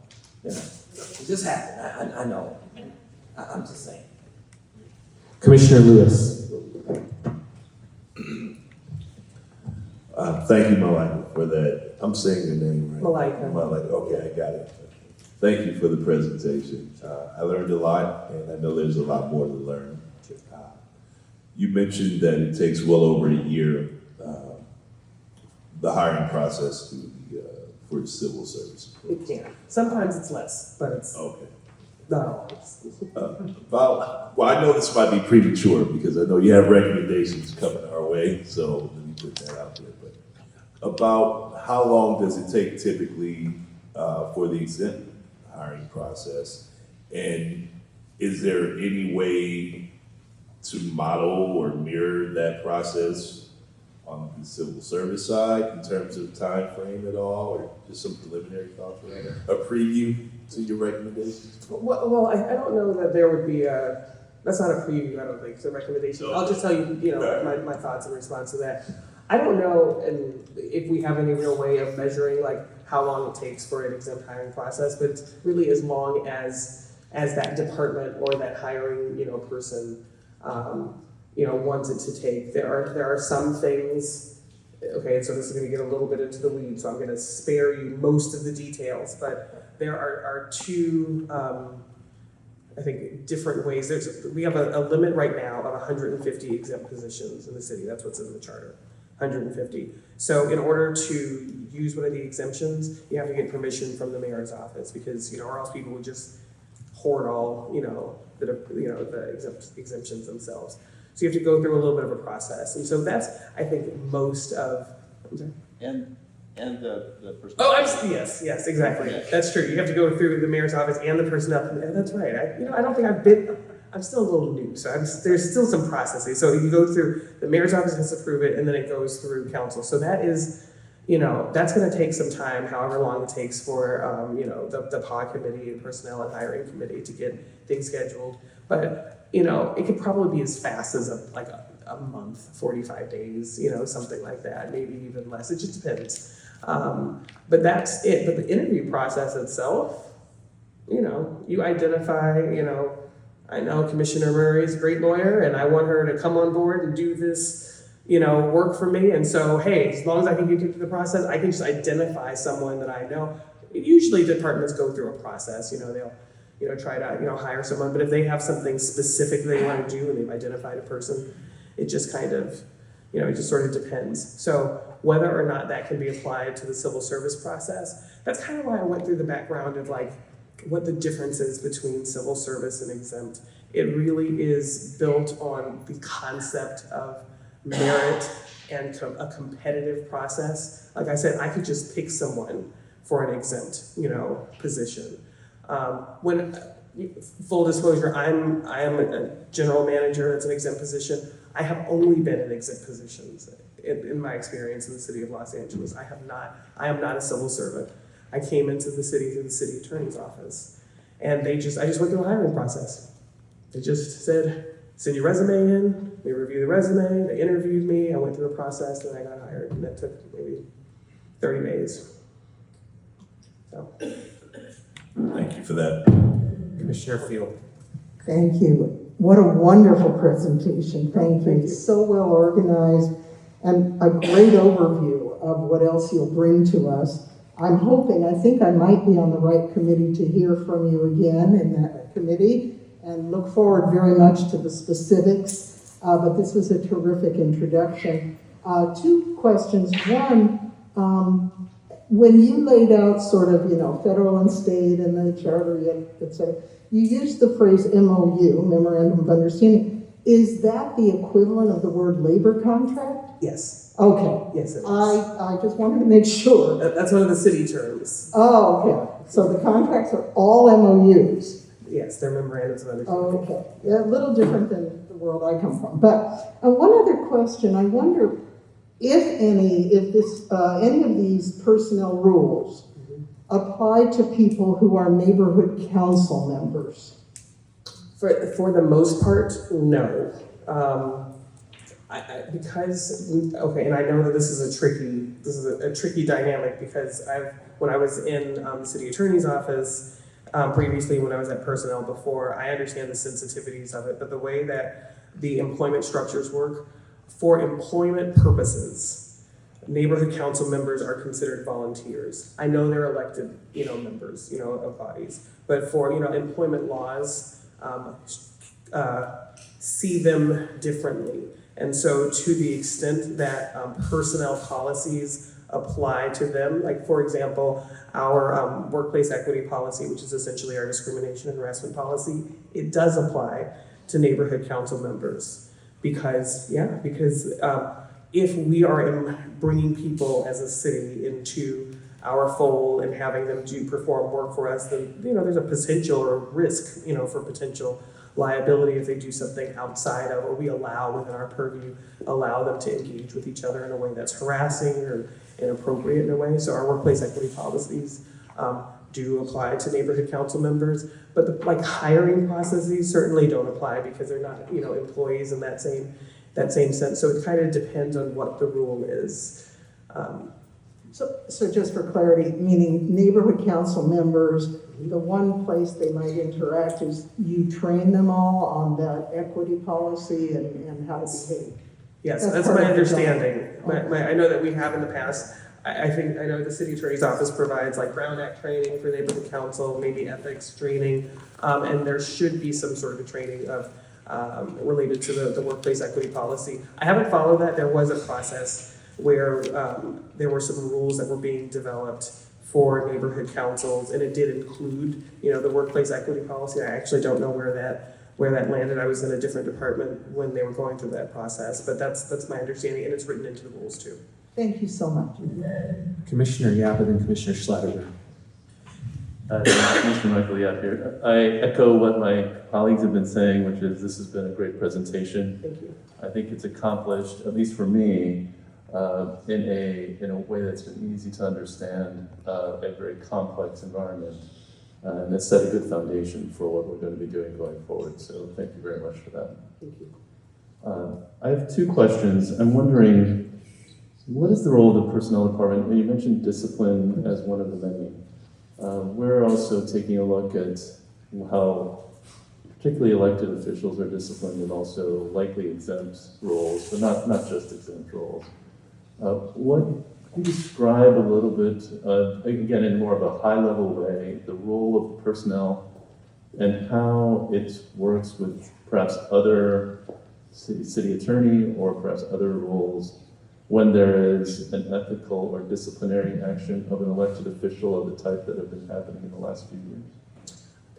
It just happened. I know. I'm just saying. Commissioner Lewis. Thank you, Mo. for that. I'm saying your name right. Malika. Malika. Okay, I got it. Thank you for the presentation. I learned a lot, and I know there's a lot more to learn. You mentioned that it takes well over a year, the hiring process for the civil service. It can. Sometimes it's less, but it's okay. Not always. Well, I know this might be premature because I know you have recommendations coming our way, so let me put that out there. But about how long does it take typically for the exempt hiring process? And is there any way to model or mirror that process on the civil service side in terms of time frame at all, or just some preliminary thoughts, a preview to your recommendations? Well, I don't know that there would be that's not a preview, I don't think, it's a recommendation. I'll just tell you, my thoughts in response to that. I don't know if we have any real way of measuring like how long it takes for an exempt hiring process, but it's really as long as that department or that hiring, person, wants it to take. There are some things, okay, so this is gonna get a little bit into the weeds, so I'm gonna spare you most of the details, but there are two, I think, different ways. We have a limit right now of 150 exempt positions in the city. That's what's in the charter, 150. So in order to use one of the exemptions, you have to get permission from the mayor's office because, or else people would just hoard all, the exemptions themselves. So you have to go through a little bit of a process. And so that's, I think, most of, And the personnel. Oh, yes, exactly. That's true. You have to go through the mayor's office and the personnel. And that's right. I don't think I'm still a little new, so there's still some processing. So you go through, the mayor's office has to approve it, and then it goes through council. So that is, that's gonna take some time, however long it takes for, the PA committee and personnel and hiring committee to get things scheduled. But, it could probably be as fast as a month, 45 days, something like that, maybe even less. It just depends. But that's it. But the interview process itself, you identify, I know Commissioner Murray is a great lawyer and I want her to come on board and do this, work for me. And so, hey, as long as I can get through the process, I can just identify someone that I know. Usually departments go through a process, they'll, try to, hire someone. But if they have something specific they want to do and they've identified a person, it just kind of, it just sort of depends. So whether or not that can be applied to the civil service process, that's kind of why I went through the background of what the difference is between civil service and exempt. It really is built on the concept of merit and a competitive process. Like I said, I could just pick someone for an exempt, position. Full disclosure, I am a general manager. That's an exempt position. I have only been in exempt positions in my experience in the city of Los Angeles. I am not a civil servant. I came into the city through the city attorney's office, and I just went through a hiring process. They just said, send your resume in, we review the resume, they interviewed me, I went through a process, and I got hired, and that took maybe 30 days. So. Thank you for that. Commissioner Field. Thank you. What a wonderful presentation. Thank you. So well organized and a great overview of what else you'll bring to us. I think I might be on the right committee to hear from you again in that committee and look forward very much to the specifics. But this was a terrific introduction. Two questions. One, when you laid out sort of, federal and state and the charter, et cetera, you used the phrase MOU, Memorandum of Understanding. Is that the equivalent of the word labor contract? Yes. Okay. Yes, it is. I just wanted to make sure. That's one of the city terms. Oh, okay. So the contracts are all MOUs. Yes, they're memorandums of understanding. Okay. Yeah, a little different than the world I come from. But one other question. I wonder if any of these personnel rules apply to people who are neighborhood council members. For the most part, no. And I know that this is a tricky dynamic because when I was in the city attorney's office previously, when I was at personnel before, I understand the sensitivities of it, but the way that the employment structures work, for employment purposes, neighborhood council members are considered volunteers. I know they're elected, members, of bodies, but for, employment laws, see them differently. And so to the extent that personnel policies apply to them, like for example, our workplace equity policy, which is essentially our discrimination and harassment policy, it does apply to neighborhood council members. Because if we are bringing people as a city into our fold and having them perform work for us, then there's a potential or risk, for potential liability if they do something outside of, or we allow within our purview, allow them to engage with each other in a way that's harassing or inappropriate in a way. So our workplace equity policies do apply to neighborhood council members, but the hiring processes certainly don't apply because they're not, employees in that same sense. So it kind of depends on what the rule is. So just for clarity, meaning neighborhood council members, the one place they might interact is you train them all on that equity policy and how to behave. Yes, that's my understanding. I know that we have in the past. I know the city attorney's office provides like Brown Act training for neighborhood council, maybe ethics training, and there should be some sort of training of related to the workplace equity policy. I haven't followed that. There was a process where there were some rules that were being developed for neighborhood councils, and it did include, the workplace equity policy. I actually don't know where that landed. I was in a different department when they were going through that process, but that's my understanding, and it's written into the rules too. Thank you so much. Commissioner Yap and then Commissioner Schlatter. Commissioner Michael Yap here. I echo what my colleagues have been saying, which is this has been a great presentation. Thank you. I think it's accomplished, at least for me, in a way that's been easy to understand a very complex environment. And it's set a good foundation for what we're going to be doing going forward. So thank you very much for that. Thank you. I have two questions. I'm wondering, what is the role of the personnel department? You mentioned discipline as one of the many. We're also taking a look at how particularly elected officials are disciplined and also likely exempt roles, but not just exempt roles. What can you describe a little bit, again, in more of a high-level way, the role of the personnel and how it works with perhaps other city attorney or perhaps other roles when there is an ethical or disciplinary action of an elected official of the type that have been happening in the last few years?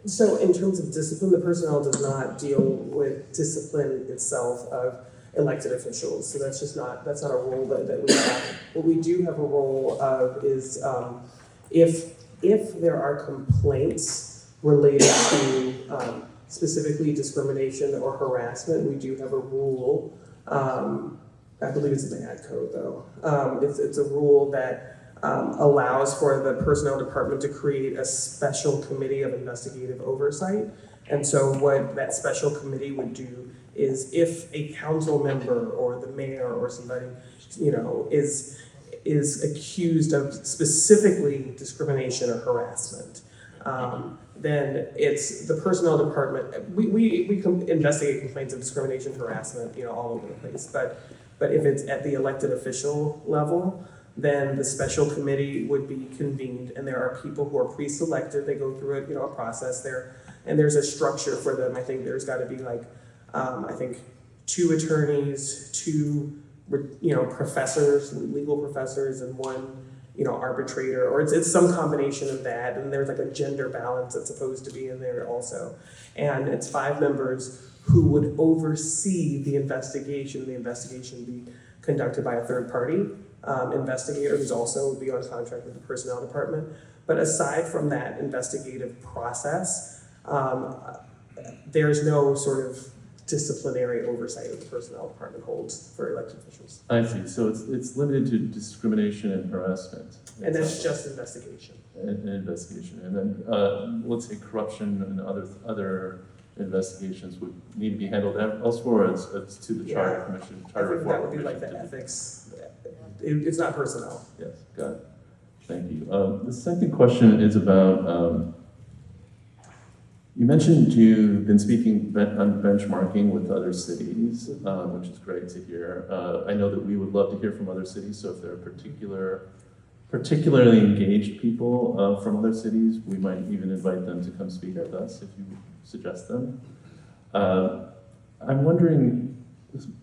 So in terms of discipline, the personnel does not deal with discipline itself of elected officials. So that's not a role that we have. What we do have a role of is if there are complaints related to specifically discrimination or harassment, we do have a rule. I believe it's in the ad code though. It's a rule that allows for the personnel department to create a special committee of investigative oversight. And so what that special committee would do is if a council member or the mayor or somebody, is accused of specifically discrimination or harassment, then it's the personnel department. We investigate complaints of discrimination, harassment, all over the place. But if it's at the elected official level, then the special committee would be convened, and there are people who are pre-selected. They go through a process there, and there's a structure for them. I think there's got to be like, 2 attorneys, 2, professors, legal professors, and 1, arbitrator, or it's some combination of that. And there's like a gender balance that's supposed to be in there also. And it's 5 members who would oversee the investigation. The investigation be conducted by a third party investigator who's also would be on contract with the personnel department. But aside from that investigative process, there's no sort of disciplinary oversight that the personnel department holds for elected officials. I see. So it's limited to discrimination and harassment. And that's just investigation. And investigation. And then let's say corruption and other investigations would need to be handled elsewhere as to the Charter Commission. I think that would be like the ethics. It's not personnel. Yes, got it. Thank you. The second question is about You mentioned you've been speaking on benchmarking with other cities, which is great to hear. I know that we would love to hear from other cities, so if there are particularly engaged people from other cities, we might even invite them to come speak with us if you suggest them. I'm wondering,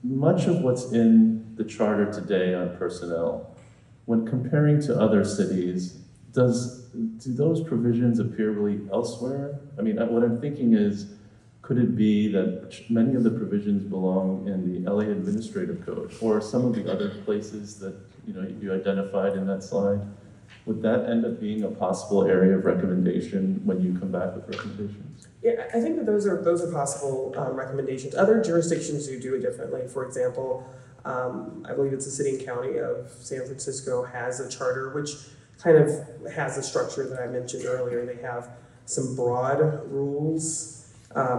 much of what's in the charter today on personnel, when comparing to other cities, do those provisions appear really elsewhere? I mean, what I'm thinking is, could it be that many of the provisions belong in the LA Administrative Code or some of the other places that you identified in that slide? Would that end up being a possible area of recommendation when you come back with recommendations? Yeah, I think that those are possible recommendations. Other jurisdictions do it differently. For example, I believe it's the city and county of San Francisco has a charter which kind of has the structure that I mentioned earlier. They have some broad rules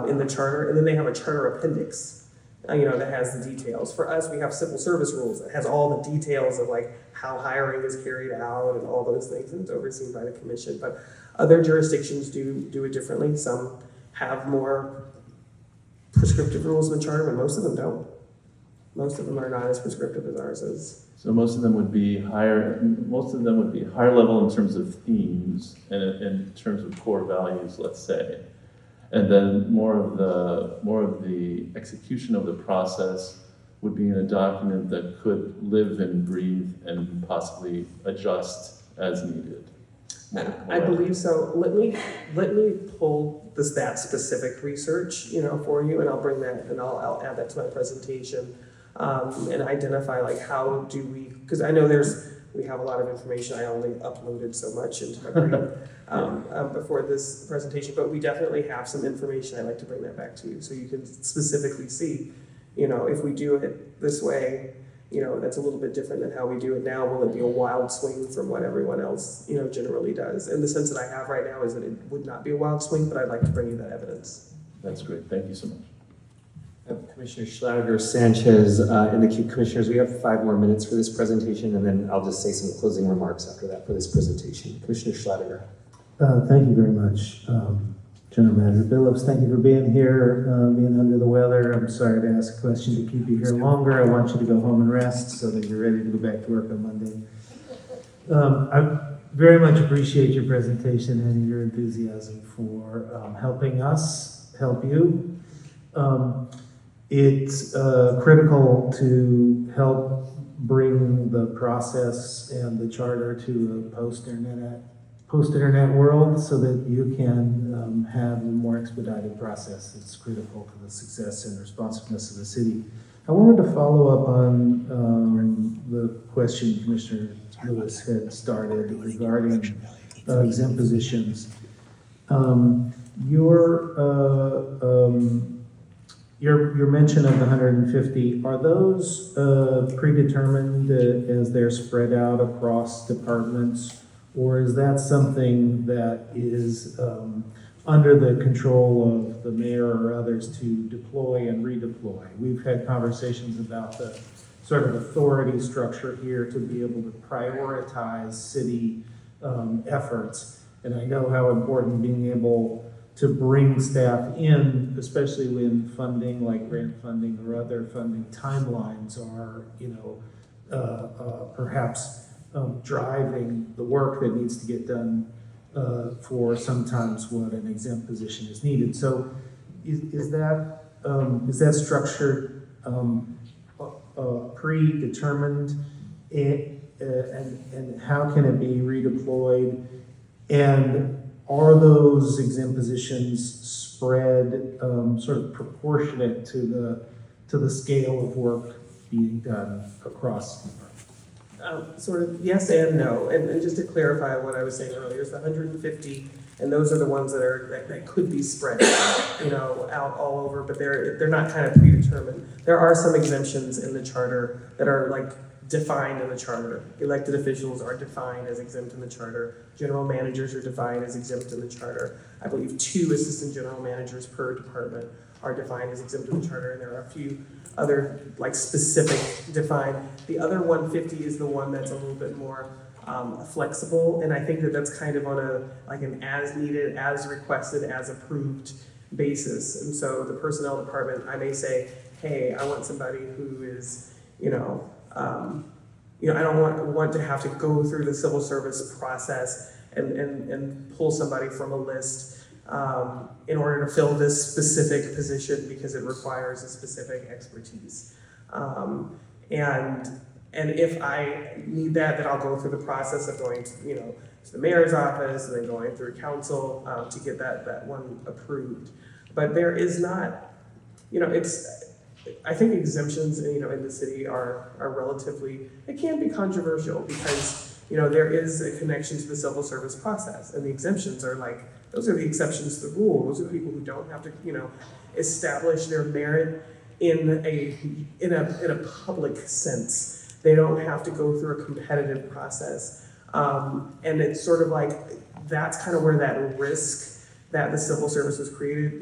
in the charter, and then they have a charter appendix, that has the details. For us, we have civil service rules that has all the details of like how hiring is carried out and all those things, and it's overseen by the commission. But other jurisdictions do it differently. Some have more prescriptive rules in the charter, but most of them don't. Most of them are not as prescriptive as ours is. So most of them would be higher level in terms of themes and in terms of core values, let's say. And then more of the execution of the process would be in a document that could live and breathe and possibly adjust as needed. I believe so. Let me pull that specific research, for you, and I'll bring that and I'll add that to my presentation. And identify like how do we, because I know we have a lot of information. I only uploaded so much into my brain before this presentation, but we definitely have some information. I'd like to bring that back to you so you can specifically see, if we do it this way, that's a little bit different than how we do it now. Will it be a wild swing from what everyone else, generally does? And the sense that I have right now is that it would not be a wild swing, but I'd like to bring you that evidence. That's great. Thank you so much. Commissioner Schlatter, Sanchez, and the commissioners, we have 5 more minutes for this presentation, and then I'll just say some closing remarks after that for this presentation. Commissioner Schlatter. Thank you very much, General Manager Billups. Thank you for being here, being under the weather. I'm sorry to ask a question to keep you here longer. I want you to go home and rest so that you're ready to go back to work on Monday. I very much appreciate your presentation and your enthusiasm for helping us help you. It's critical to help bring the process and the charter to a post-internet world so that you can have a more expedited process. It's critical to the success and responsiveness of the city. I wanted to follow up on the question Commissioner Lewis had started regarding exempt positions. Your mention of the 150, are those predetermined as they're spread out across departments, or is that something that is under the control of the mayor or others to deploy and redeploy? We've had conversations about the sort of authority structure here to be able to prioritize city efforts, and I know how important being able to bring staff in, especially when funding like grant funding or other funding timelines are, perhaps driving the work that needs to get done for sometimes what an exempt position is needed. So is that structure predetermined, and how can it be redeployed? And are those exempt positions spread sort of proportionate to the scale of work being done across? Sort of yes and no. And just to clarify what I was saying earlier, is the 150, and those are the ones that could be spread, out all over, but they're not kind of predetermined. There are some exemptions in the charter that are like defined in the charter. Elected officials are defined as exempt in the charter. General managers are defined as exempt in the charter. I believe 2 assistant general managers per department are defined as exempt in the charter, and there are a few other like specific defined. The other 150 is the one that's a little bit more flexible, and I think that that's kind of on an as needed, as requested, as approved basis. And so the personnel department, I may say, hey, I want somebody who is, I don't want to have to go through the civil service process and pull somebody from a list in order to fill this specific position because it requires a specific expertise. And if I need that, then I'll go through the process of going to, to the mayor's office and then going through council to get that one approved. But there is not, I think exemptions, in the city are relatively, it can be controversial because, there is a connection to the civil service process, and the exemptions are those are the exceptions to the rule. Those are people who don't have to, establish their merit in a public sense. They don't have to go through a competitive process. And it's sort of that's kind of where that risk that the civil service was created,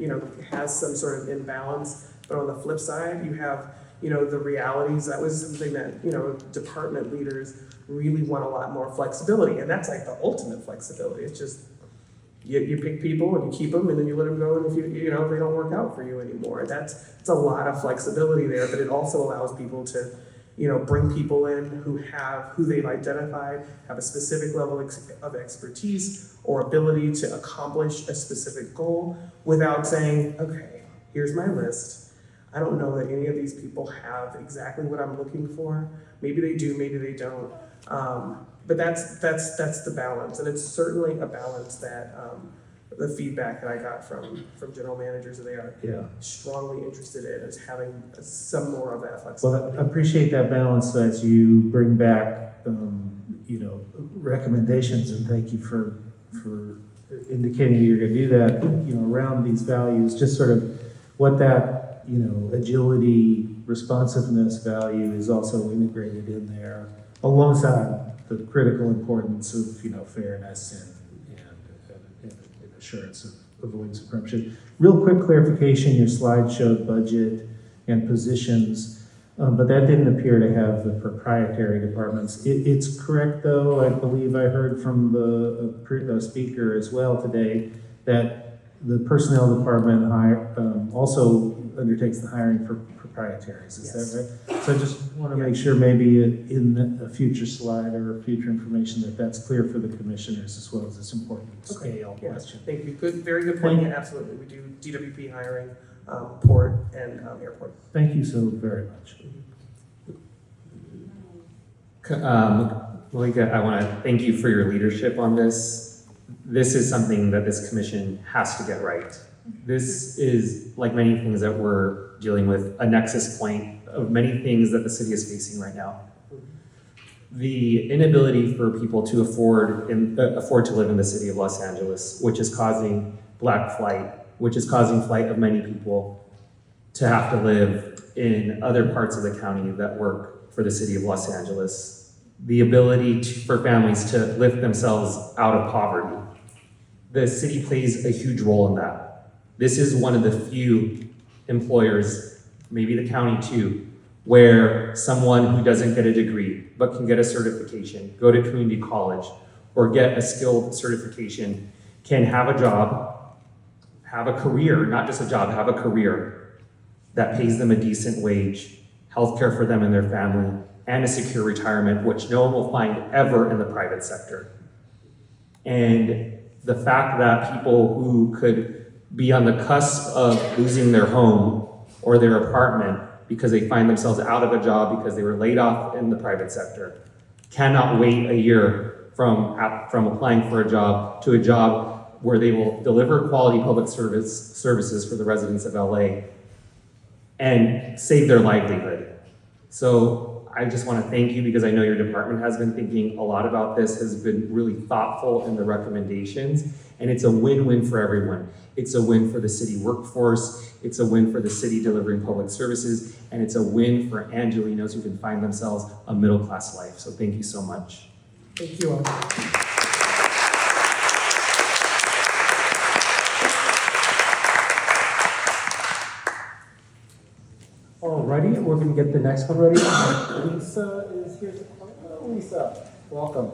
has some sort of imbalance. But on the flip side, you have, the realities. That was something that, department leaders really want a lot more flexibility. And that's the ultimate flexibility. It's just, you pick people and you keep them and then you let them go. And if they don't work out for you anymore, it's a lot of flexibility there, but it also allows people to, bring people in who they've identified, have a specific level of expertise or ability to accomplish a specific goal without saying, okay, here's my list. I don't know that any of these people have exactly what I'm looking for. Maybe they do, maybe they don't. But that's the balance, and it's certainly a balance that the feedback that I got from general managers that they are strongly interested in is having some more of that flexibility. Well, I appreciate that balance as you bring back, recommendations, and thank you for indicating you're going to do that, around these values, just sort of what that, agility, responsiveness value is also integrated in there alongside the critical importance of, fairness and assurance of avoidance of corruption. Real quick clarification, your slide showed budget and positions, but that didn't appear to have the proprietary departments. It's correct, though, I believe I heard from the speaker as well today, that the personnel department also undertakes the hiring for proprietaries, is that right? So I just want to make sure maybe in a future slide or future information that's clear for the commissioners as well as this important scale question. Thank you. Good, very good point. Yeah, absolutely. We do DWP hiring, port and airport. Thank you so very much. Malika, I want to thank you for your leadership on this. This is something that this commission has to get right. This is, like many things that we're dealing with, a nexus point of many things that the city is facing right now. The inability for people to afford to live in the city of Los Angeles, which is causing black flight, which is causing flight of many people to have to live in other parts of the county that work for the city of Los Angeles. The ability for families to lift themselves out of poverty. The city plays a huge role in that. This is one of the few employers, maybe the county too, where someone who doesn't get a degree but can get a certification, go to community college, or get a skilled certification, can have a job, have a career, not just a job, have a career that pays them a decent wage, healthcare for them and their family, and a secure retirement, which no one will find ever in the private sector. And the fact that people who could be on the cusp of losing their home or their apartment because they find themselves out of a job because they were laid off in the private sector cannot wait a year from applying for a job to a job where they will deliver quality public services for the residents of LA and save their livelihood. So I just want to thank you because I know your department has been thinking a lot about this, has been really thoughtful in the recommendations, and it's a win-win for everyone. It's a win for the city workforce, it's a win for the city delivering public services, and it's a win for Angelinos who can find themselves a middle-class life. So thank you so much. Thank you all. Alrighty, we're gonna get the next one ready. Lisa is here. Lisa, welcome.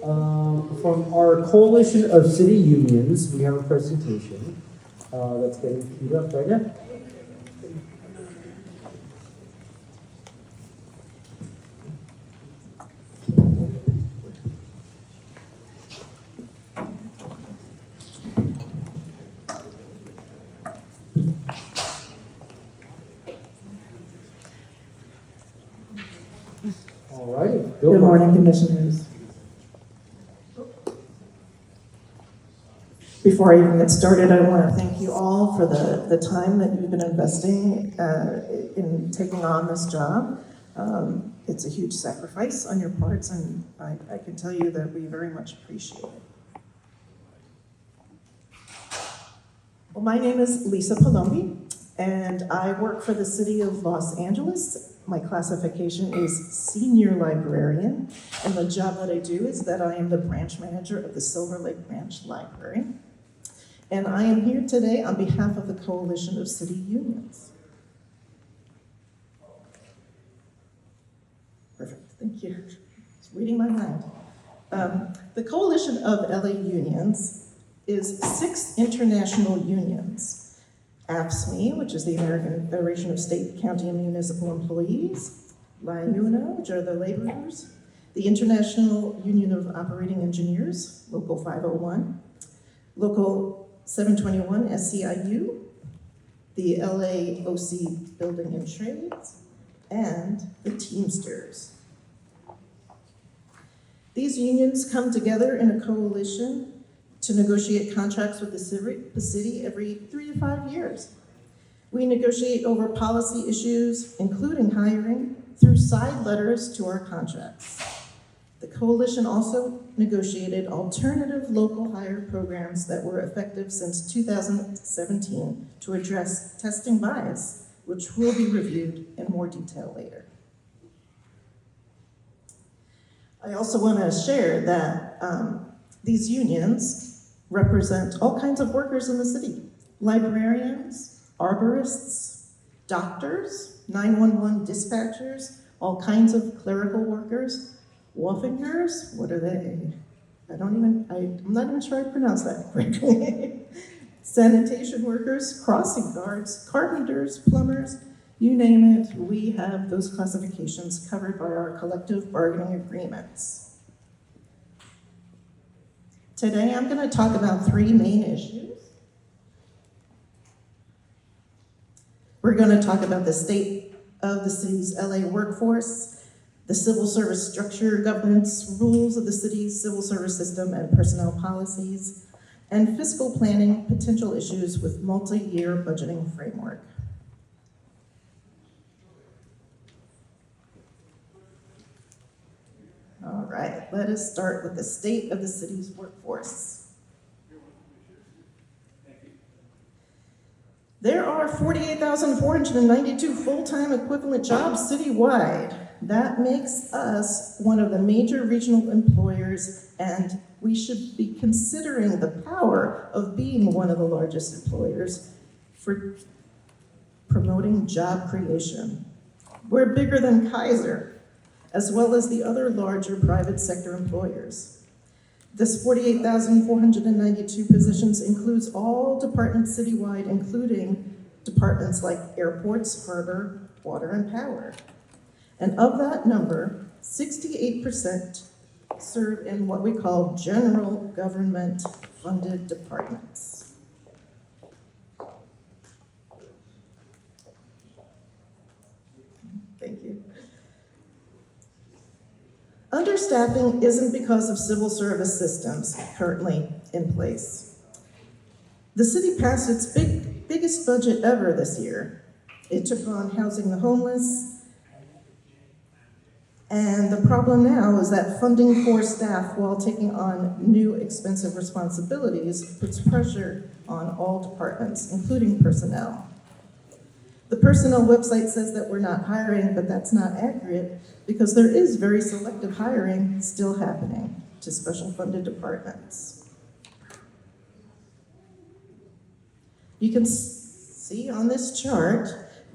From our coalition of city unions, we have a presentation that's getting queued up right now. All righty. Good morning, Commissioners. Before I even get started, I want to thank you all for the time that you've been investing in taking on this job. It's a huge sacrifice on your parts, and I can tell you that we very much appreciate it. Well, my name is Lisa Palombi, and I work for the City of Los Angeles. My classification is Senior Librarian, and the job that I do is that I am the branch manager of the Silver Lake Branch Library. And I am here today on behalf of the Coalition of City Unions. Perfect, thank you. It's reading my mind. The Coalition of LA Unions is 6 international unions. AFSCME, which is the American Federation of State, County, and Municipal Employees, LIUNA, which are the laborers, the International Union of Operating Engineers, Local 501, Local 721 SCIU, the LAOC Building and Trades, and the Teamsters. These unions come together in a coalition to negotiate contracts with the city every 3 to 5 years. We negotiate over policy issues, including hiring, through side letters to our contracts. The coalition also negotiated alternative local hire programs that were effective since 2017 to address testing bias, which will be reviewed in more detail later. I also want to share that these unions represent all kinds of workers in the city: librarians, arborists, doctors, 911 dispatchers, all kinds of clerical workers, woofingers, what are they? I'm not even sure I pronounced that correctly. Sanitation workers, crossing guards, carpenters, plumbers, you name it, we have those classifications covered by our collective bargaining agreements. Today, I'm going to talk about 3 main issues. We're going to talk about the state of the city's LA workforce, the civil service structure, governance, rules of the city's civil service system and personnel policies, and fiscal planning, potential issues with multi-year budgeting framework. All right, let us start with the state of the city's workforce. There are 48,492 full-time equivalent jobs citywide. That makes us one of the major regional employers, and we should be considering the power of being one of the largest employers for promoting job creation. We're bigger than Kaiser, as well as the other larger private sector employers. This 48,492 positions includes all departments citywide, including departments like airports, harbor, water, and power. And of that number, 68% serve in what we call general government funded departments. Thank you. Understaffing isn't because of civil service systems currently in place. The city passed its biggest budget ever this year. It took on housing the homeless, and the problem now is that funding poor staff while taking on new expensive responsibilities puts pressure on all departments, including personnel. The personnel website says that we're not hiring, but that's not accurate because there is very selective hiring still happening to special funded departments. You can see on this chart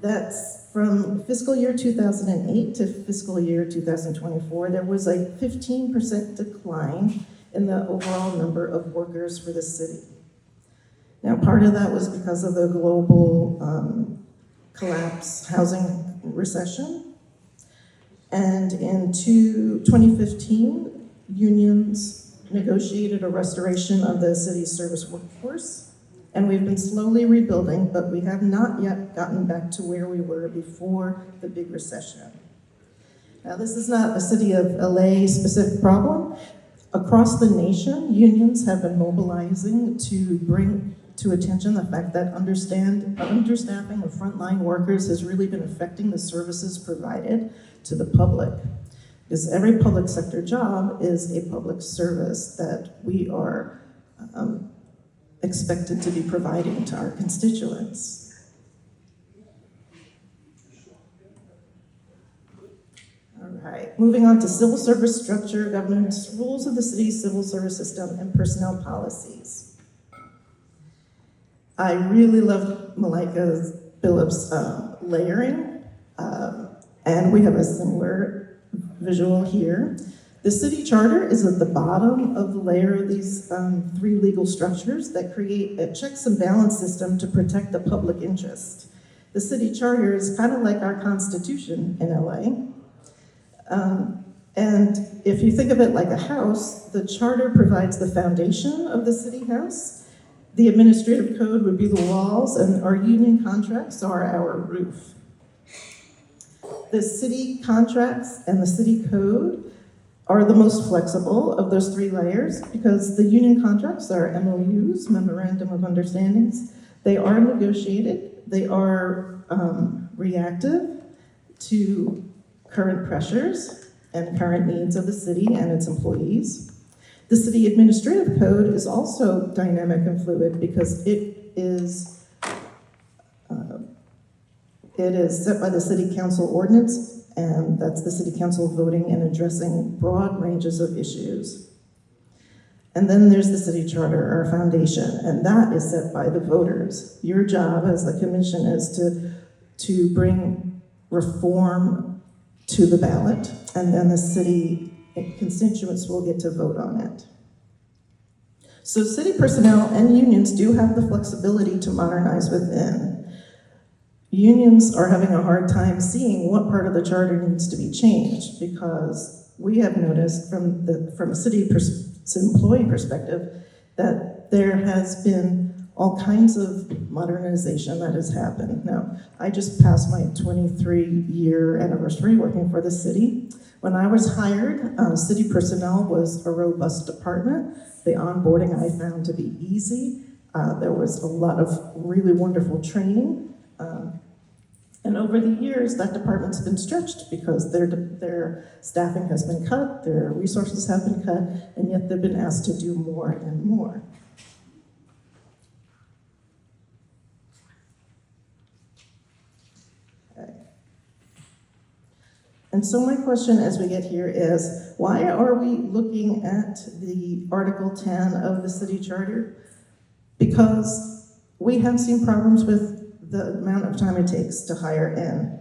That's from fiscal year 2008 to fiscal year 2024, there was a 15% decline in the overall number of workers for the city. Now, part of that was because of the global collapse, housing recession. And in 2015, unions negotiated a restoration of the city's service workforce. And we've been slowly rebuilding, but we have not yet gotten back to where we were before the big recession. Now, this is not a city of LA specific problem. Across the nation, unions have been mobilizing to bring to attention the fact that understaffing of frontline workers has really been affecting the services provided to the public. Because every public sector job is a public service that we are expected to be providing to our constituents. All right, moving on to civil service structure, governance, rules of the city's civil service system, and personnel policies. I really loved Malika Phillips' layering, and we have a similar visual here. The city charter is at the bottom of the layer of these three legal structures that create a checks and balance system to protect the public interest. The city charter is kind of like our constitution in LA. And if you think of it like a house, the charter provides the foundation of the city house. The administrative code would be the walls, and our union contracts are our roof. The city contracts and the city code are the most flexible of those three layers because the union contracts are MOUs, Memorandum of Understandings. They are negotiated, they are reactive to current pressures and current needs of the city and its employees. The city administrative code is also dynamic and fluid because it is set by the city council ordinance, and that's the city council voting and addressing broad ranges of issues. And then there's the city charter, our foundation, and that is set by the voters. Your job as the commission is to bring reform to the ballot, and then the city constituents will get to vote on it. So city personnel and unions do have the flexibility to modernize within. Unions are having a hard time seeing what part of the charter needs to be changed because we have noticed from a city employee perspective that there has been all kinds of modernization that has happened. Now, I just passed my 23-year anniversary working for the city. When I was hired, city personnel was a robust department. The onboarding I found to be easy. There was a lot of really wonderful training. And over the years, that department's been stretched because their staffing has been cut, their resources have been cut, and yet they've been asked to do more and more. Okay. And so my question as we get here is, why are we looking at the Article 10 of the city charter? Because we have seen problems with the amount of time it takes to hire in.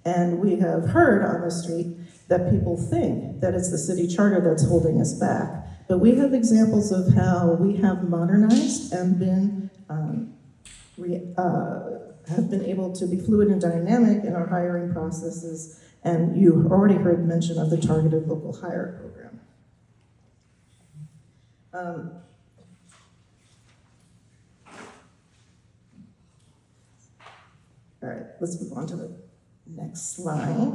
And we have heard on the street that people think that it's the city charter that's holding us back. But we have examples of how we have modernized and have been able to be fluid and dynamic in our hiring processes. And you already heard mention of the targeted local hire program. All right, let's move on to the next slide.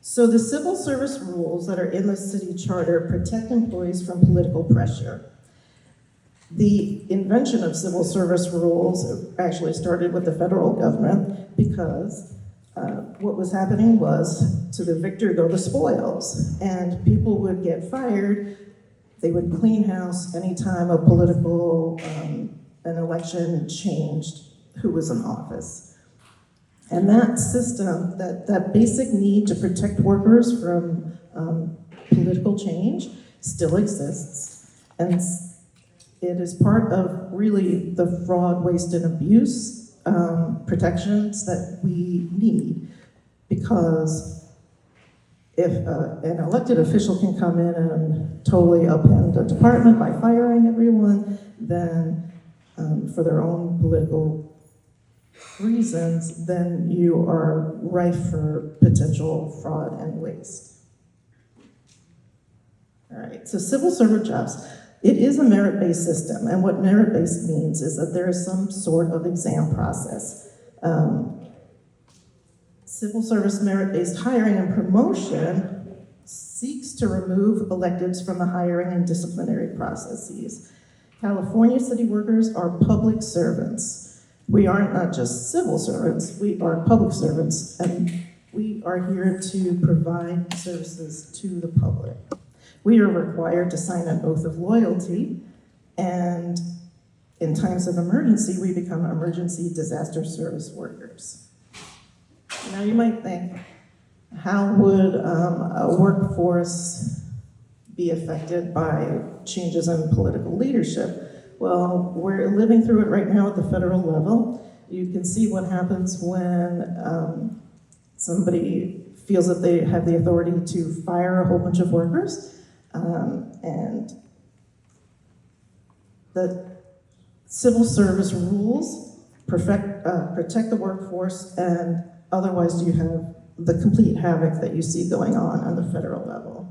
So the civil service rules that are in the city charter protect employees from political pressure. The invention of civil service rules actually started with the federal government because what was happening was to the victor go the spoils, and people would get fired. They would clean house anytime a political an election changed who was in office. And that system, that basic need to protect workers from political change still exists. And it is part of really the fraud, waste, and abuse protections that we need, because if an elected official can come in and totally upend a department by firing everyone, then for their own political reasons, then you are rife for potential fraud and waste. All right, so civil servant jobs. It is a merit-based system, and what merit-based means is that there is some sort of exam process. Civil service merit-based hiring and promotion seeks to remove electives from the hiring and disciplinary processes. California city workers are public servants. We aren't not just civil servants, we are public servants, and we are here to provide services to the public. We are required to sign an oath of loyalty, and in times of emergency, we become emergency disaster service workers. Now you might think, how would a workforce be affected by changes in political leadership? Well, we're living through it right now at the federal level. You can see what happens when somebody feels that they have the authority to fire a whole bunch of workers, and the civil service rules protect the workforce, and otherwise you have the complete havoc that you see going on the federal level.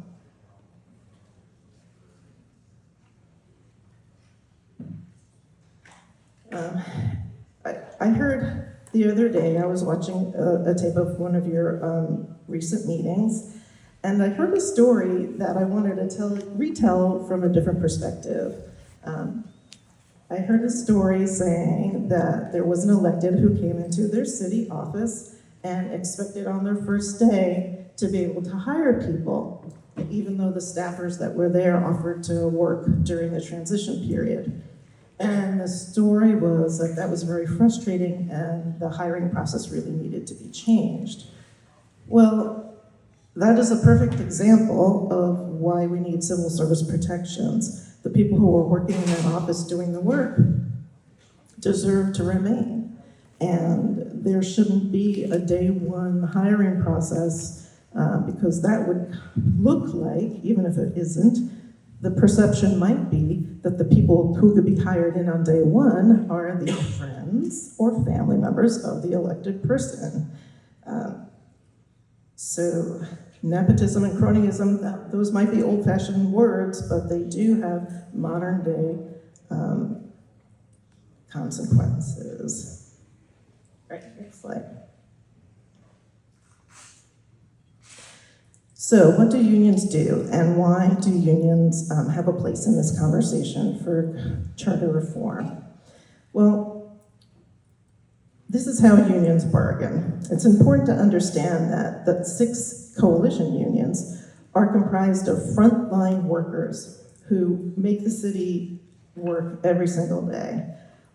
I heard the other day, I was watching a tape of one of your recent meetings, and I heard a story that I wanted to retell from a different perspective. I heard a story saying that there was an elected who came into their city office and expected on their first day to be able to hire people, even though the staffers that were there offered to work during the transition period. And the story was that was very frustrating, and the hiring process really needed to be changed. Well, that is a perfect example of why we need civil service protections. The people who are working in that office doing the work deserve to remain. And there shouldn't be a day one hiring process, because that would look like, even if it isn't, the perception might be that the people who could be hired in on day one are the friends or family members of the elected person. So nepotism and cronyism, those might be old-fashioned words, but they do have modern day consequences. All right, next slide. So what do unions do, and why do unions have a place in this conversation for charter reform? Well, this is how unions bargain. It's important to understand that the 6 coalition unions are comprised of frontline workers who make the city work every single day.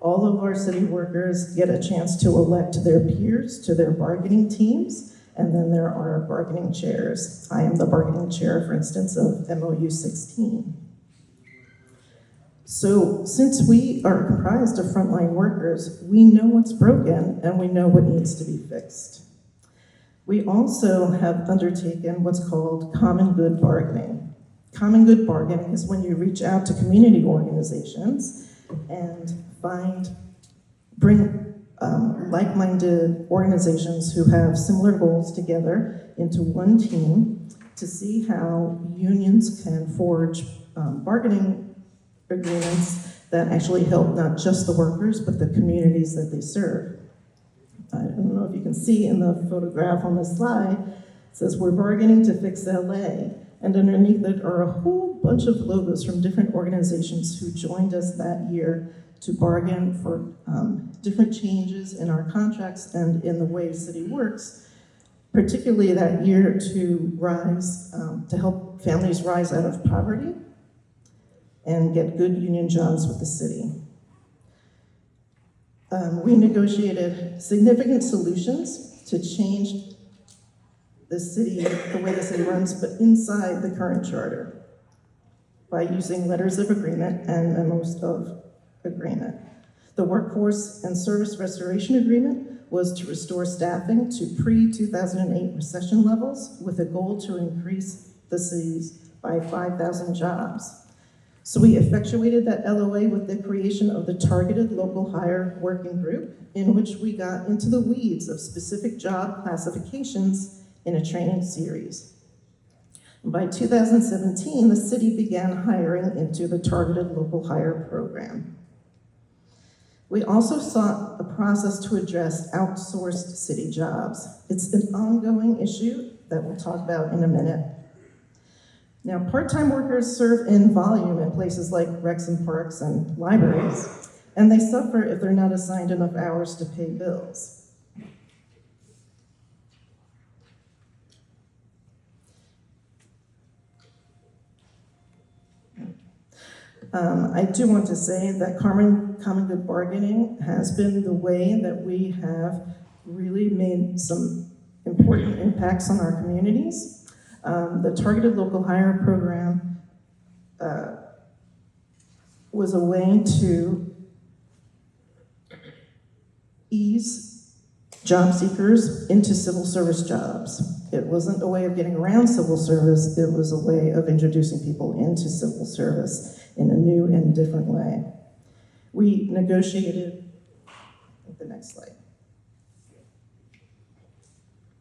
All of our city workers get a chance to elect their peers to their bargaining teams. And then there are bargaining chairs. I am the bargaining chair, for instance, of MOU 16. So since we are comprised of frontline workers, we know what's broken and we know what needs to be fixed. We also have undertaken what's called common good bargaining. Common good bargaining is when you reach out to community organizations and bring like-minded organizations who have similar goals together into one team to see how unions can forge bargaining agreements that actually help not just the workers, but the communities that they serve. I don't know if you can see in the photograph on the slide, it says, "We're bargaining to fix LA." And underneath it are a whole bunch of logos from different organizations who joined us that year to bargain for different changes in our contracts and in the way city works, particularly that year to rise, to help families rise out of poverty and get good union jobs with the city. We negotiated significant solutions to change the city, the way the city runs, but inside the current charter. by using letters of agreement and memos of agreement. The Workforce and Service Restoration Agreement was to restore staffing to pre-2008 recession levels with a goal to increase the cities by 5,000 jobs. So we effectuated that LOA with the creation of the Targeted Local Hire Working Group, in which we got into the weeds of specific job classifications in a training series. By 2017, the city began hiring into the Targeted Local Hire program. We also sought a process to address outsourced city jobs. It's an ongoing issue that we'll talk about in a minute. Now, part-time workers serve in volume in places like recs and parks and libraries, and they suffer if they're not assigned enough hours to pay bills. I do want to say that common good bargaining has been the way that we have really made some important impacts on our communities. The Targeted Local Hire program was a way to ease job seekers into civil service jobs. It wasn't a way of getting around civil service, it was a way of introducing people into civil service in a new and different way. We negotiated, the next slide.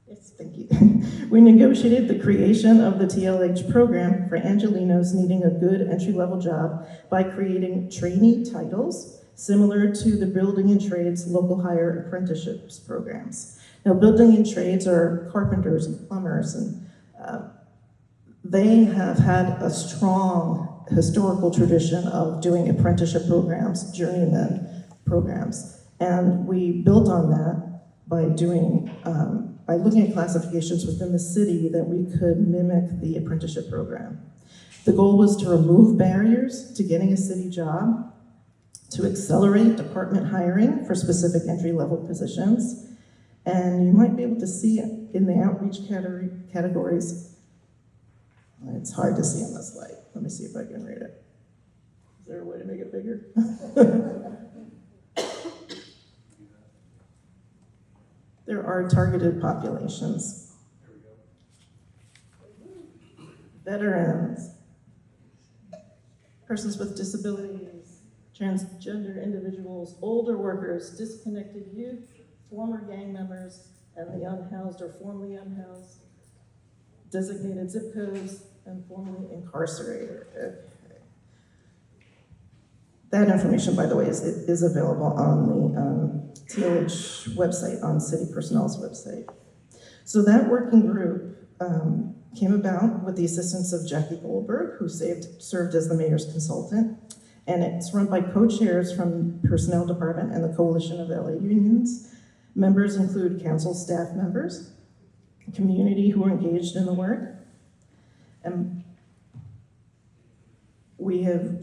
Yes, thank you. We negotiated the creation of the TLH program for Angelenos needing a good entry-level job by creating trainee titles similar to the Building and Trades Local Hire Apprenticeships programs. Now, building and trades are carpenters and plumbers, and they have had a strong historical tradition of doing apprenticeship programs, journeyman programs, and we built on that by doing by looking at classifications within the city that we could mimic the apprenticeship program. The goal was to remove barriers to getting a city job, to accelerate department hiring for specific entry-level positions, and you might be able to see in the outreach categories, it's hard to see on this slide. Let me see if I can read it. Is there a way to make it bigger? There are targeted populations. Veterans, persons with disabilities, transgender individuals, older workers, disconnected youth, former gang members, and the unhoused or formerly unhoused, designated zip codes, and formerly incarcerated. Okay. That information, by the way, is available on the TLH website, on City Personnel's website. So that working group came about with the assistance of Jackie Goldberg, who served as the mayor's consultant, and it's run by co-chairs from Personnel Department and the Coalition of LA Unions. Members include council staff members, community who are engaged in the work, and we have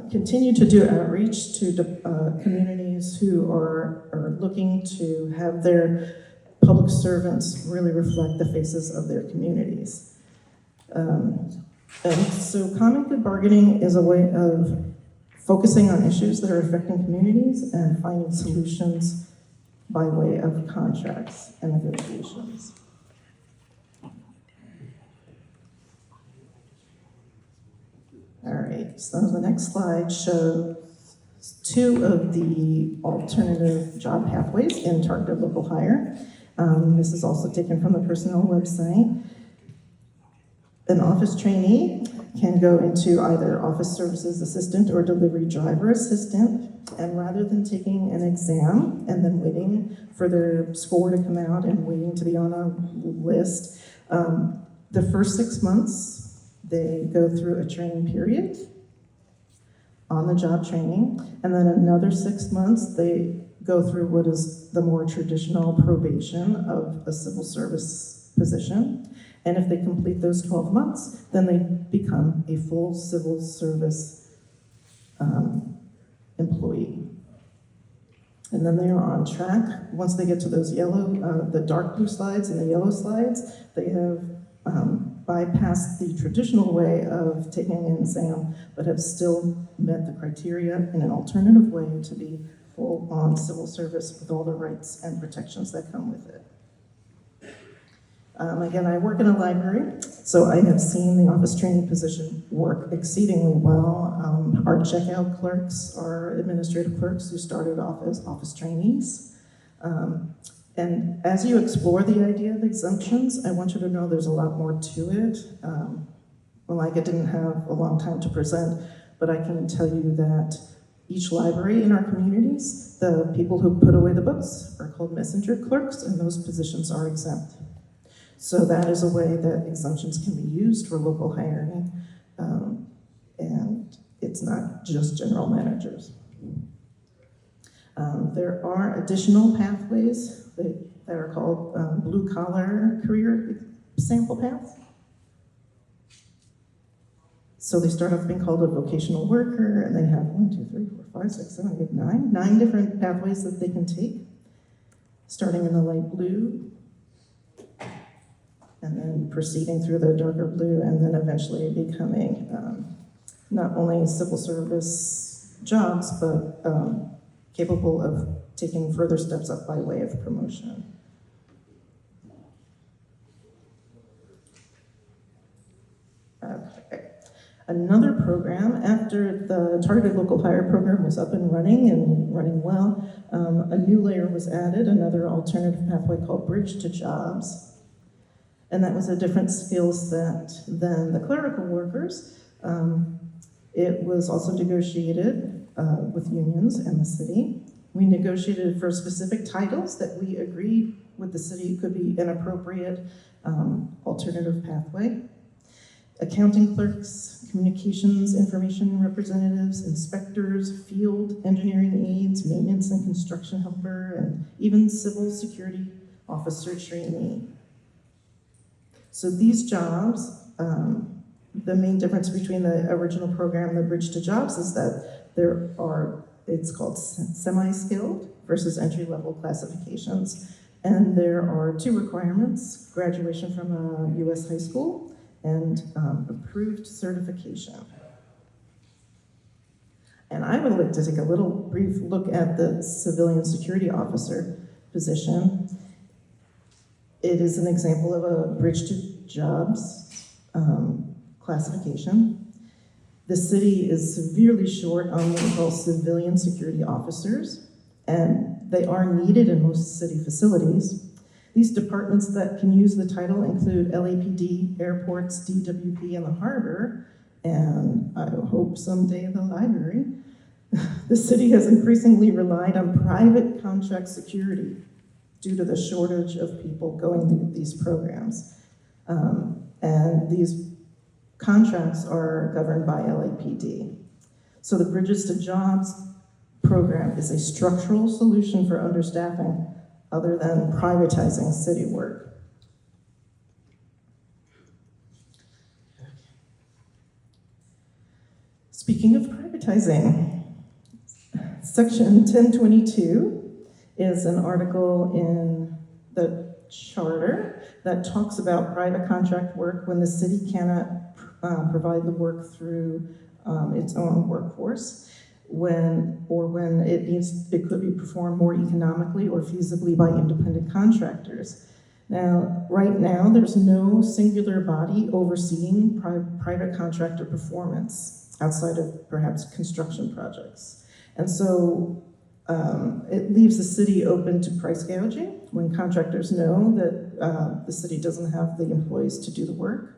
continued to do outreach to communities who are looking to have their public servants really reflect the faces of their communities. And so common good bargaining is a way of focusing on issues that are affecting communities and finding solutions by way of contracts and negotiations. All right, so the next slide shows two of the alternative job pathways in targeted local hire. This is also taken from the personnel website. An office trainee can go into either office services assistant or delivery driver assistant, and rather than taking an exam and then waiting for their score to come out and waiting to be on a list, the first 6 months they go through a training period, on-the-job training, and then another 6 months they go through what is the more traditional probation of a civil service position. And if they complete those 12 months, then they become a full civil service employee. And then they are on track. Once they get to those yellow, the dark blue slides and the yellow slides, they have bypassed the traditional way of taking an exam, but have still met the criteria in an alternative way to be full-on civil service with all the rights and protections that come with it. Again, I work in a library, so I have seen the office training position work exceedingly well. Our checkout clerks are administrative clerks who started off as office trainees. And as you explore the idea of exemptions, I want you to know there's a lot more to it. I didn't have a long time to present, but I can tell you that each library in our communities, the people who put away the books are called messenger clerks, and those positions are exempt. So that is a way that exemptions can be used for local hiring, and it's not just general managers. There are additional pathways that are called blue-collar career sample paths. So they start off being called a vocational worker, and they have 9 different pathways that they can take, starting in the light blue, and then proceeding through the darker blue, and then eventually becoming not only civil service jobs, but capable of taking further steps up by way of promotion. Okay. Another program, after the Targeted Local Hire program was up and running well, a new layer was added, another alternative pathway called Bridge to Jobs. And that was a different skill set than the clerical workers. It was also negotiated with unions and the city. We negotiated for specific titles that we agreed with the city could be an appropriate alternative pathway. Accounting clerks, communications information representatives, inspectors, field engineering aides, maintenance and construction helper, and even civil security officer trainee. So these jobs, the main difference between the original program and the Bridge to Jobs is that it's called semi-skilled versus entry-level classifications. And there are 2 requirements: graduation from a U.S. high school and approved certification. And I would like to take a little brief look at the civilian security officer position. It is an example of a Bridge to Jobs classification. The city is severely short on what we call civilian security officers, and they are needed in most city facilities. These departments that can use the title include LAPD, airports, DWP, and the harbor, and I hope someday the library. The city has increasingly relied on private contract security due to the shortage of people going through these programs. And these contracts are governed by LAPD. So the Bridges to Jobs program is a structural solution for understaffing other than privatizing city work. Speaking of privatizing, Section 1022 is an article in the charter that talks about private contract work when the city cannot provide the work through its own workforce, when it could be performed more economically or feasibly by independent contractors. Now, right now, there's no singular body overseeing private contractor performance outside of perhaps construction projects. And so it leaves the city open to price gouging when contractors know that the city doesn't have the employees to do the work.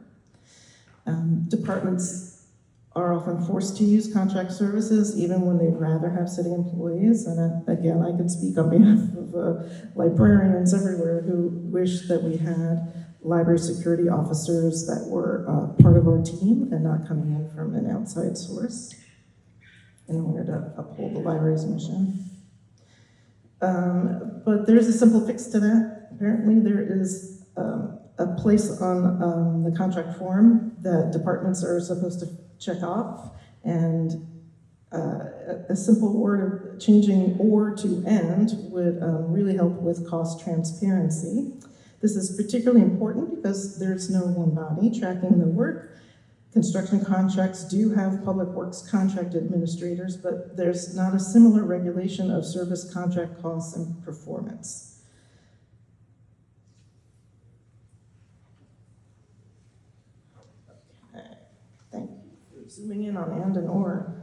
Departments are often forced to use contract services even when they'd rather have city employees. And again, I can speak on behalf of librarians everywhere who wish that we had library security officers that were part of our team and not coming in from an outside source in order to uphold the library's mission. But there's a simple fix to that. Apparently there is a place on the contract form that departments are supposed to check off, and a simple word of changing "or" to "and" would really help with cost transparency. This is particularly important because there's no one body tracking the work. Construction contracts do have public works contract administrators, but there's not a similar regulation of service contract costs and performance. Okay, thank you for zooming in on and or.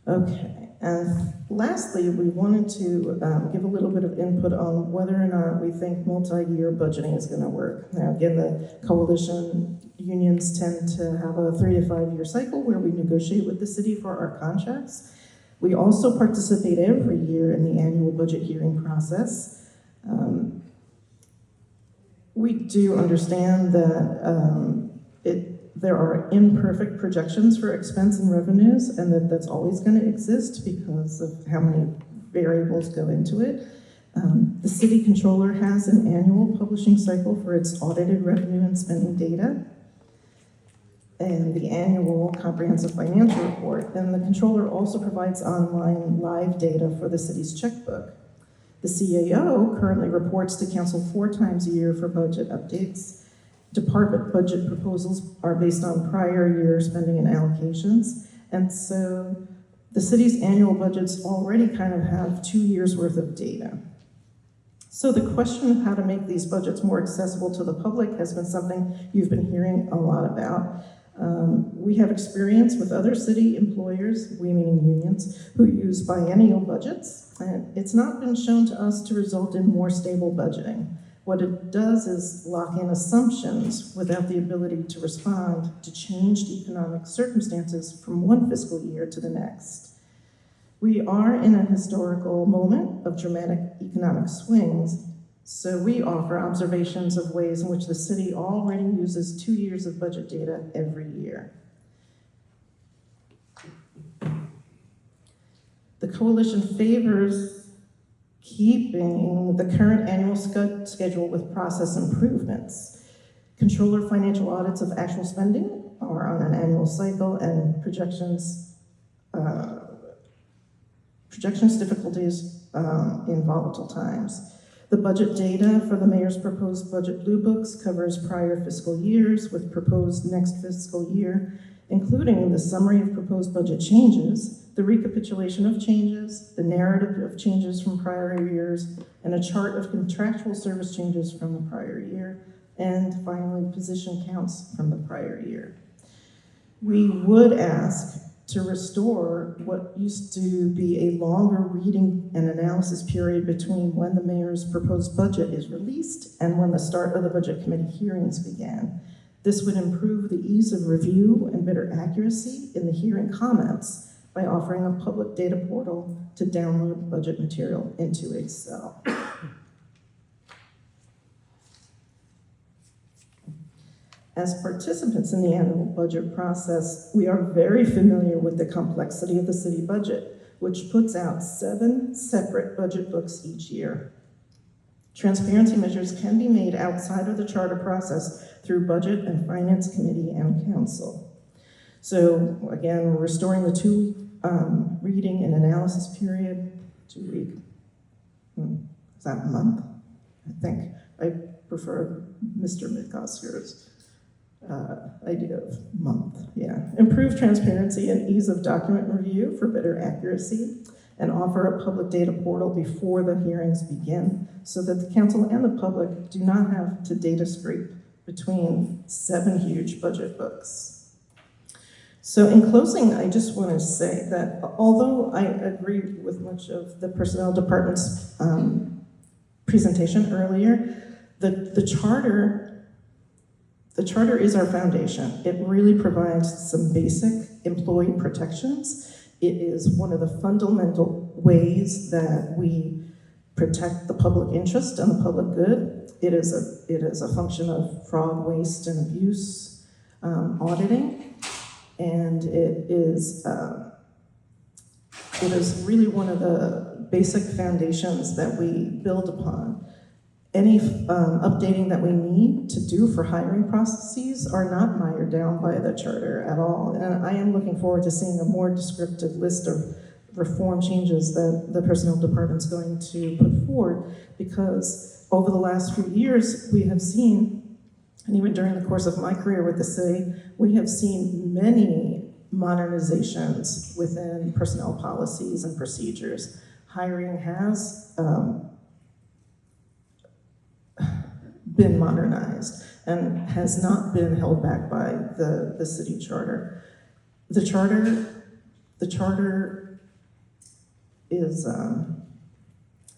Okay, and lastly, we wanted to give a little bit of input on whether or not we think multi-year budgeting is going to work. Now, again, the coalition unions tend to have a 3 to 5 year cycle where we negotiate with the city for our contracts. We also participate every year in the annual budget hearing process. We do understand that there are imperfect projections for expense and revenues, and that's always going to exist because of how many variables go into it. The city controller has an annual publishing cycle for its audited revenue and spending data, and the annual comprehensive financial report. And the controller also provides online live data for the city's checkbook. The CAO currently reports to council 4 times a year for budget updates. Department budget proposals are based on prior year spending and allocations. And so the city's annual budgets already kind of have 2 years worth of data. So the question of how to make these budgets more accessible to the public has been something you've been hearing a lot about. We have experience with other city employers, we meaning unions, who use biennial budgets, and it's not been shown to us to result in more stable budgeting. What it does is lock in assumptions without the ability to respond to changed economic circumstances from one fiscal year to the next. We are in a historical moment of dramatic economic swings, so we offer observations of ways in which the city already uses 2 years of budget data every year. The coalition favors keeping the current annual schedule with process improvements. Controller financial audits of actual spending are on an annual cycle, and projections difficulties in volatile times. The budget data for the mayor's proposed budget blue books covers prior fiscal years with proposed next fiscal year, including the summary of proposed budget changes, the recapitulation of changes, the narrative of changes from prior years, and a chart of contractual service changes from the prior year, and finally, position counts from the prior year. We would ask to restore what used to be a longer reading and analysis period between when the mayor's proposed budget is released and when the start of the budget committee hearings began. This would improve the ease of review and better accuracy in the hearing comments by offering a public data portal to download budget material into Excel. As participants in the annual budget process, we are very familiar with the complexity of the city budget, which puts out 7 separate budget books each year. Transparency measures can be made outside of the charter process through Budget and Finance Committee and Council. So again, we're restoring the 2-week reading and analysis period, 2-week, is that a month? I think I prefer Mr. McOsker's idea of month, yeah. Improve transparency and ease of document review for better accuracy, and offer a public data portal before the hearings begin so that the council and the public do not have to data scrape between 7 huge budget books. So in closing, I just want to say that although I agree with much of the personnel department's presentation earlier, the charter is our foundation. It really provides some basic employee protections. It is one of the fundamental ways that we protect the public interest and the public good. It is a function of fraud, waste, and abuse auditing, and it is really one of the basic foundations that we build upon. Any updating that we need to do for hiring processes are not mired down by the charter at all. And I am looking forward to seeing a more descriptive list of reform changes that the personnel department's going to put forward, because over the last few years, we have seen, and even during the course of my career with the city, we have seen many modernizations within personnel policies and procedures. Hiring has been modernized and has not been held back by the city charter. The charter is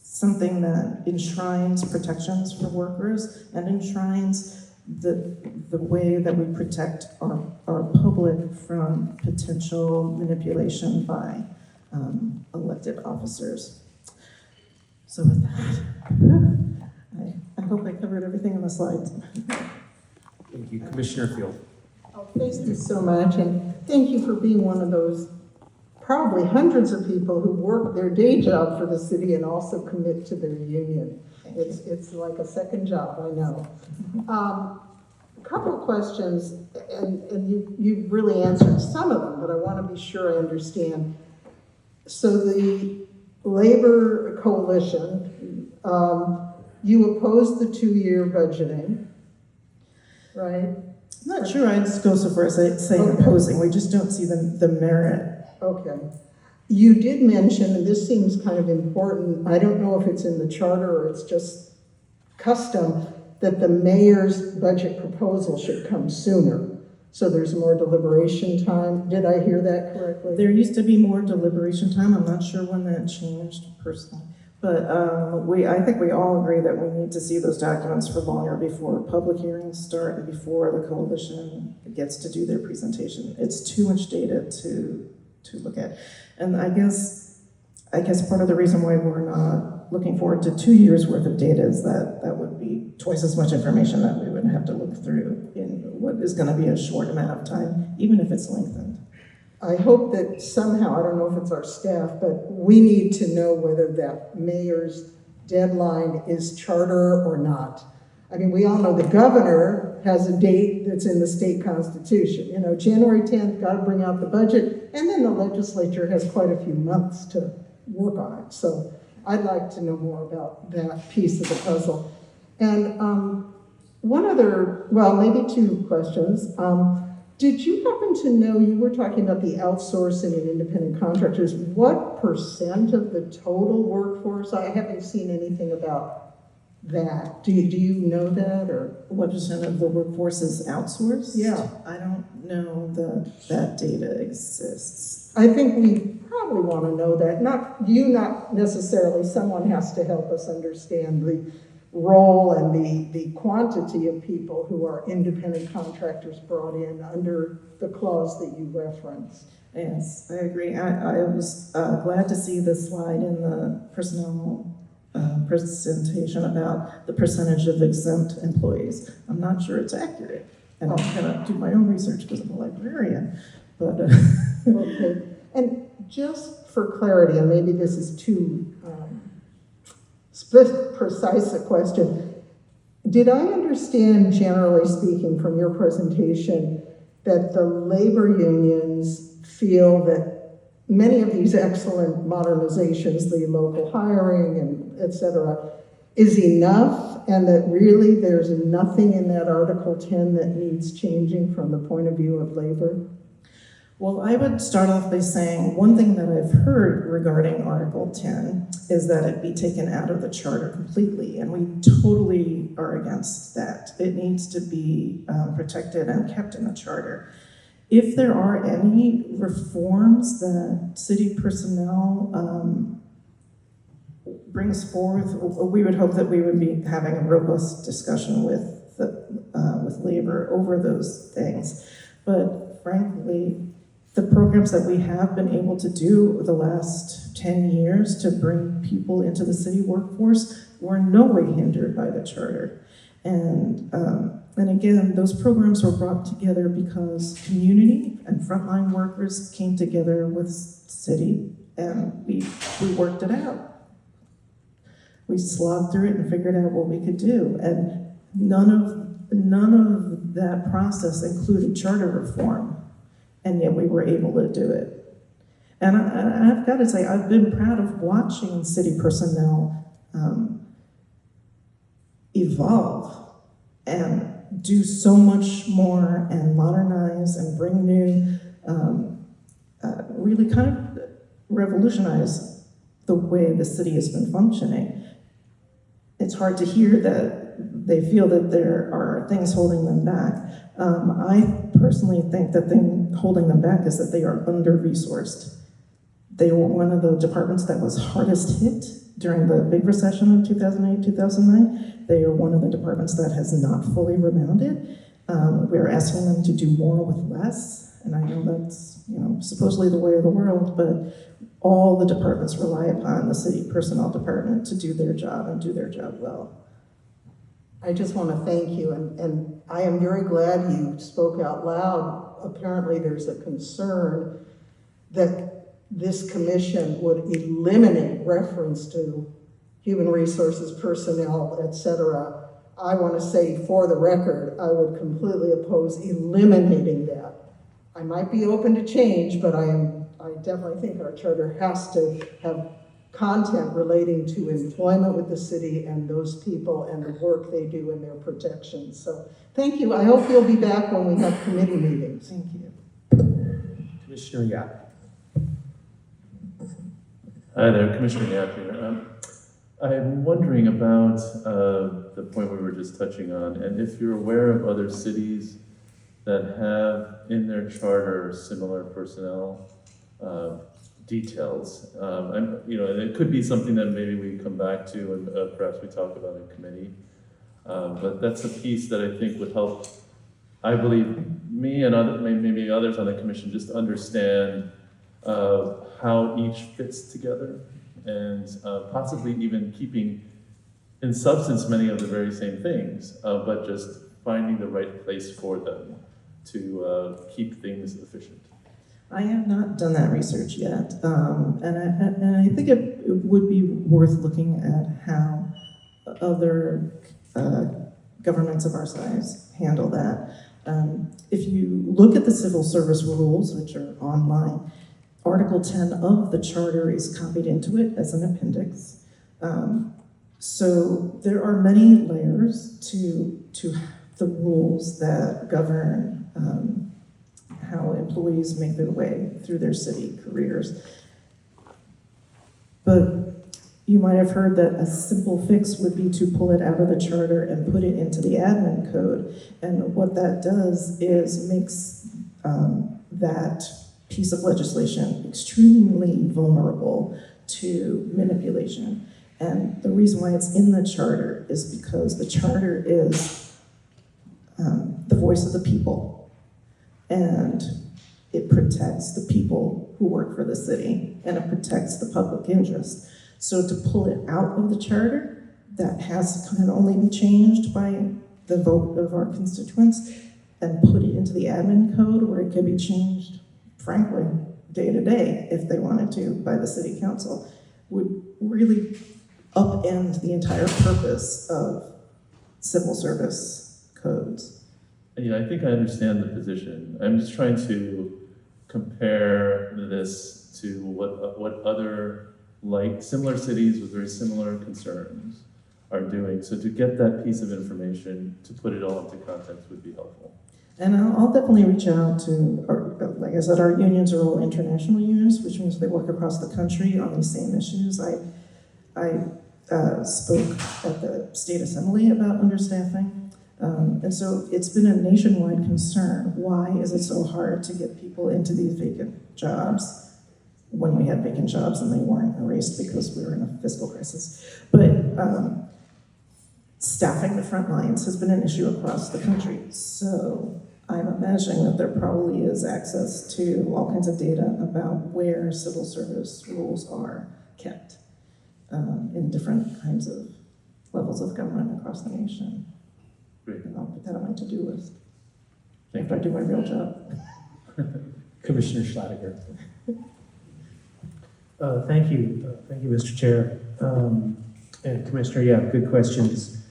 something that enshrines protections for workers and enshrines the way that we protect our public from potential manipulation by elected officers. So with that, I hope I covered everything on the slides. Thank you, Commissioner Field. Oh, thank you so much, and thank you for being one of those probably hundreds of people who work their day job for the city and also commit to their union. It's like a second job, I know. A couple of questions, and you really answered some of them, but I want to be sure I understand. So the Labor Coalition, you opposed the 2-year budgeting, right? I'm not sure I'd go so far as saying opposing, we just don't see the merit. Okay. You did mention, and this seems kind of important, I don't know if it's in the charter or it's just custom, that the mayor's budget proposal should come sooner. So there's more deliberation time. Did I hear that correctly? There used to be more deliberation time. I'm not sure when that changed personally. But I think we all agree that we need to see those documents for longer before public hearings start and before the coalition gets to do their presentation. It's too much data to look at. And I guess part of the reason why we're not looking forward to 2 years worth of data is that would be twice as much information that we would have to look through in what is going to be a short amount of time, even if it's lengthened. I hope that somehow, I don't know if it's our staff, but we need to know whether that mayor's deadline is charter or not. I mean, we all know the governor has a date that's in the state constitution. You know, January 10th, got to bring out the budget, and then the legislature has quite a few months to work on it. So I'd like to know more about that piece of the puzzle. And one other, well, maybe two questions. Did you happen to know, you were talking about the outsourcing and independent contractors, what % of the total workforce? I haven't seen anything about that. Do you know that, or? What % of the workforce is outsourced? Yeah. I don't know that data exists. I think we probably want to know that. Not necessarily, someone has to help us understand the role and the quantity of people who are independent contractors brought in under the clause that you referenced. Yes, I agree. I was glad to see the slide in the personnel presentation about the percentage of exempt employees. I'm not sure it's accurate, and I'm going to do my own research because I'm a librarian. But okay, and just for clarity, and maybe this is too precise a question. Did I understand, generally speaking, from your presentation, that the labor unions feel that many of these excellent modernizations, the local hiring and et cetera, is enough, and that really there's nothing in that Article 10 that needs changing from the point of view of labor? Well, I would start off by saying one thing that I've heard regarding Article 10 is that it be taken out of the charter completely, and we totally are against that. It needs to be protected and kept in the charter. If there are any reforms that city personnel brings forth, we would hope that we would be having a robust discussion with labor over those things. But frankly, the programs that we have been able to do the last 10 years to bring people into the city workforce were in no way hindered by the charter. And again, those programs were brought together because community and frontline workers came together with city, and we worked it out. We slogged through it and figured out what we could do. And none of that process included charter reform. And yet we were able to do it. And I've got to say, I've been proud of watching city personnel evolve and do so much more and modernize and bring new, really kind of revolutionize the way the city has been functioning. It's hard to hear that they feel that there are things holding them back. I personally think that the thing holding them back is that they are under-resourced. They were one of the departments that was hardest hit during the big recession of 2008, 2009. They are one of the departments that has not fully rebounded. We're asking them to do more with less, and I know that's, supposedly the way of the world, but all the departments rely upon the city personnel department to do their job and do their job well. I just want to thank you, and I am very glad you spoke out loud. Apparently there's a concern that this commission would eliminate reference to human resources, personnel, etc. I want to say for the record, I would completely oppose eliminating that. I might be open to change, but I definitely think our charter has to have content relating to employment with the city and those people and the work they do in their protection. So thank you. I hope you'll be back when we have committee meetings. Thank you. Commissioner Yap. Hi there, Commissioner Yap here. I'm wondering about the point we were just touching on, and if you're aware of other cities that have in their charter similar personnel details. And it could be something that maybe we come back to and perhaps we talk about in committee. But that's a piece that I think would help, I believe, me and maybe others on the commission just understand how each fits together, and possibly even keeping in substance many of the very same things, but just finding the right place for them to keep things efficient. I have not done that research yet, and I think it would be worth looking at how other governments of our size handle that. If you look at the civil service rules, which are online, Article 10 of the charter is copied into it as an appendix. So there are many layers to the rules that govern how employees make their way through their city careers. But you might have heard that a simple fix would be to pull it out of the charter and put it into the admin code. And what that does is makes that piece of legislation extremely vulnerable to manipulation. And the reason why it's in the charter is because the charter is the voice of the people. And it protects the people who work for the city, and it protects the public interest. So to pull it out of the charter, that can only be changed by the vote of our constituents, and put it into the admin code where it can be changed, frankly, day to day, if they wanted to, by the city council, would really upend the entire purpose of civil service codes. Yeah, I think I understand the position. I'm just trying to compare this to what other similar cities with very similar concerns are doing. So to get that piece of information, to put it all into context would be helpful. And I'll definitely reach out to, like I said, our unions are all international unions, which means they work across the country on these same issues. I spoke at the state assembly about understaffing. And so it's been a nationwide concern. Why is it so hard to get people into these vacant jobs when we had vacant jobs and they weren't erased because we were in a fiscal crisis? But staffing the front lines has been an issue across the country. So I'm imagining that there probably is access to all kinds of data about where civil service rules are kept in different kinds of levels of government across the nation. Great. And I'll put that on my to-do list after I do my real job. Commissioner Schladiger. Thank you, Mr. Chair. And Commissioner, yeah, good questions.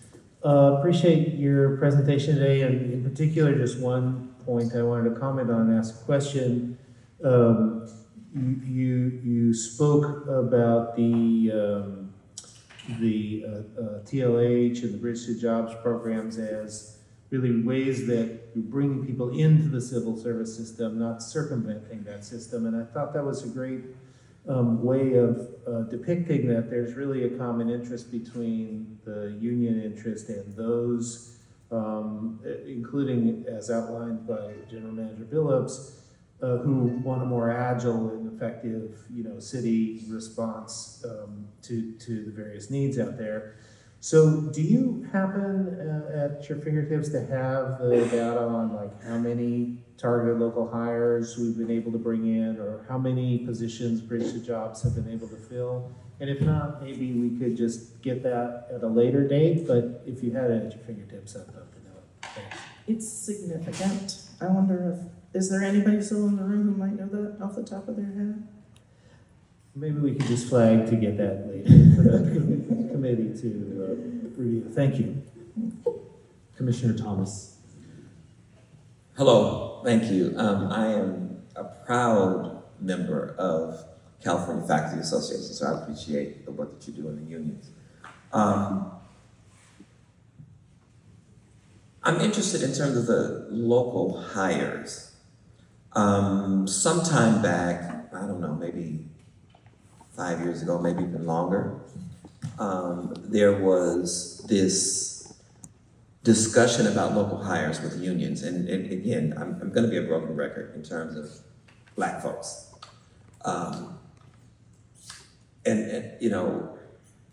Appreciate your presentation today, and in particular, just one point I wanted to comment on and ask a question. You spoke about the TLH and the Bridge to Jobs programs as really ways that you're bringing people into the civil service system, not circumventing that system. And I thought that was a great way of depicting that there's really a common interest between the union interest and those, including as outlined by General Manager Billups, who want a more agile and effective, city response to the various needs out there. So do you happen at your fingertips to have the data on like how many targeted local hires we've been able to bring in, or how many positions Bridge to Jobs have been able to fill? And if not, maybe we could just get that at a later date, but if you had it at your fingertips, I'd love to know it. Thanks. It's significant. I wonder is there anybody still in the room who might know that off the top of their head? Maybe we could just flag to get that later for the committee to review. Thank you. Commissioner Thomas. Hello, thank you. I am a proud member of California Faculty Association, so I appreciate the work that you do in the unions. I'm interested in terms of the local hires. Sometime back, I don't know, maybe 5 years ago, maybe even longer, there was this discussion about local hires with the unions. And again, I'm gonna be a broken record in terms of Black folks.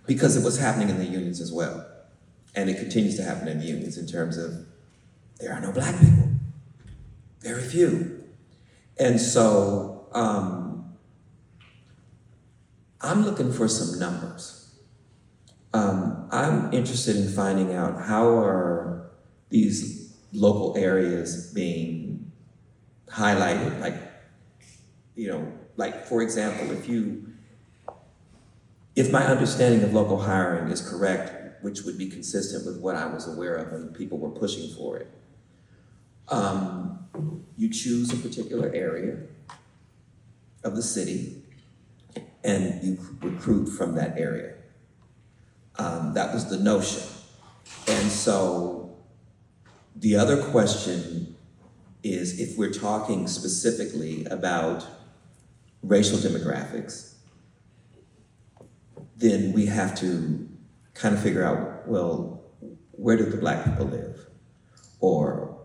Because it was happening in the unions as well. And it continues to happen in the unions in terms of there are no Black people, very few. And so I'm looking for some numbers. I'm interested in finding out how are these local areas being highlighted. Like for example, if my understanding of local hiring is correct, which would be consistent with what I was aware of when people were pushing for it, you choose a particular area of the city and you recruit from that area. That was the notion. And so the other question is, if we're talking specifically about racial demographics, then we have to kind of figure out, well, where do the Black people live? Or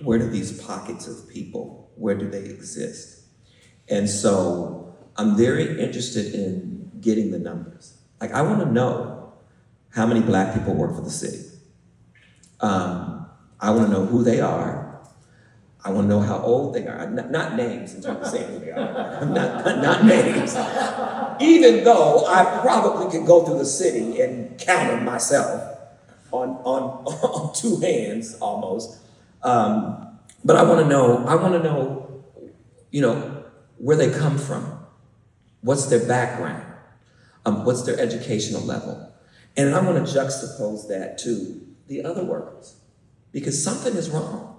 where do these pockets of people, where do they exist? And so I'm very interested in getting the numbers. Like, I want to know how many Black people work for the city. I want to know who they are. I want to know how old they are. Not names in terms of saying who they are. Not names. Even though I probably could go through the city and count them myself on two hands almost. But I want to know, where they come from. What's their background? What's their educational level? And I want to juxtapose that to the other workers, because something is wrong.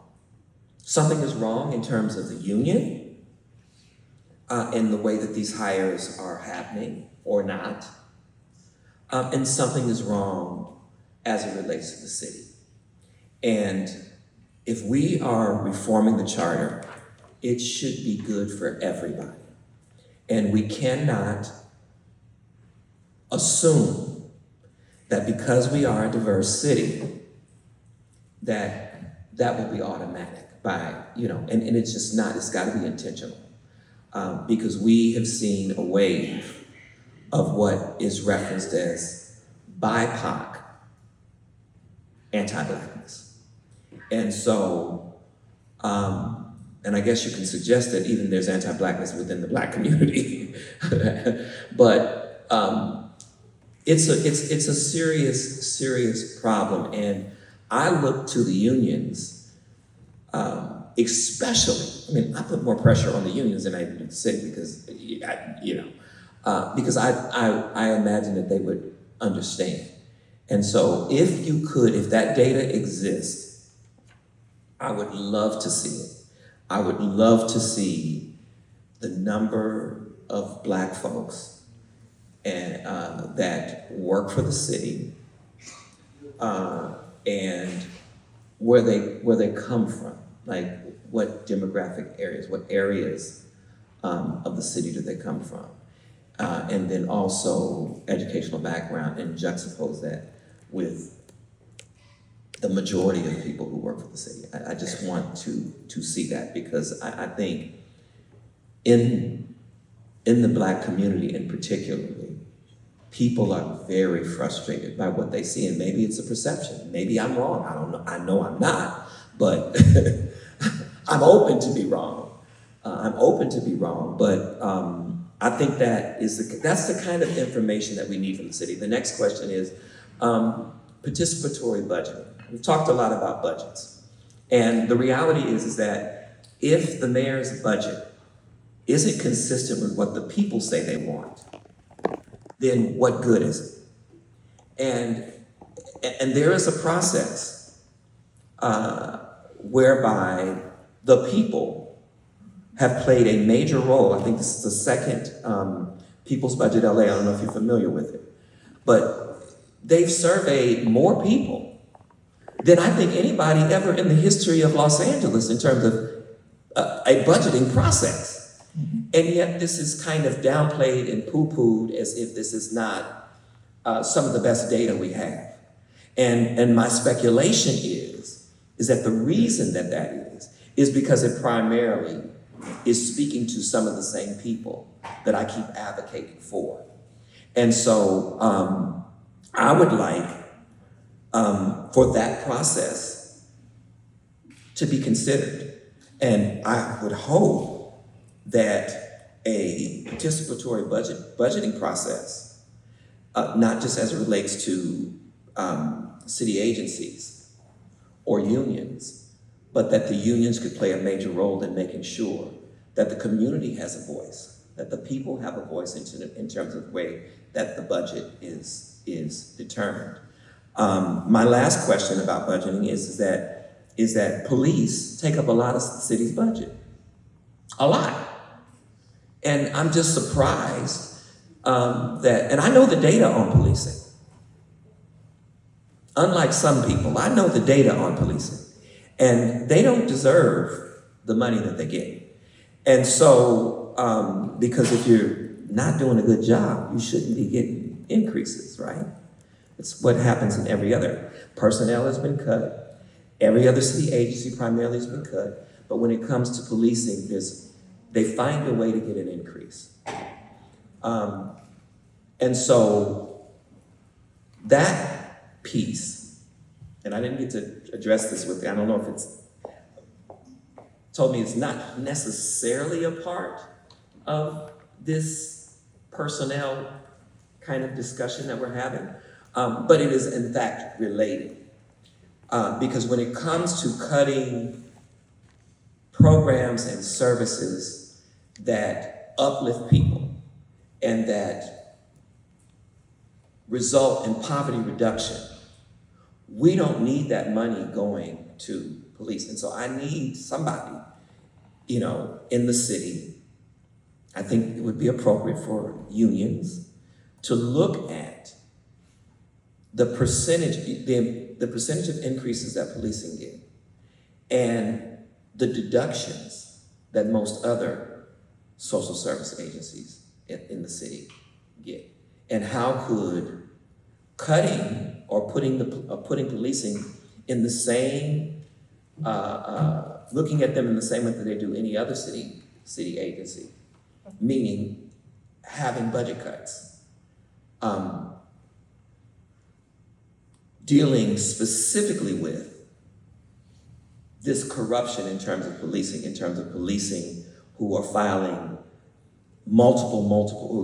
Something is wrong in terms of the union, in the way that these hires are happening or not. And something is wrong as it relates to the city. And if we are reforming the charter, it should be good for everybody. And we cannot assume that because we are a diverse city, that will be automatic and it's just not. It's got to be intentional, because we have seen a wave of what is referenced as BIPOC anti-Blackness. And so, and I guess you can suggest that even there's anti-Blackness within the Black community, but it's a serious problem. And I look to the unions, especially, I put more pressure on the unions than I do the city, because, because I imagine that they would understand. And so if that data exists, I would love to see it. I would love to see the number of Black folks and that work for the city, and where they come from, like what demographic areas, what areas of the city do they come from, and then also educational background, and juxtapose that with the majority of people who work for the city. I just want to see that, because I think in the Black community in particularly, people are very frustrated by what they see, and maybe it's a perception. Maybe I'm wrong, I don't know. I know I'm not, but I'm open to be wrong. But I think that's the kind of information that we need from the city. The next question is participatory budgeting. We've talked a lot about budgets, and the reality is that if the mayor's budget isn't consistent with what the people say they want, then what good is it? And there is a process whereby the people have played a major role. I think this is the second People's Budget LA. I don't know if you're familiar with it, but they've surveyed more people than I think anybody ever in the history of Los Angeles in terms of a budgeting process. And yet this is kind of downplayed and poo-pooed as if this is not some of the best data we have. And my speculation is that the reason that is because it primarily is speaking to some of the same people that I keep advocating for. And so I would like for that process to be considered. And I would hope that a participatory budgeting process, not just as it relates to city agencies or unions, but that the unions could play a major role in making sure that the community has a voice, that the people have a voice in terms of the way that the budget is determined. My last question about budgeting is that police take up a lot of the city's budget, a lot. And I'm just surprised and I know the data on policing. Unlike some people, I know the data on policing, and they don't deserve the money that they get. And so, because if you're not doing a good job, you shouldn't be getting increases, right? It's what happens in every other. Personnel has been cut. Every other city agency primarily has been cut. But when it comes to policing, they find a way to get an increase. And so that piece, and I didn't get to address this with, I don't know if told me it's not necessarily a part of this personnel kind of discussion that we're having, but it is in fact related. Because when it comes to cutting programs and services that uplift people and that result in poverty reduction, we don't need that money going to police. And so I need somebody, in the city, I think it would be appropriate for unions to look at the percentage of increases that policing get and the deductions that most other social service agencies in the city get. And how could cutting or putting policing in the same, looking at them in the same way that they do any other city agency, meaning having budget cuts, dealing specifically with this corruption in terms of policing who are filing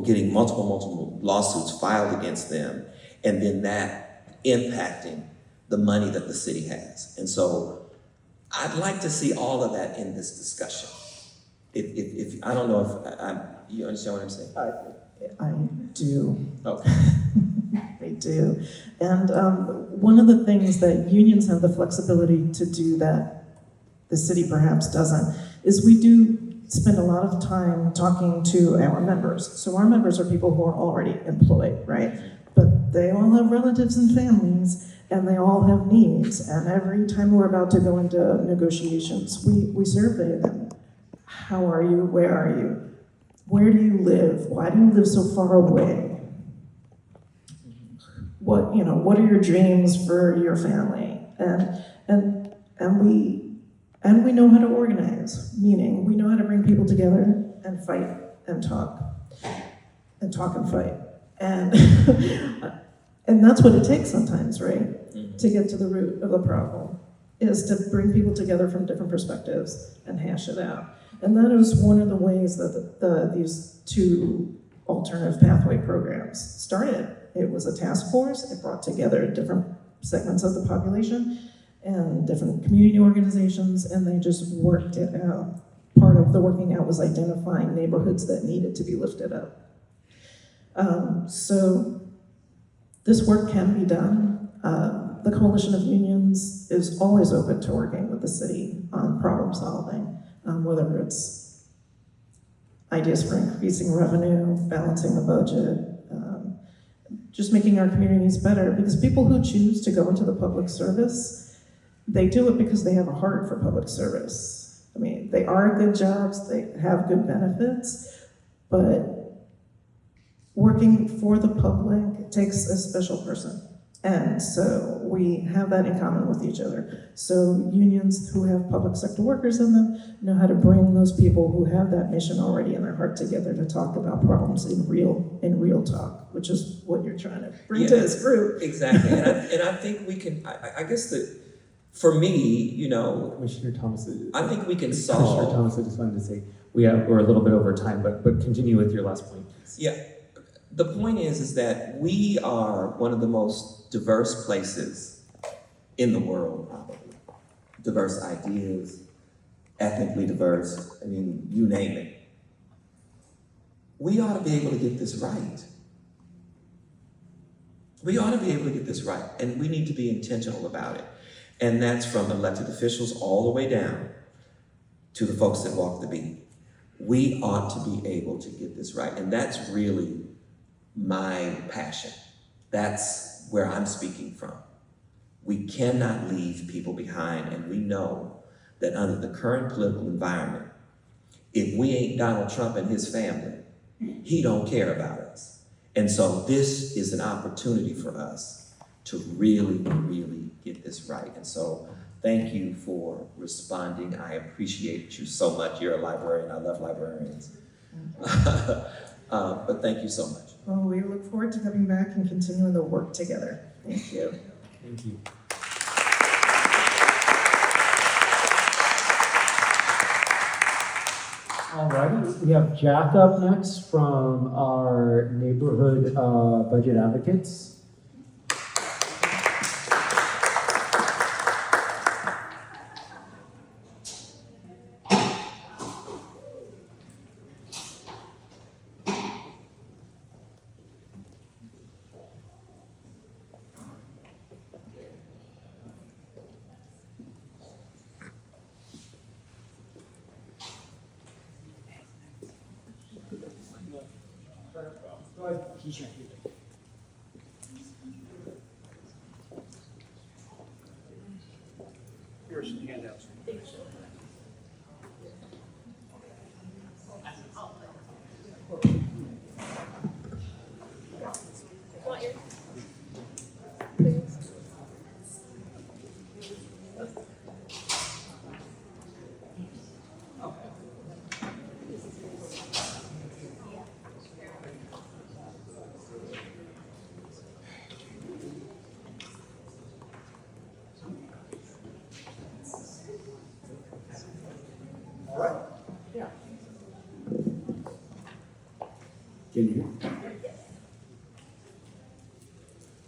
getting multiple lawsuits filed against them, and then that impacting the money that the city has. And so I'd like to see all of that in this discussion. If I don't know if you understand what I'm saying? I do. Okay. I do. And one of the things that unions have the flexibility to do that the city perhaps doesn't is we do spend a lot of time talking to our members. So our members are people who are already employed, right? But they all have relatives and families, and they all have needs. And every time we're about to go into negotiations, we survey them. How are you? Where are you? Where do you live? Why do you live so far away? What are your dreams for your family? And we know how to organize, meaning we know how to bring people together and fight and talk and fight. And and that's what it takes sometimes, right? To get to the root of the problem, is to bring people together from different perspectives and hash it out. And that is one of the ways that these two alternative pathway programs started. It was a task force. It brought together different segments of the population and different community organizations, and they just worked it out. Part of the working out was identifying neighborhoods that needed to be lifted up. So this work can be done. The Coalition of Unions is always open to working with the city on problem solving, whether it's ideas for increasing revenue, balancing the budget, just making our communities better, because people who choose to go into the public service, they do it because they have a heart for public service. I mean, they are good jobs, they have good benefits, but working for the public takes a special person. And so we have that in common with each other. So unions who have public sector workers in them know how to bring those people who have that mission already in their heart together to talk about problems in real talk, which is what you're trying to bring to this group. Exactly, and I think we can, I guess that, for me, Commissioner Thomas. I think we can solve. Commissioner Thomas, I just wanted to say, we're a little bit over time, but continue with your last point. Yeah, the point is that we are one of the most diverse places in the world, probably. Diverse ideas, ethnically diverse, I mean, you name it. We ought to be able to get this right. We ought to be able to get this right, and we need to be intentional about it. And that's from elected officials all the way down to the folks that walk the beat. We ought to be able to get this right, and that's really my passion. That's where I'm speaking from. We cannot leave people behind, and we know that under the current political environment, if we ain't Donald Trump and his family, he don't care about us. And so this is an opportunity for us to really, really get this right. And so thank you for responding. I appreciate you so much. You're a librarian. I love librarians. But thank you so much. Well, we look forward to coming back and continuing the work together. Thank you. Thank you. All righty, we have Jack up next from our neighborhood budget advocates. Here's some handouts. Can you hear?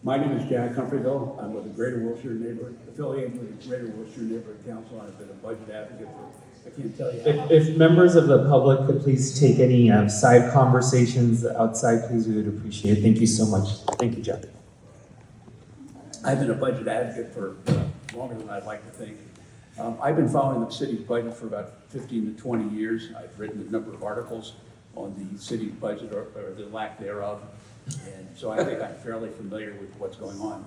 My name is Jack Humphreyville. I'm with the Greater Wilshire Neighborhood, affiliated with the Greater Wilshire Neighborhood Council. I've been a budget advocate for, I can't tell you. If members of the public could please take any side conversations outside, please, we would appreciate it. Thank you so much. Thank you, Jack. I've been a budget advocate for longer than I'd like to think. I've been following the city's budget for about 15 to 20 years. I've written a number of articles on the city's budget or the lack thereof. And so I think I'm fairly familiar with what's going on.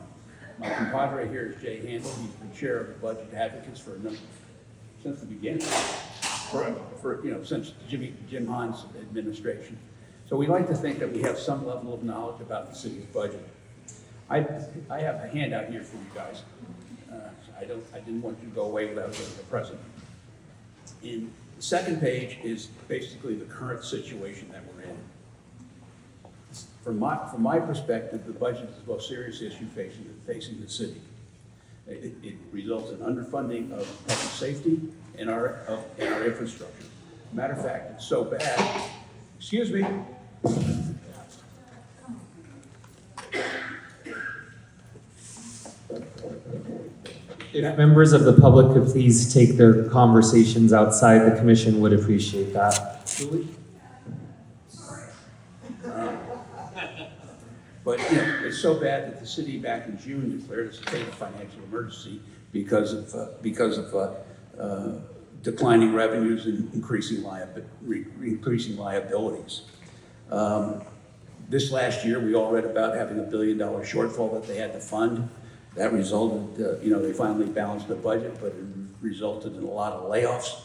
My compadre here is Jay Handel. He's the chair of the Budget Advocates since the beginning, since Jim Hahn's administration. So we like to think that we have some level of knowledge about the city's budget. I have a handout here for you guys. I didn't want you to go away without getting a present. In the second page is basically the current situation that we're in. From my perspective, the budget is the most serious issue facing the city. It results in underfunding of public safety and our infrastructure. Matter of fact, it's so bad. Excuse me. If members of the public could please take their conversations outside, the commission would appreciate that. But it's so bad that the city back in June declared a state of financial emergency because of declining revenues and increasing liabilities. This last year, we all read about having $1 billion shortfall that they had to fund. That resulted, they finally balanced the budget, but it resulted in a lot of layoffs,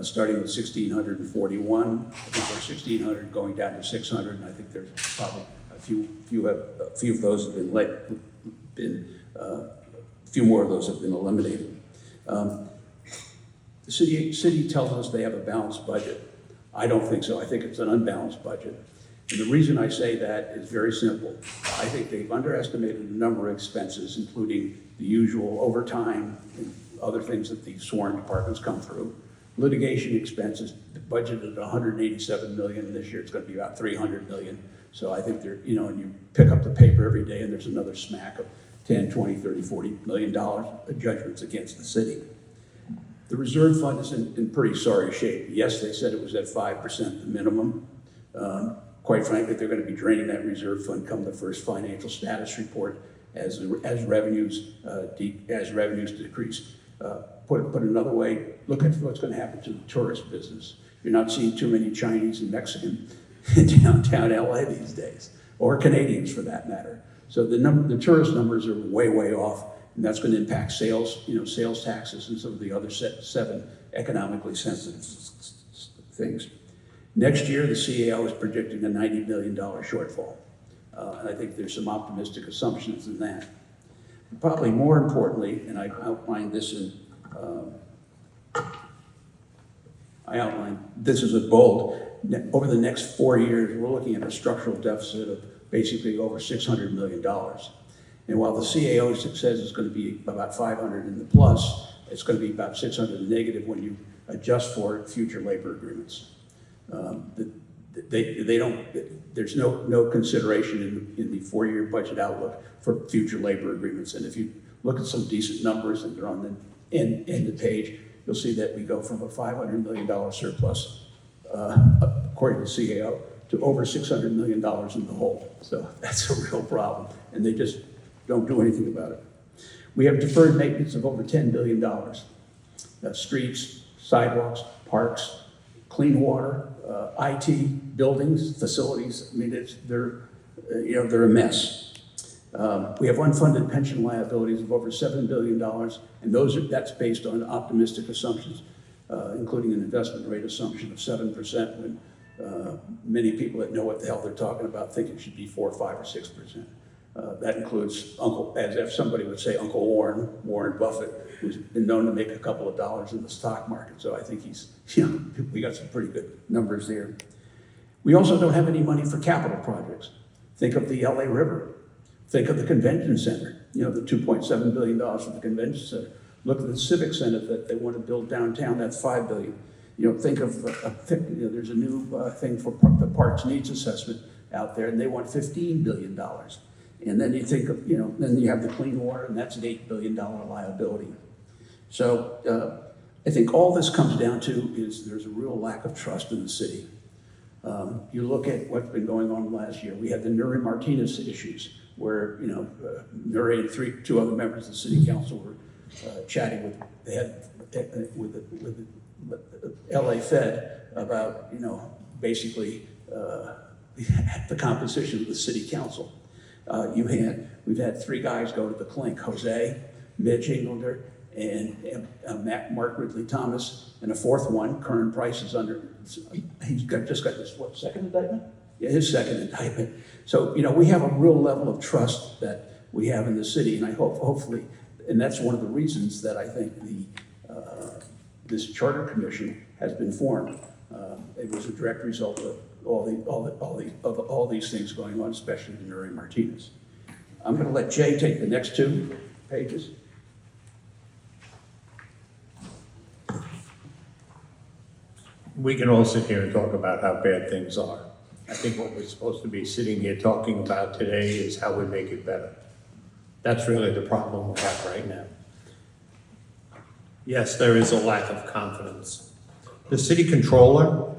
starting with 1,641. I think there's 1,600 going down to 600, and I think there's probably a few of those have few more of those have been eliminated. The city tells us they have a balanced budget. I don't think so. I think it's an unbalanced budget. And the reason I say that is very simple. I think they've underestimated the number of expenses, including the usual overtime and other things that the sworn departments come through. Litigation expenses budgeted $187 million. This year it's going to be about $300 million. So I think they're, and you pick up the paper every day and there's another smack of 10, 20, 30, $40 million of judgments against the city. The reserve fund is in pretty sorry shape. Yes, they said it was at 5% the minimum. Quite frankly, they're going to be draining that reserve fund come the first financial status report as revenues decrease. Put another way, look at what's going to happen to the tourist business. You're not seeing too many Chinese and Mexican in downtown LA these days, or Canadians for that matter. So the tourist numbers are way off, and that's going to impact sales, sales taxes and some of the other 7 economically sensitive things. Next year, the CAO is predicting a $90 million shortfall. And I think there's some optimistic assumptions in that. Probably more importantly, and I outlined this in bold. Over the next 4 years, we're looking at a structural deficit of basically over $600 million. And while the CAO says it's going to be about 500 in the plus, it's going to be about 600 negative when you adjust for future labor agreements. There's no consideration in the 4-year budget outlook for future labor agreements. And if you look at some decent numbers and they're on the end of the page, you'll see that we go from a $500 million surplus, according to CAO, to over $600 million in the hole. So that's a real problem. And they just don't do anything about it. We have deferred maintenance of over $10 billion. That's streets, sidewalks, parks, clean water, IT, buildings, facilities. I mean, they're a mess. We have unfunded pension liabilities of over $7 billion, and that's based on optimistic assumptions, including an investment rate assumption of 7%, when many people that know what the hell they're talking about think it should be 4, 5, or 6%. That includes as if somebody would say Uncle Warren Buffett, who's been known to make a couple of dollars in the stock market. So I think we got some pretty good numbers there. We also don't have any money for capital projects. Think of the LA River. Think of the convention center, the $2.7 billion for the convention center. Look at the Civic Center that they want to build downtown, that's $5 billion. Think of, there's a new thing for the Parks Needs Assessment out there, and they want $15 billion. And then you think of, then you have the clean water, and that's an $8 billion liability. So I think all this comes down to is there's a real lack of trust in the city. You look at what's been going on last year. We had the Nuri Martinez issues where, Nuri and 2 other members of the city council were chatting with, they LA Fed about, basically the composition of the city council. We've had 3 guys go to the clink: Jose, Mitch Ingleter, and Mark Ridley Thomas, and a 4th one, Kern Price, is under. He's just got his second indictment? Yeah, his second indictment. So we have a real level of trust that we have in the city, and I hopefully, and that's one of the reasons that I think this charter commission has been formed. It was a direct result of all these things going on, especially the Mary Martinez. I'm going to let Jay take the next 2 pages. We can all sit here and talk about how bad things are. I think what we're supposed to be sitting here talking about today is how we make it better. That's really the problem we have right now. Yes, there is a lack of confidence. The city controller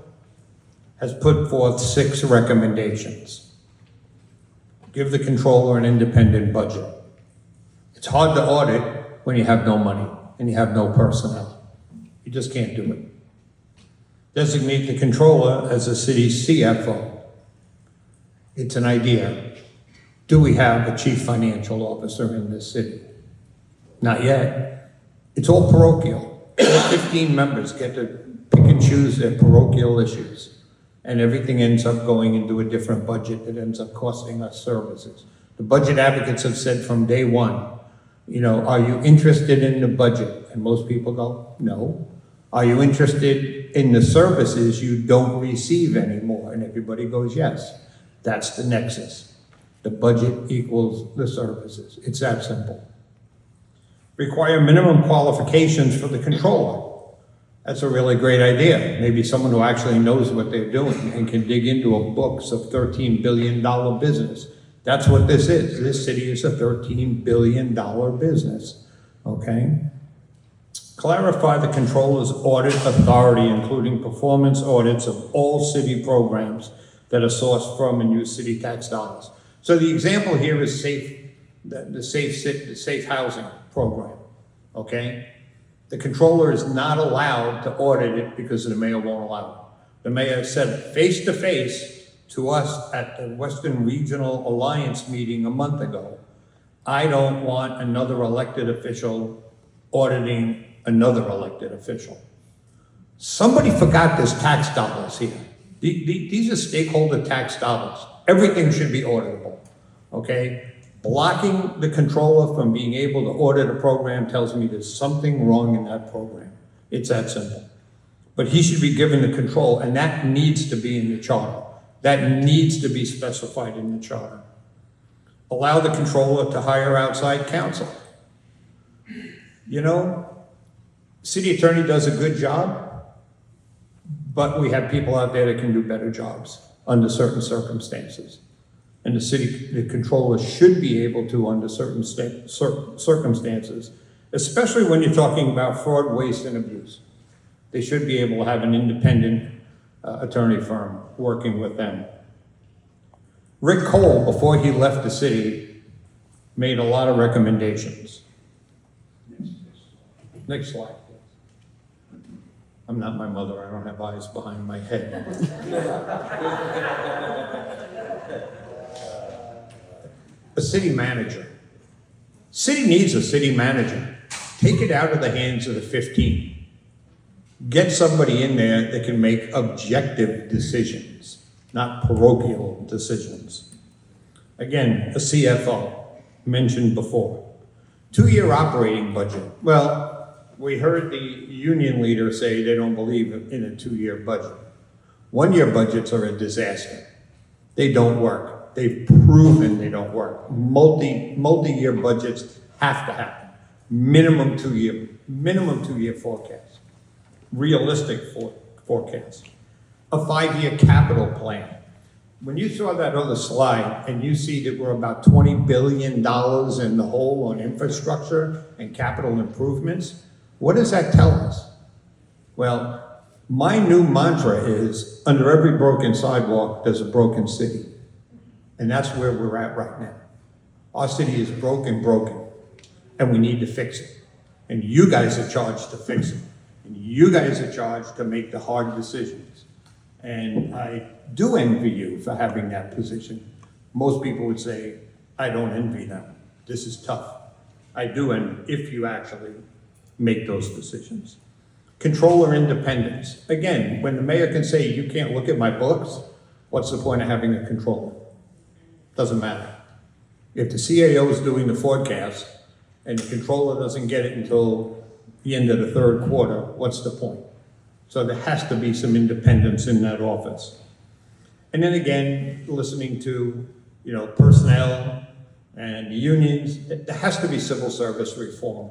has put forth 6 recommendations. Give the controller an independent budget. It's hard to audit when you have no money and you have no personnel. You just can't do it. Designate the controller as a city CFO. It's an idea. Do we have a chief financial officer in this city? Not yet. It's all parochial. All 15 members get to pick and choose their parochial issues. And everything ends up going into a different budget that ends up costing us services. The budget advocates have said from day one, are you interested in the budget? And most people go, no. Are you interested in the services you don't receive anymore? And everybody goes, yes. That's the nexus. The budget equals the services. It's that simple. Require minimum qualifications for the controller. That's a really great idea. Maybe someone who actually knows what they're doing and can dig into a books of $13 billion business. That's what this is. This city is a $13 billion business, okay? Clarify the controller's audit authority, including performance audits of all city programs that are sourced from and use city tax dollars. So the example here is the safe housing program, okay? The controller is not allowed to audit it because the mayor won't allow it. The mayor said face-to-face to us at the Western Regional Alliance meeting a month ago, I don't want another elected official auditing another elected official. Somebody forgot there's tax dollars here. These are stakeholder tax dollars. Everything should be auditable, okay? Blocking the controller from being able to audit a program tells me there's something wrong in that program. It's that simple. But he should be given the control, and that needs to be in the charter. That needs to be specified in the charter. Allow the controller to hire outside counsel. City attorney does a good job, but we have people out there that can do better jobs under certain circumstances. And the controller should be able to, under certain circumstances, especially when you're talking about fraud, waste, and abuse. They should be able to have an independent attorney firm working with them. Rick Cole, before he left the city, made a lot of recommendations. Next slide. I'm not my mother, I don't have eyes behind my head. A city manager. City needs a city manager. Take it out of the hands of the 15. Get somebody in there that can make objective decisions, not parochial decisions. Again, a CFO, mentioned before. 2-year operating budget. Well, we heard the union leader say they don't believe in a 2-year budget. 1-year budgets are a disaster. They don't work. They've proven they don't work. Multi-year budgets have to happen. Minimum two year forecast. Realistic forecast. A 5-year capital plan. When you saw that other slide and you see that we're about $20 billion in the hole on infrastructure and capital improvements, what does that tell us? Well, my new mantra is, under every broken sidewalk, there's a broken city. And that's where we're at right now. Our city is broken, and we need to fix it. And you guys are charged to fix it. And you guys are charged to make the hard decisions. And I do envy you for having that position. Most people would say, I don't envy them. This is tough. I do envy if you actually make those decisions. Controller independence. Again, when the mayor can say, you can't look at my books, what's the point of having a controller? Doesn't matter. If the CAO is doing the forecast and the controller doesn't get it until the end of the third quarter, what's the point? So there has to be some independence in that office. And then again, listening to, personnel and unions, there has to be civil service reform,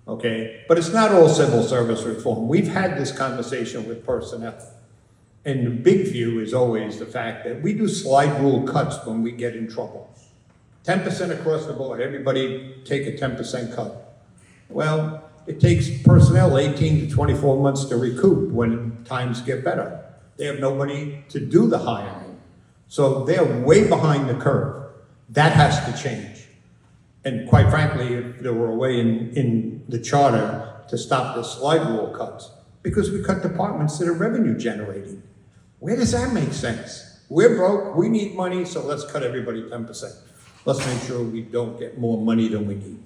okay? But it's not all civil service reform. We've had this conversation with personnel. And the big view is always the fact that we do slide rule cuts when we get in trouble. 10% across the board, everybody take a 10% cut. Well, it takes personnel 18 to 24 months to recoup when times get better. They have nobody to do the hiring. So they're way behind the curve. That has to change. And quite frankly, if there were a way in the charter to stop the slide rule cuts, because we cut departments that are revenue generating. Where does that make sense? We're broke, we need money, so let's cut everybody 10%. Let's make sure we don't get more money than we need.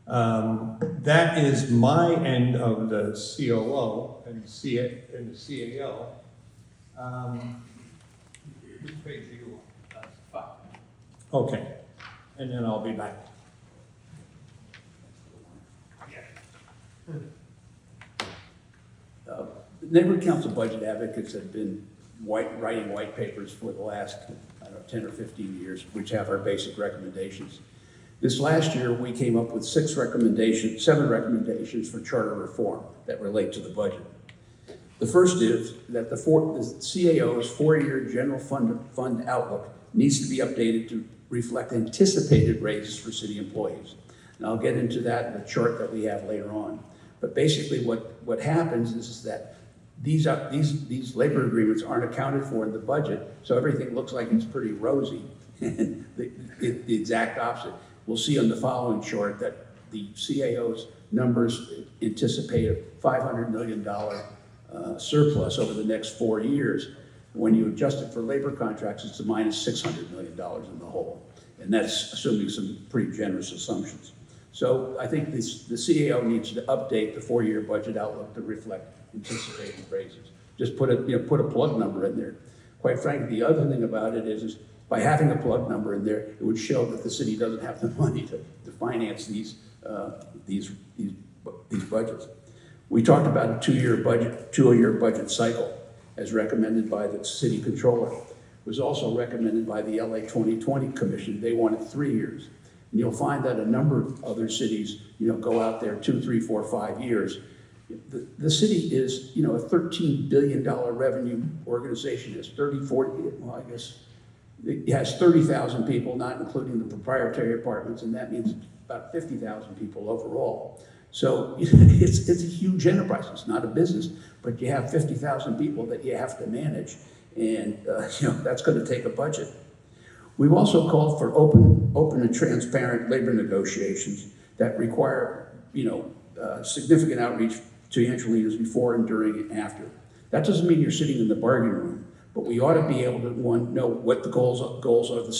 That is my end of the COO and the CAO. Which page are you on? 5. Okay, and then I'll be back. Neighborhood Council budget advocates have been writing white papers for the last, 10 or 15 years, which have our basic recommendations. This last year, we came up with 7 recommendations for charter reform that relate to the budget. The first is that the CAO's 4-year general fund outlook needs to be updated to reflect anticipated raises for city employees. And I'll get into that in the chart that we have later on. But basically what happens is that these labor agreements aren't accounted for in the budget, so everything looks like it's pretty rosy. And the exact opposite. We'll see on the following chart that the CAO's numbers anticipate a $500 million surplus over the next 4 years. When you adjust it for labor contracts, it's a minus $600 million in the whole. And that's assuming some pretty generous assumptions. So I think the CAO needs to update the 4-year budget outlook to reflect anticipated raises. Just put a plug number in there. Quite frankly, the other thing about it is by having a plug number in there, it would show that the city doesn't have the money to finance these budgets. We talked about a 2-year budget cycle as recommended by the city controller. It was also recommended by the LA 2020 Commission. They wanted 3 years. And you'll find that a number of other cities, go out there 2, 3, 4, 5 years. The city is, a $13 billion revenue organization. It's 30,000 people, not including the proprietary apartments, and that means about 50,000 people overall. So it's a huge enterprise. It's not a business, but you have 50,000 people that you have to manage, and that's going to take a budget. We've also called for open and transparent labor negotiations that require, significant outreach to financial leaders before and during and after. That doesn't mean you're sitting in the bargaining room, but we ought to be able to know what the goals of the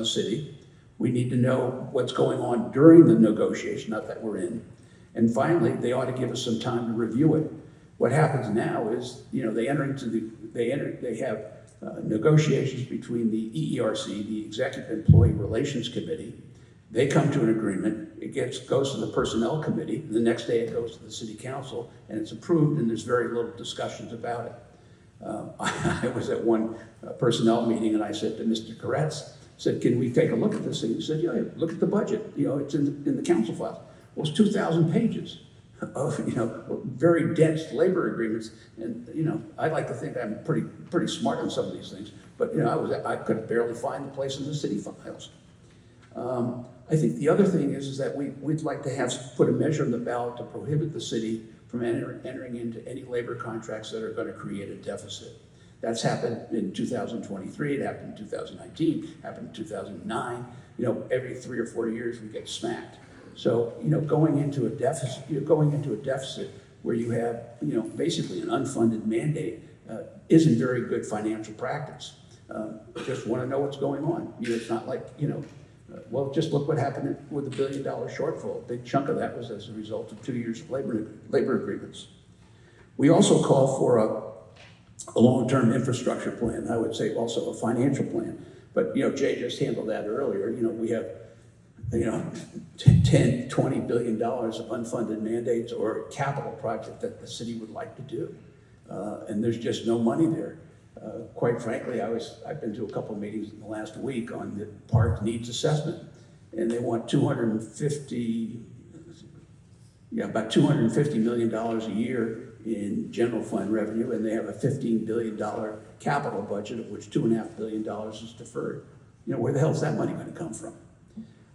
city. We need to know what's going on during the negotiation, not that we're in. And finally, they ought to give us some time to review it. What happens now is, they have negotiations between the EERC, the Executive Employee Relations Committee. They come to an agreement. It goes to the Personnel Committee. The next day, it goes to the City Council, and it's approved. And there's very little discussions about it. I was at one personnel meeting, and I said to Mr. Koretz, said, "Can we take a look at this thing?" He said, "Yeah, look at the budget. It's in the council file." Well, it's 2,000 pages of very dense labor agreements, and I'd like to think I'm pretty smart on some of these things, but I could barely find the place in the city files. I think the other thing is that we'd like to put a measure on the ballot to prohibit the city from entering into any labor contracts that are going to create a deficit. That's happened in 2023. It happened in 2019. Happened in 2009. Every 3 or 4 years we get smacked. So, going into a deficit, where you have, basically an unfunded mandate isn't very good financial practice. Just want to know what's going on. It's not like, well, just look what happened with the $1 billion shortfall. A big chunk of that was as a result of 2 years of labor agreements. We also call for a long-term infrastructure plan. I would say also a financial plan. But, Jay just handled that earlier. We have, $10, $20 billion of unfunded mandates or a capital project that the city would like to do. And there's just no money there. Quite frankly, I've been to a couple of meetings in the last week on the park needs assessment, and they want about $250 million a year in general fund revenue, and they have a $15 billion capital budget, of which $2.5 billion is deferred. Where the hell is that money going to come from?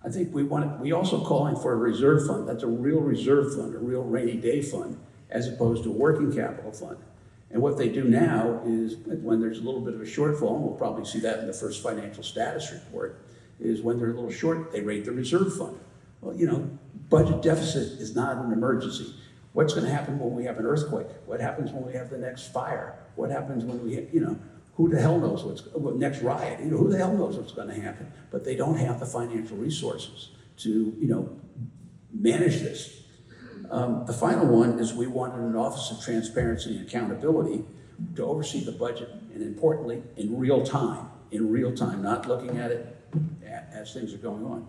I think we also calling for a reserve fund. That's a real reserve fund, a real rainy day fund, as opposed to a working capital fund. And what they do now is, when there's a little bit of a shortfall, and we'll probably see that in the first financial status report, is when they're a little short, they raid the reserve fund. Well, budget deficit is not an emergency. What's going to happen when we have an earthquake? What happens when we have the next fire? What happens when we, who the hell knows next riot? Who the hell knows what's going to happen? But they don't have the financial resources to, manage this. The final one is we wanted an Office of Transparency and Accountability to oversee the budget, and importantly, in real time, not looking at it as things are going on.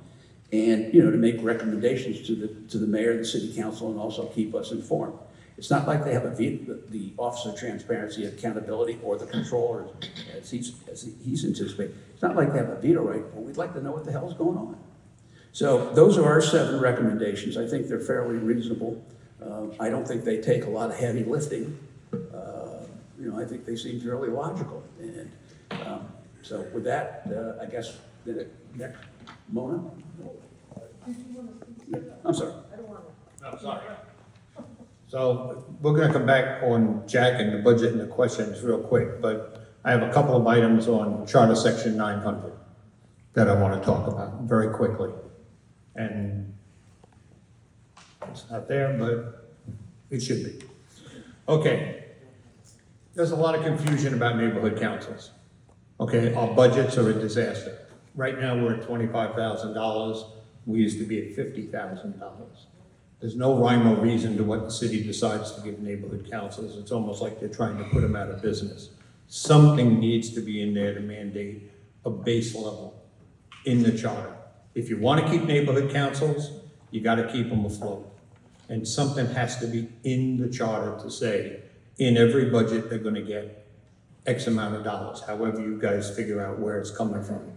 And, to make recommendations to the mayor and the city council, and also keep us informed. It's not like they have the Office of Transparency and Accountability or the controller, as he's anticipating. It's not like they have a veto right, but we'd like to know what the hell's going on. So those are our 7 recommendations. I think they're fairly reasonable. I don't think they take a lot of heavy lifting. I think they seem fairly logical. And so with that, I guess the next, Mona? I'm sorry. No, sorry. So we're going to come back on Jack and the budget and the questions real quick, but I have a couple of items on Charter Section 900 that I want to talk about very quickly. And it's not there, but it should be. Okay. There's a lot of confusion about neighborhood councils. Okay, our budgets are a disaster. Right now, we're at $25,000. We used to be at $50,000. There's no rhyme or reason to what the city decides to give neighborhood councils. It's almost like they're trying to put them out of business. Something needs to be in there to mandate a base level in the charter. If you want to keep neighborhood councils, you got to keep them afloat. And something has to be in the charter to say, in every budget, they're going to get X amount of dollars, however you guys figure out where it's coming from.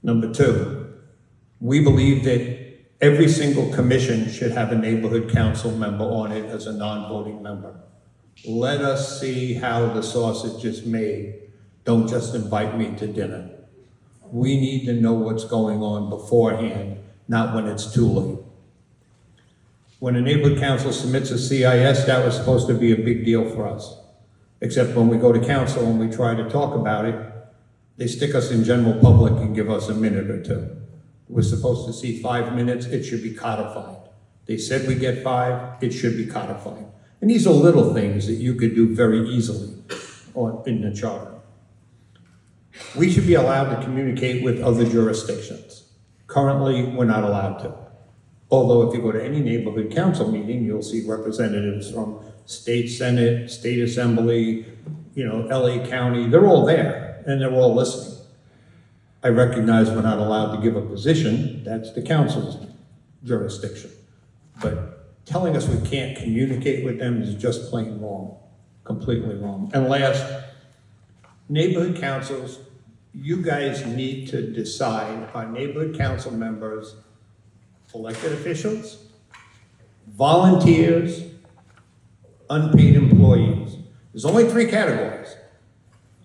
Number 2, we believe that every single commission should have a neighborhood council member on it as a non-voting member. Let us see how the sausage is made. Don't just invite me to dinner. We need to know what's going on beforehand, not when it's too late. When a neighborhood council submits a CIS, that was supposed to be a big deal for us. Except when we go to council and we try to talk about it, they stick us in general public and give us a minute or 2. We're supposed to see 5 minutes, it should be codified. They said we get 5, it should be codified. And these are little things that you could do very easily in the charter. We should be allowed to communicate with other jurisdictions. Currently, we're not allowed to. Although if you go to any neighborhood council meeting, you'll see representatives from state senate, state assembly, LA County, they're all there and they're all listening. I recognize we're not allowed to give a position, that's the council's jurisdiction. But telling us we can't communicate with them is just plain wrong, completely wrong. And last, neighborhood councils, you guys need to decide on neighborhood council members, elected officials, volunteers, unpaid employees. There's only 3 categories.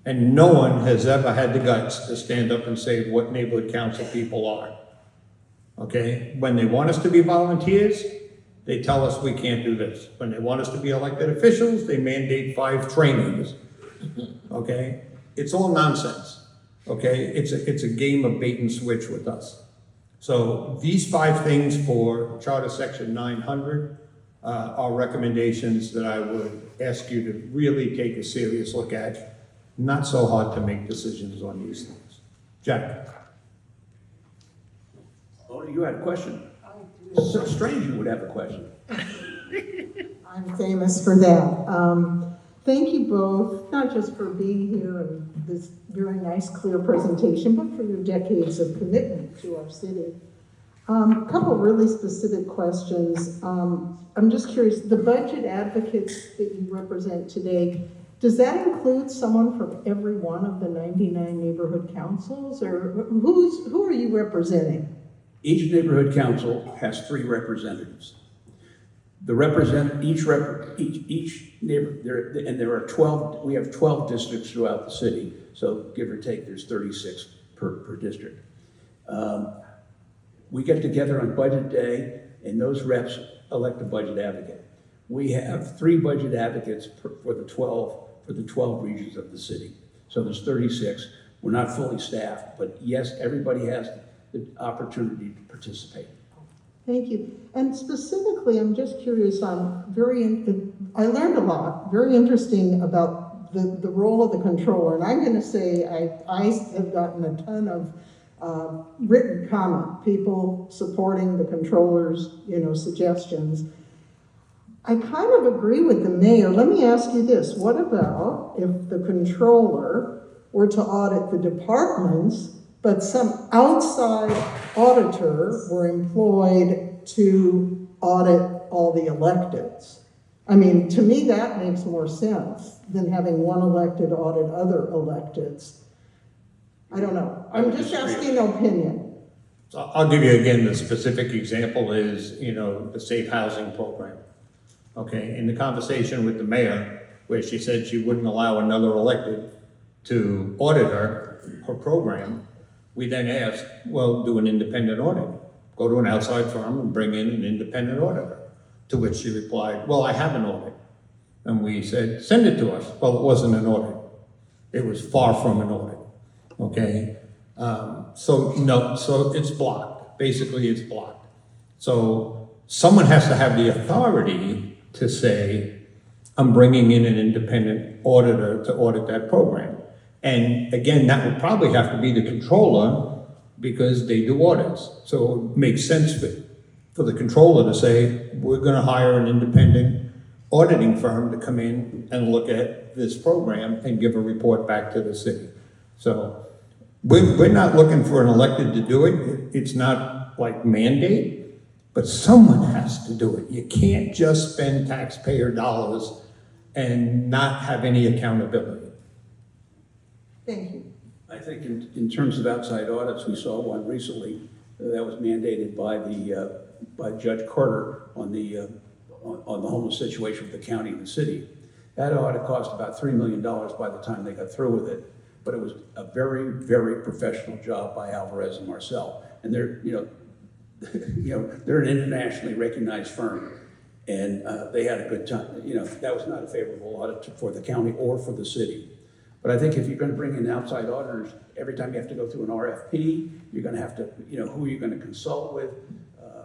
And no one has ever had the guts to stand up and say what neighborhood council people are. Okay? When they want us to be volunteers, they tell us we can't do this. When they want us to be elected officials, they mandate 5 trainings. Okay? It's all nonsense. Okay? It's a game of bait and switch with us. So these 5 things for Charter Section 900 are recommendations that I would ask you to really take a serious look at. Not so hard to make decisions on these things. Jack? Oh, you had a question? It's so strange you would have a question. I'm famous for that. Thank you both, not just for being here and this very nice, clear presentation, but for your decades of commitment to our city. A couple really specific questions. I'm just curious, the budget advocates that you represent today, does that include someone from every one of the 99 neighborhood councils, or who are you representing? Each neighborhood council has 3 representatives. Each neighbor, and there are 12, we have 12 districts throughout the city, so give or take, there's 36 per district. We get together on budget day, and those reps elect a budget advocate. We have 3 budget advocates for the 12 regions of the city. So there's 36. We're not fully staffed, but yes, everybody has the opportunity to participate. Thank you. And specifically, I'm just curious, I learned a lot, very interesting about the role of the controller. And I'm going to say I have gotten a ton of written comment, people supporting the controller's, suggestions. I kind of agree with the mayor. Let me ask you this. What about if the controller were to audit the departments, but some outside auditor were employed to audit all the electeds? I mean, to me, that makes more sense than having one elected audit other electeds. I don't know. I'm just asking an opinion. So I'll give you again, the specific example is, the safe housing program. Okay, in the conversation with the mayor, where she said she wouldn't allow another elected to audit her program, we then asked, well, do an independent audit. Go to an outside firm and bring in an independent auditor. To which she replied, well, I have an audit. And we said, send it to us. Well, it wasn't an audit. It was far from an audit. Okay? So it's blocked. Basically, it's blocked. So someone has to have the authority to say, I'm bringing in an independent auditor to audit that program. And again, that would probably have to be the controller because they do audits. So it makes sense for the controller to say, we're going to hire an independent auditing firm to come in and look at this program and give a report back to the city. So we're not looking for an elected to do it. It's not like mandate, but someone has to do it. You can't just spend taxpayer dollars and not have any accountability. Thank you. I think in terms of outside audits, we saw one recently that was mandated by Judge Carter on the homeless situation of the county and the city. That audit cost about $3 million by the time they got through with it, but it was a very, very professional job by Alvarez and Marcel. And they're an internationally recognized firm, and they had a good time. That was not a favorable audit for the county or for the city. But I think if you're going to bring in outside auditors, every time you have to go through an RFP, you're going to have to, who are you going to consult with?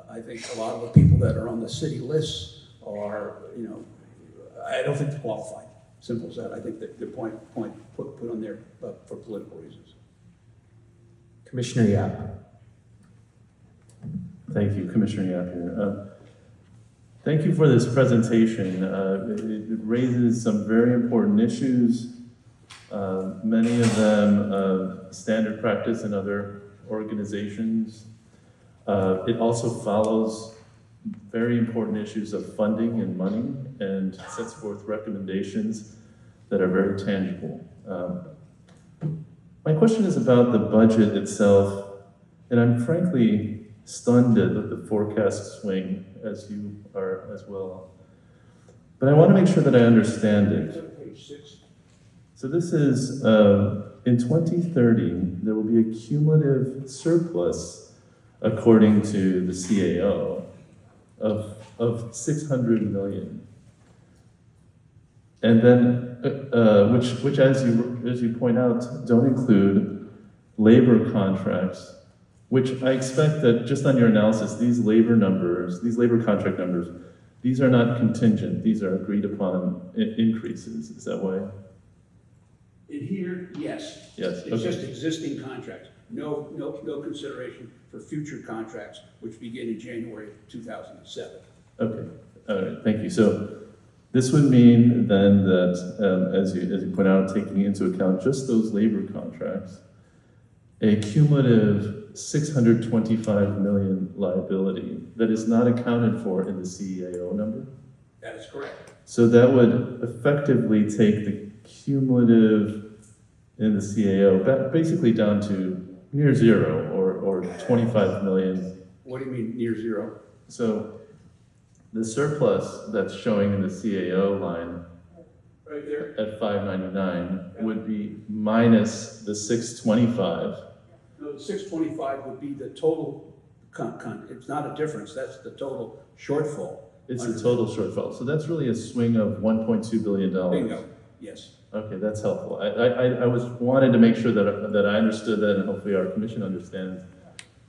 I think a lot of the people that are on the city lists are, I don't think they're qualified. Simple as that. I think that the point put on there for political reasons. Commissioner Yap. Thank you, Commissioner Yap here. Thank you for this presentation. It raises some very important issues. Many of them standard practice in other organizations. It also follows very important issues of funding and money and sets forth recommendations that are very tangible. My question is about the budget itself, and I'm frankly stunned at the forecast swing, as you are as well. But I want to make sure that I understand it. Page 6. So this is, in 2030, there will be a cumulative surplus, according to the CAO, of 600 million. And then, which as you point out, don't include labor contracts which I expect that just on your analysis, these labor numbers, these labor contract numbers, these are not contingent, these are agreed upon increases, is that why? In here, yes. Yes, It's okay. just existing contracts. No consideration for future contracts, which begin in January of 2007. Okay, all right, thank you. So this would mean then that, as you point out, taking into account just those labor contracts, a cumulative 625 million liability that is not accounted for in the CEAO number? That is correct. So that would effectively take the cumulative in the CAO basically down to near zero or 25 million. What do you mean near zero? So the surplus that's showing in the CAO line Right there. at 599 would be minus the 625. No, the 625 would be the total it's not a difference, that's the total shortfall. It's the total shortfall. So that's really a swing of $1.2 billion. Bingo, yes. Okay, that's helpful. I wanted to make sure that I understood that, and hopefully our commission understands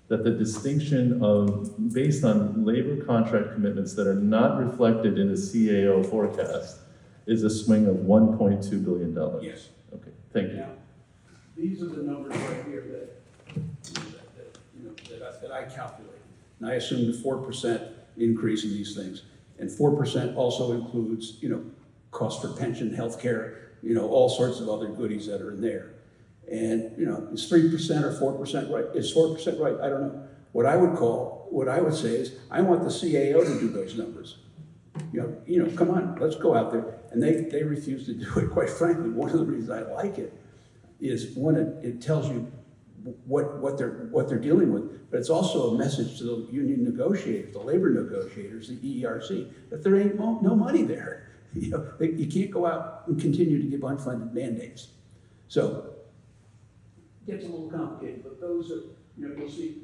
that the distinction of, based on labor contract commitments that are not reflected in the CAO forecast, is a swing of $1.2 billion. Yes. Okay, thank you. Now, these are the numbers right here that I calculated. And I assumed a 4% increase in these things. And 4% also includes, cost for pension, healthcare, all sorts of other goodies that are in there. And, is 3% or 4% right? Is 4% right? I don't know. What I would say is, I want the CAO to do those numbers. Come on, let's go out there. And they refuse to do it. Quite frankly, one of the reasons I like it is, one, it tells you what they're dealing with, but it's also a message to the union negotiators, the labor negotiators, the EERC, that there ain't no money there. You can't go out and continue to give unfunded mandates. So it gets a little complicated, but those are, you'll see,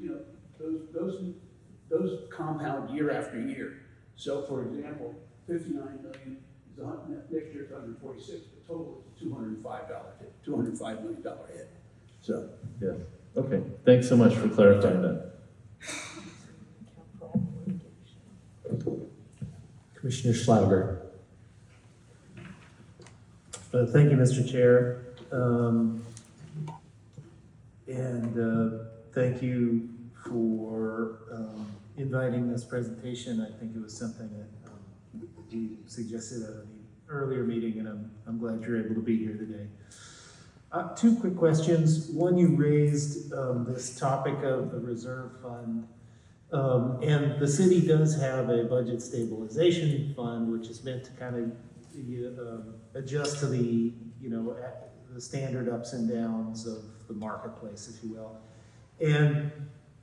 those compound year after year. So for example, 59 million is next year's 146, the total is $205 million hit. So. Yes, okay. Thanks so much for clarifying that. Commissioner Schlauber. Thank you, Mr. Chair. Thank you for inviting this presentation. I think it was something that you suggested at an earlier meeting, and I'm glad you're able to be here today. Two quick questions. One, you raised this topic of the reserve fund, and the city does have a budget stabilization fund, which is meant to kind of adjust to the the standard ups and downs of the marketplace, if you will. And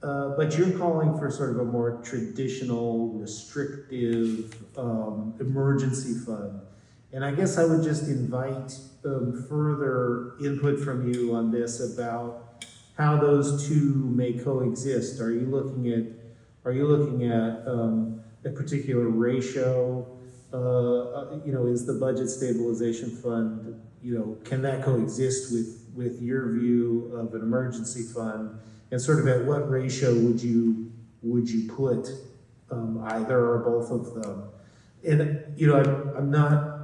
but you're calling for sort of a more traditional, restrictive emergency fund. And I guess I would just invite further input from you on this about how those two may coexist. Are you looking at a particular ratio? Is the budget stabilization fund, can that coexist with your view of an emergency fund? And sort of at what ratio would you put either or both of them? And I'm not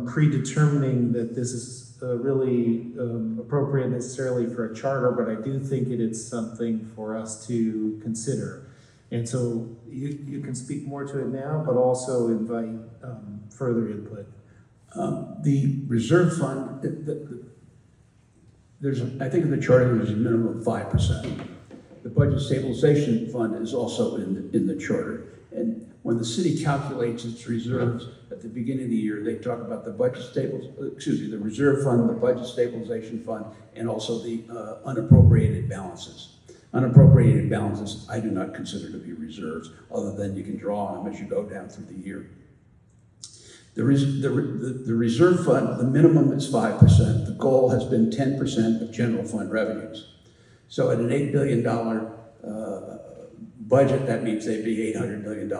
predetermining that this is really appropriate necessarily for a charter, but I do think it is something for us to consider. And so you can speak more to it now, but also invite further input. The reserve fund, I think in the charter there's a minimum of 5%. The budget stabilization fund is also in the charter. And when the city calculates its reserves at the beginning of the year, they talk about the the reserve fund, the budget stabilization fund, and also the unappropriated balances. Unappropriated balances I do not consider to be reserves, other than you can draw on them as you go down through the year. The reserve fund, the minimum is 5%. The goal has been 10% of general fund revenues. So at an $8 billion budget, that means they'd be $800 million,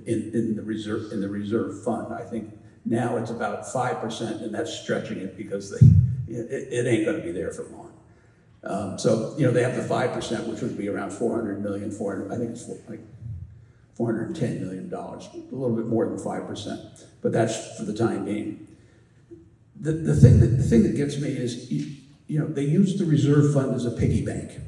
in the reserve fund. I think now it's about 5%, and that's stretching it because it ain't going to be there for long. So, they have the 5%, which would be around 400 million, I think it's like $410 million, a little bit more than 5%, but that's for the time being. The thing that gets me is, they use the reserve fund as a piggy bank.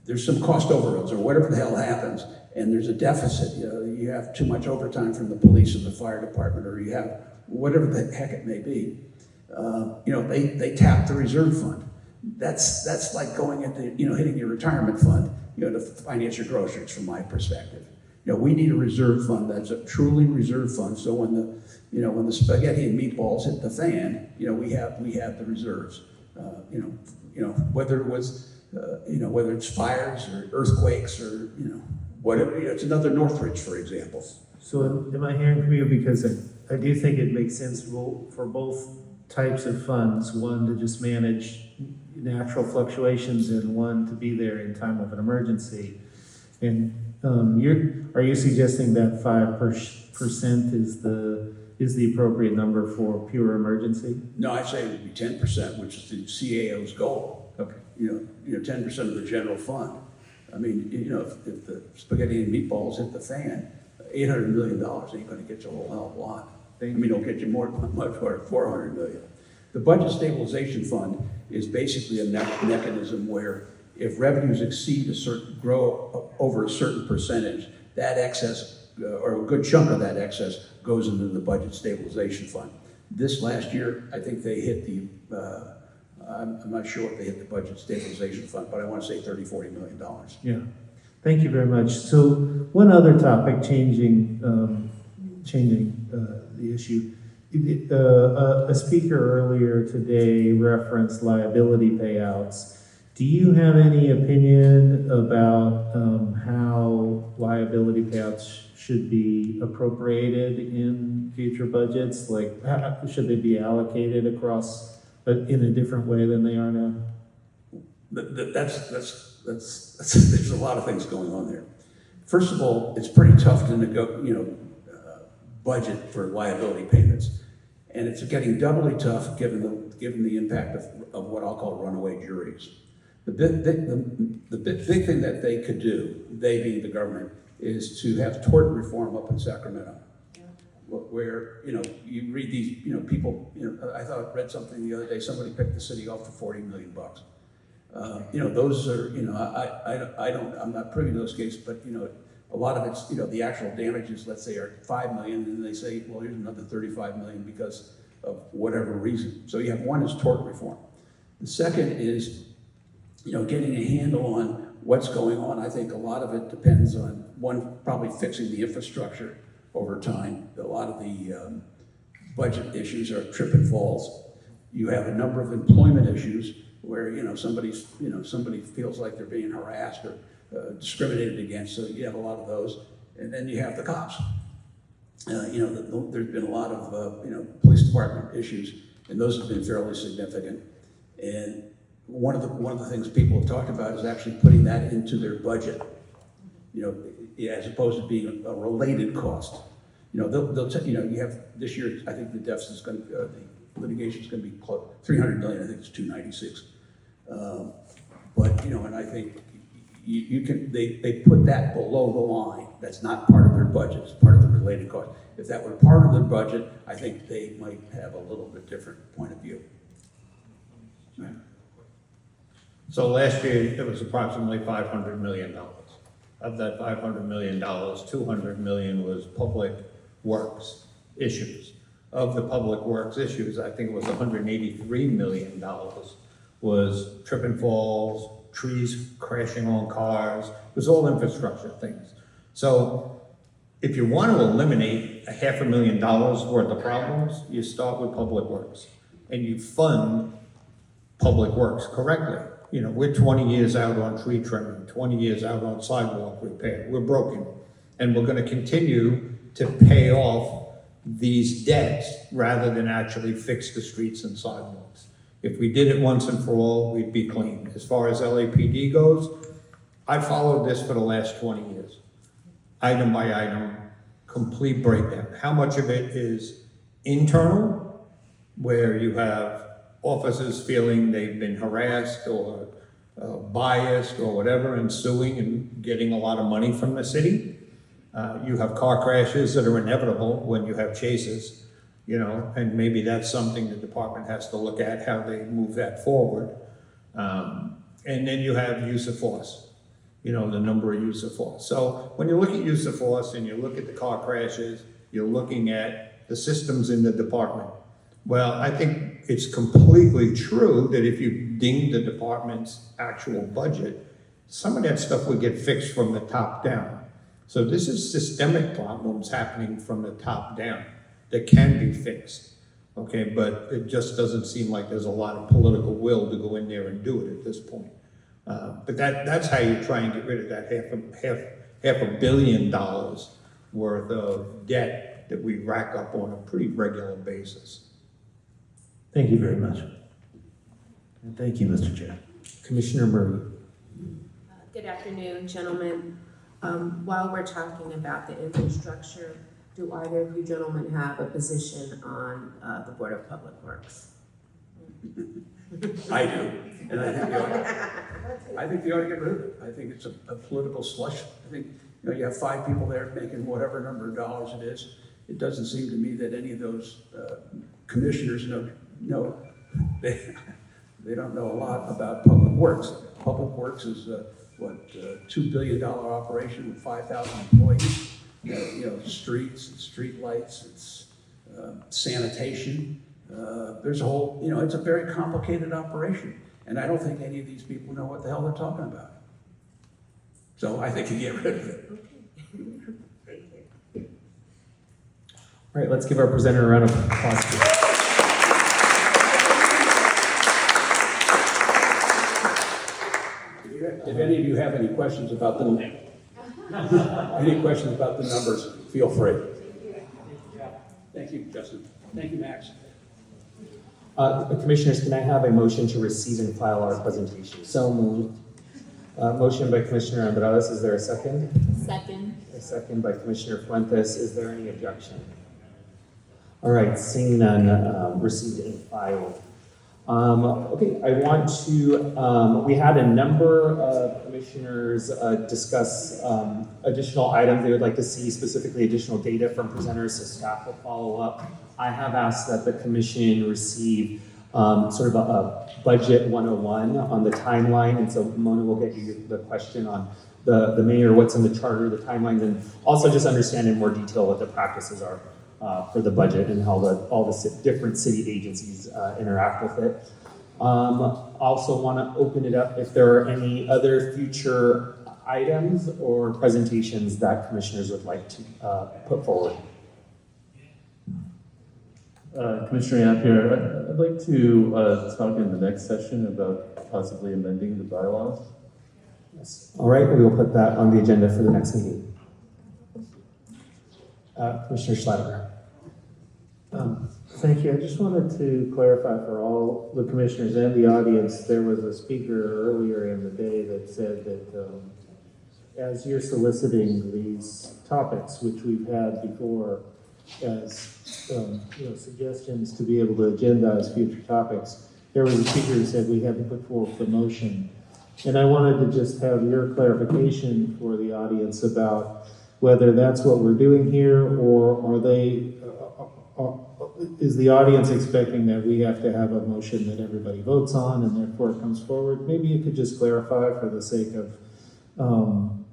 There's some cost overruns or whatever the hell happens, and there's a deficit. You have too much overtime from the police and the fire department, or you have whatever the heck it may be. They tap the reserve fund. That's like going into, hitting your retirement fund, to finance your groceries from my perspective. We need a reserve fund that's a truly reserve fund, so when the spaghetti and meatballs hit the fan, we have the reserves. Whether it was, whether it's fires or earthquakes or, whatever, it's another Northridge, for example. So am I hearing from you, because I do think it makes sense for both types of funds, one to just manage natural fluctuations and one to be there in time of an emergency. And are you suggesting that 5% is the appropriate number for pure emergency? No, I'd say it would be 10%, which is the CAO's goal. Okay. 10% of the general fund. I mean, if the spaghetti and meatballs hit the fan, $800 million ain't going to get you a whole hell of a lot. It'll get you much more, $400 million. The budget stabilization fund is basically a mechanism where if revenues grow over a certain percentage, that excess, or a good chunk of that excess, goes into the budget stabilization fund. This last year, I think they hit I'm not sure what they hit the budget stabilization fund, but I want to say $30-40 million. Yeah, thank you very much. So one other topic, changing the issue. A speaker earlier today referenced liability payouts. Do you have any opinion about how liability payouts should be appropriated in future budgets? Like, should they be allocated across in a different way than they are now? There's a lot of things going on there. First of all, it's pretty tough to budget for liability payments, and it's getting doubly tough given the impact of what I'll call runaway juries. The big thing that they could do, they being the government, is to have tort reform up in Sacramento, where you read these people. I read something the other day. Somebody picked the city off for $40 million. Those are I'm not privy to those cases, but a lot of it's the actual damages, let's say, are $5 million, and they say, well, here's another $35 million because of whatever reason. So you have one is tort reform. The second is getting a handle on what's going on. I think a lot of it depends on one, probably fixing the infrastructure over time. A lot of the budget issues are trip and falls. You have a number of employment issues where somebody feels like they're being harassed or discriminated against, so you have a lot of those. And then you have the cops. There's been a lot of police department issues, and those have been fairly significant. And one of the things people have talked about is actually putting that into their budget, as opposed to being a related cost. They'll you have this year. I think the deficit is going to, the litigation is going to be close, $300 million. I think it's 296. But and I think you can they put that below the line. That's not part of their budget. It's part of the related cost. If that were part of their budget, I think they might have a little bit different point of view. Right. So last year, it was approximately $500 million. Of that $500 million, $200 million was public works issues. Of the public works issues, I think it was $183 million was trip and falls, trees crashing on cars. It was all infrastructure things. So if you want to eliminate $500,000 worth of problems, you start with public works and you fund public works correctly. We're 20 years out on tree trimming, 20 years out on sidewalk repair. We're broken. And we're going to continue to pay off these debts rather than actually fix the streets and sidewalks. If we did it once and for all, we'd be clean. As far as LAPD goes, I followed this for the last 20 years. Item by item, complete breakdown. How much of it is internal, where you have officers feeling they've been harassed or biased or whatever and suing and getting a lot of money from the city. You have car crashes that are inevitable when you have chases, you know, and maybe that's something the department has to look at, how they move that forward. And then you have use of force, you know, the number of use of force. So when you look at use of force and you look at the car crashes, you're looking at the systems in the department. Well, I think it's completely true that if you ding the department's actual budget, some of that stuff would get fixed from the top down. So this is systemic problems happening from the top down that can be fixed, okay? But it just doesn't seem like there's a lot of political will to go in there and do it at this point. But that's how you try and get rid of that half a billion dollars worth of debt that we rack up on a pretty regular basis. Thank you very much. And thank you, Mr. Chair. Commissioner Murray. Good afternoon, gentlemen. While we're talking about the infrastructure, do either of you gentlemen have a position on the Board of Public Works? I do, and I think they ought to get rid of it. I think it's a political slush. I think, you know, you have 5 people there making whatever number of dollars it is. It doesn't seem to me that any of those commissioners know they don't know a lot about public works. Public works is $2 billion operation with 5,000 employees. You know, streets, and street lights, it's sanitation. There's a whole, you know, it's a very complicated operation. And I don't think any of these people know what the hell they're talking about. So I think you get rid of it. All right, let's give our presenter a round of applause. If any of you have any questions about the numbers, feel free. Thank you, Justin. Thank you, Max. Commissioners, can I have a motion to receive and file our presentation? So moved. Motion by Commissioner Andrade. Is there a second? Second. A second by Commissioner Fuentes. Is there any objection? All right, seeing none, received and filed. Okay, I want to, we had a number of commissioners discuss additional items they would like to see, specifically additional data from presenters, so staff will follow up. I have asked that the commission receive sort of a budget 101 on the timeline, and so Mona will get you the question on the mayor, what's in the charter, the timelines, and also just understand in more detail what the practices are for the budget and how all the different city agencies interact with it. Also want to open it up if there are any other future items or presentations that commissioners would like to put forward. Commissioner Appier, I'd like to talk in the next session about possibly amending the bylaws. Yes. All right, we will put that on the agenda for the next meeting. Commissioner Schleifer. Thank you. I just wanted to clarify for all the commissioners and the audience, there was a speaker earlier in the day that said that as you're soliciting these topics, which we've had before as suggestions to be able to agendize future topics, there was a speaker who said we had to put forth the motion. And I wanted to just have your clarification for the audience about whether that's what we're doing here, or are they, is the audience expecting that we have to have a motion that everybody votes on and therefore it comes forward? Maybe you could just clarify for the sake of,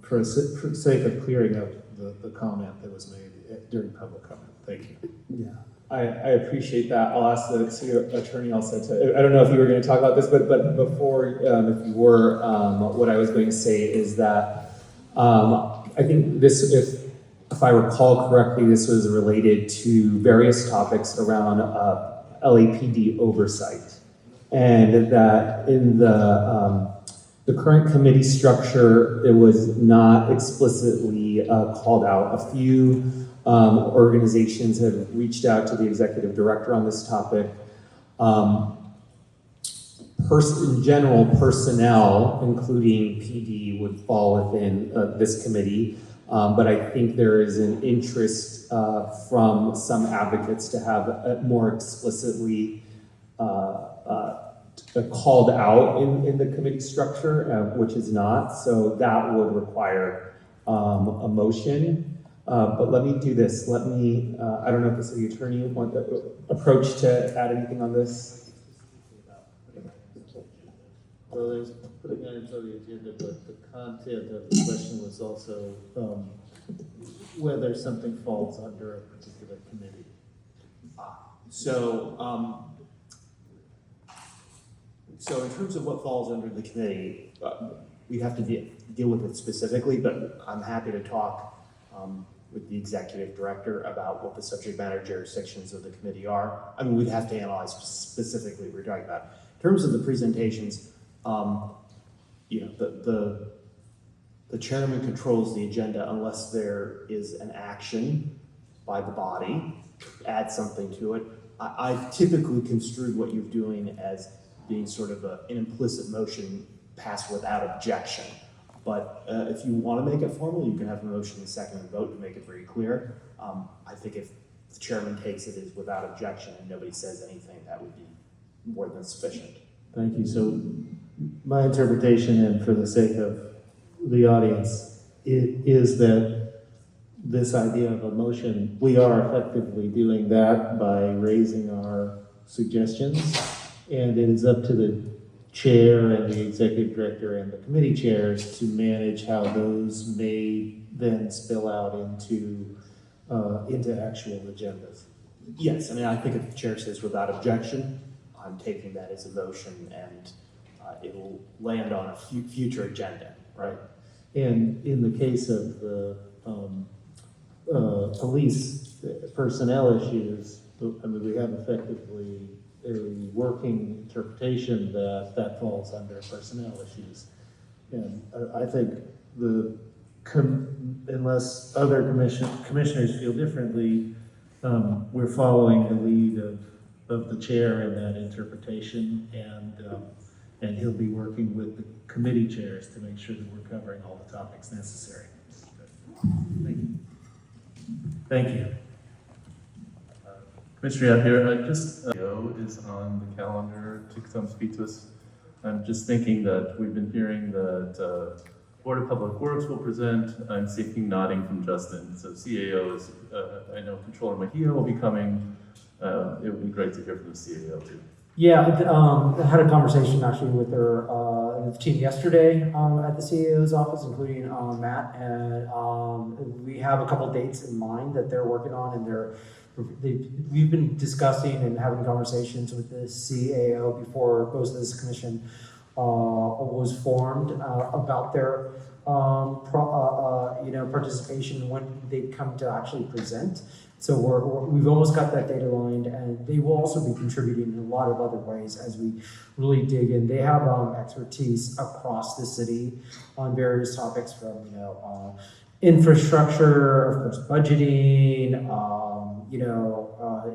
clearing up the comment that was made during public comment. Thank you. Yeah, I appreciate that. I'll ask the city attorney also to, I don't know if you were going to talk about this, but before, if you were, what I was going to say is that I think this, if I recall correctly, this was related to various topics around LAPD oversight, and that in the current committee structure, it was not explicitly called out. A few organizations have reached out to the executive director on this topic. In general, personnel, including PD, would fall within this committee. But I think there is an interest from some advocates to have more explicitly called out in the committee structure, which is not. So that would require a motion. But let me do this. Let me, I don't know if the city attorney would want the approach to add anything on this. Well, there's putting items on the agenda, but the content of the question was also whether something falls under a particular committee. So in terms of what falls under the committee, we have to deal with it specifically, but I'm happy to talk with the executive director about what the subject matter jurisdictions of the committee are. I mean, we'd have to analyze specifically what we're talking about. In terms of the presentations, you know, the chairman controls the agenda unless there is an action by the body, add something to it. I've typically construed what you're doing as being sort of an implicit motion passed without objection. But if you want to make it formal, you can have a motion and second and vote to make it very clear. I think if the chairman takes it as without objection and nobody says anything, that would be more than sufficient. Thank you. So my interpretation, and for the sake of the audience, is that this idea of a motion, we are effectively doing that by raising our suggestions, and it is up to the chair and the executive director and the committee chairs to manage how those may then spill out into actual agendas. Yes, I mean, I think if the chair says without objection, I'm taking that as a motion and it'll land on a future agenda, right? And in the case of the police personnel issues, I mean, we have effectively a working interpretation that that falls under personnel issues. And I think unless other commissioners feel differently, we're following the lead of the chair in that interpretation, and he'll be working with the committee chairs to make sure that we're covering all the topics necessary. Thank you. Thank you. Commissioner out here, is on the calendar to come speak to us. I'm just thinking that we've been hearing that Board of Public Works will present. I'm seeking nodding from Justin. So CAO is, I know Controller Mejia will be coming. It would be great to hear from the CAO too. Yeah, I had a conversation actually with the team yesterday at the CAO's office, including Matt, and we have a couple dates in mind that they're working on, and we've been discussing and having conversations with the CAO before both of this commission was formed about their participation when they come to actually present. So we've almost got that data aligned, and they will also be contributing in a lot of other ways as we really dig in. They have expertise across the city on various topics, from infrastructure, of course, budgeting,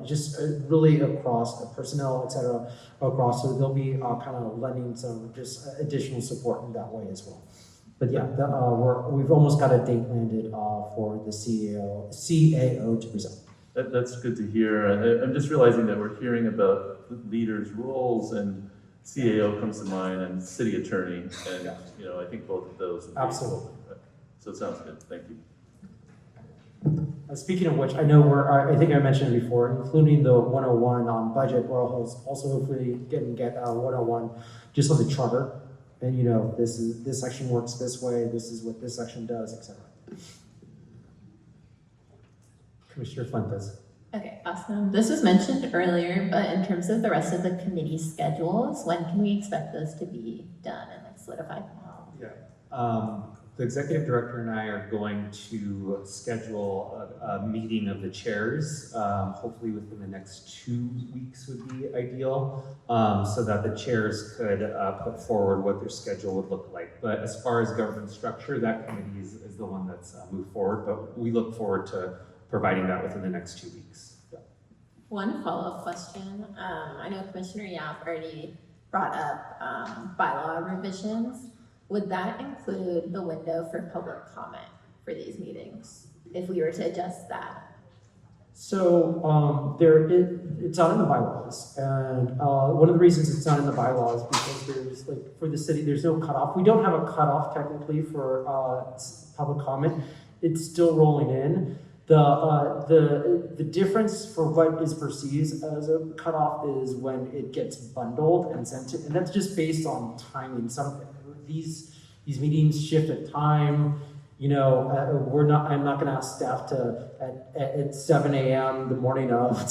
just really across the personnel, et cetera, across. So they'll be kind of lending some just additional support in that way as well. But yeah, we've almost got a date landed for the CAO to present. That's good to hear. I'm just realizing that we're hearing about the leaders' roles, and CAO comes to mind, and city attorney, and I think both of those. Absolutely. So it sounds good. Thank you. Speaking of which, I know I think I mentioned it before, including the 101 on budget, we're also hopefully get 101 just on the charter. And this section works this way, this is what this section does, etc. Commissioner Fuentes. Okay, awesome. This was mentioned earlier, but in terms of the rest of the committee schedules, when can we expect those to be done and solidified? The executive director and I are going to schedule a meeting of the chairs, hopefully within the next 2 weeks would be ideal, so that the chairs could put forward what their schedule would look like. But as far as government structure, that committee is the one that's moved forward, but we look forward to providing that within the next 2 weeks. One follow-up question. I know Commissioner Yap already brought up bylaw revisions. Would that include the window for public comment for these meetings, if we were to adjust that? So, it's not in the bylaws, and, one of the reasons it's not in the bylaws is because there's, like, for the city, there's no cutoff. We don't have a cutoff technically for, public comment. It's still rolling in. The difference for what is perceived as a cutoff is when it gets bundled and sent to, and that's just based on timing. These meetings shift at time. You know, I'm not gonna ask staff to, at 7 a.m. the morning of,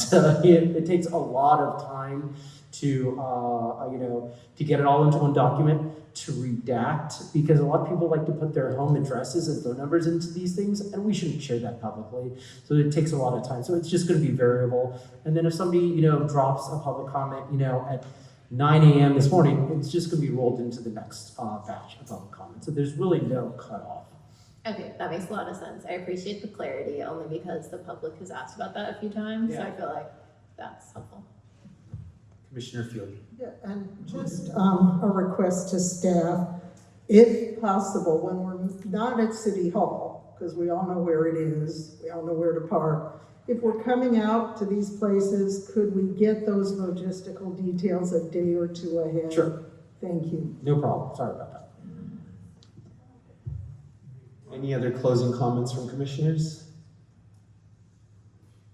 it takes a lot of time to, to get it all into one document, to redact, because a lot of people like to put their home addresses and phone numbers into these things, and we shouldn't share that publicly. So it takes a lot of time. So it's just gonna be variable. And then if somebody, drops a public comment, at 9 a.m. this morning, it's just gonna be rolled into the next batch of public comments. So there's really no cutoff. Okay, that makes a lot of sense. I appreciate the clarity only because the public has asked about that a few times, so I feel like that's helpful. Commissioner Field. Yeah, and just a request to staff, if possible, when we're not at City Hall, because we all know where it is, we all know where to park. If we're coming out to these places, could we get those logistical details a day or two ahead? Sure. Thank you. No problem. Sorry about that. Any other closing comments from commissioners?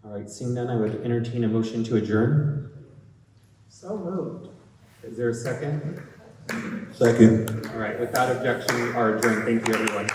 All right, seeing none, I would entertain a motion to adjourn. So moved. Is there a second? Second. All right, without objection, we are adjourned. Thank you, everyone.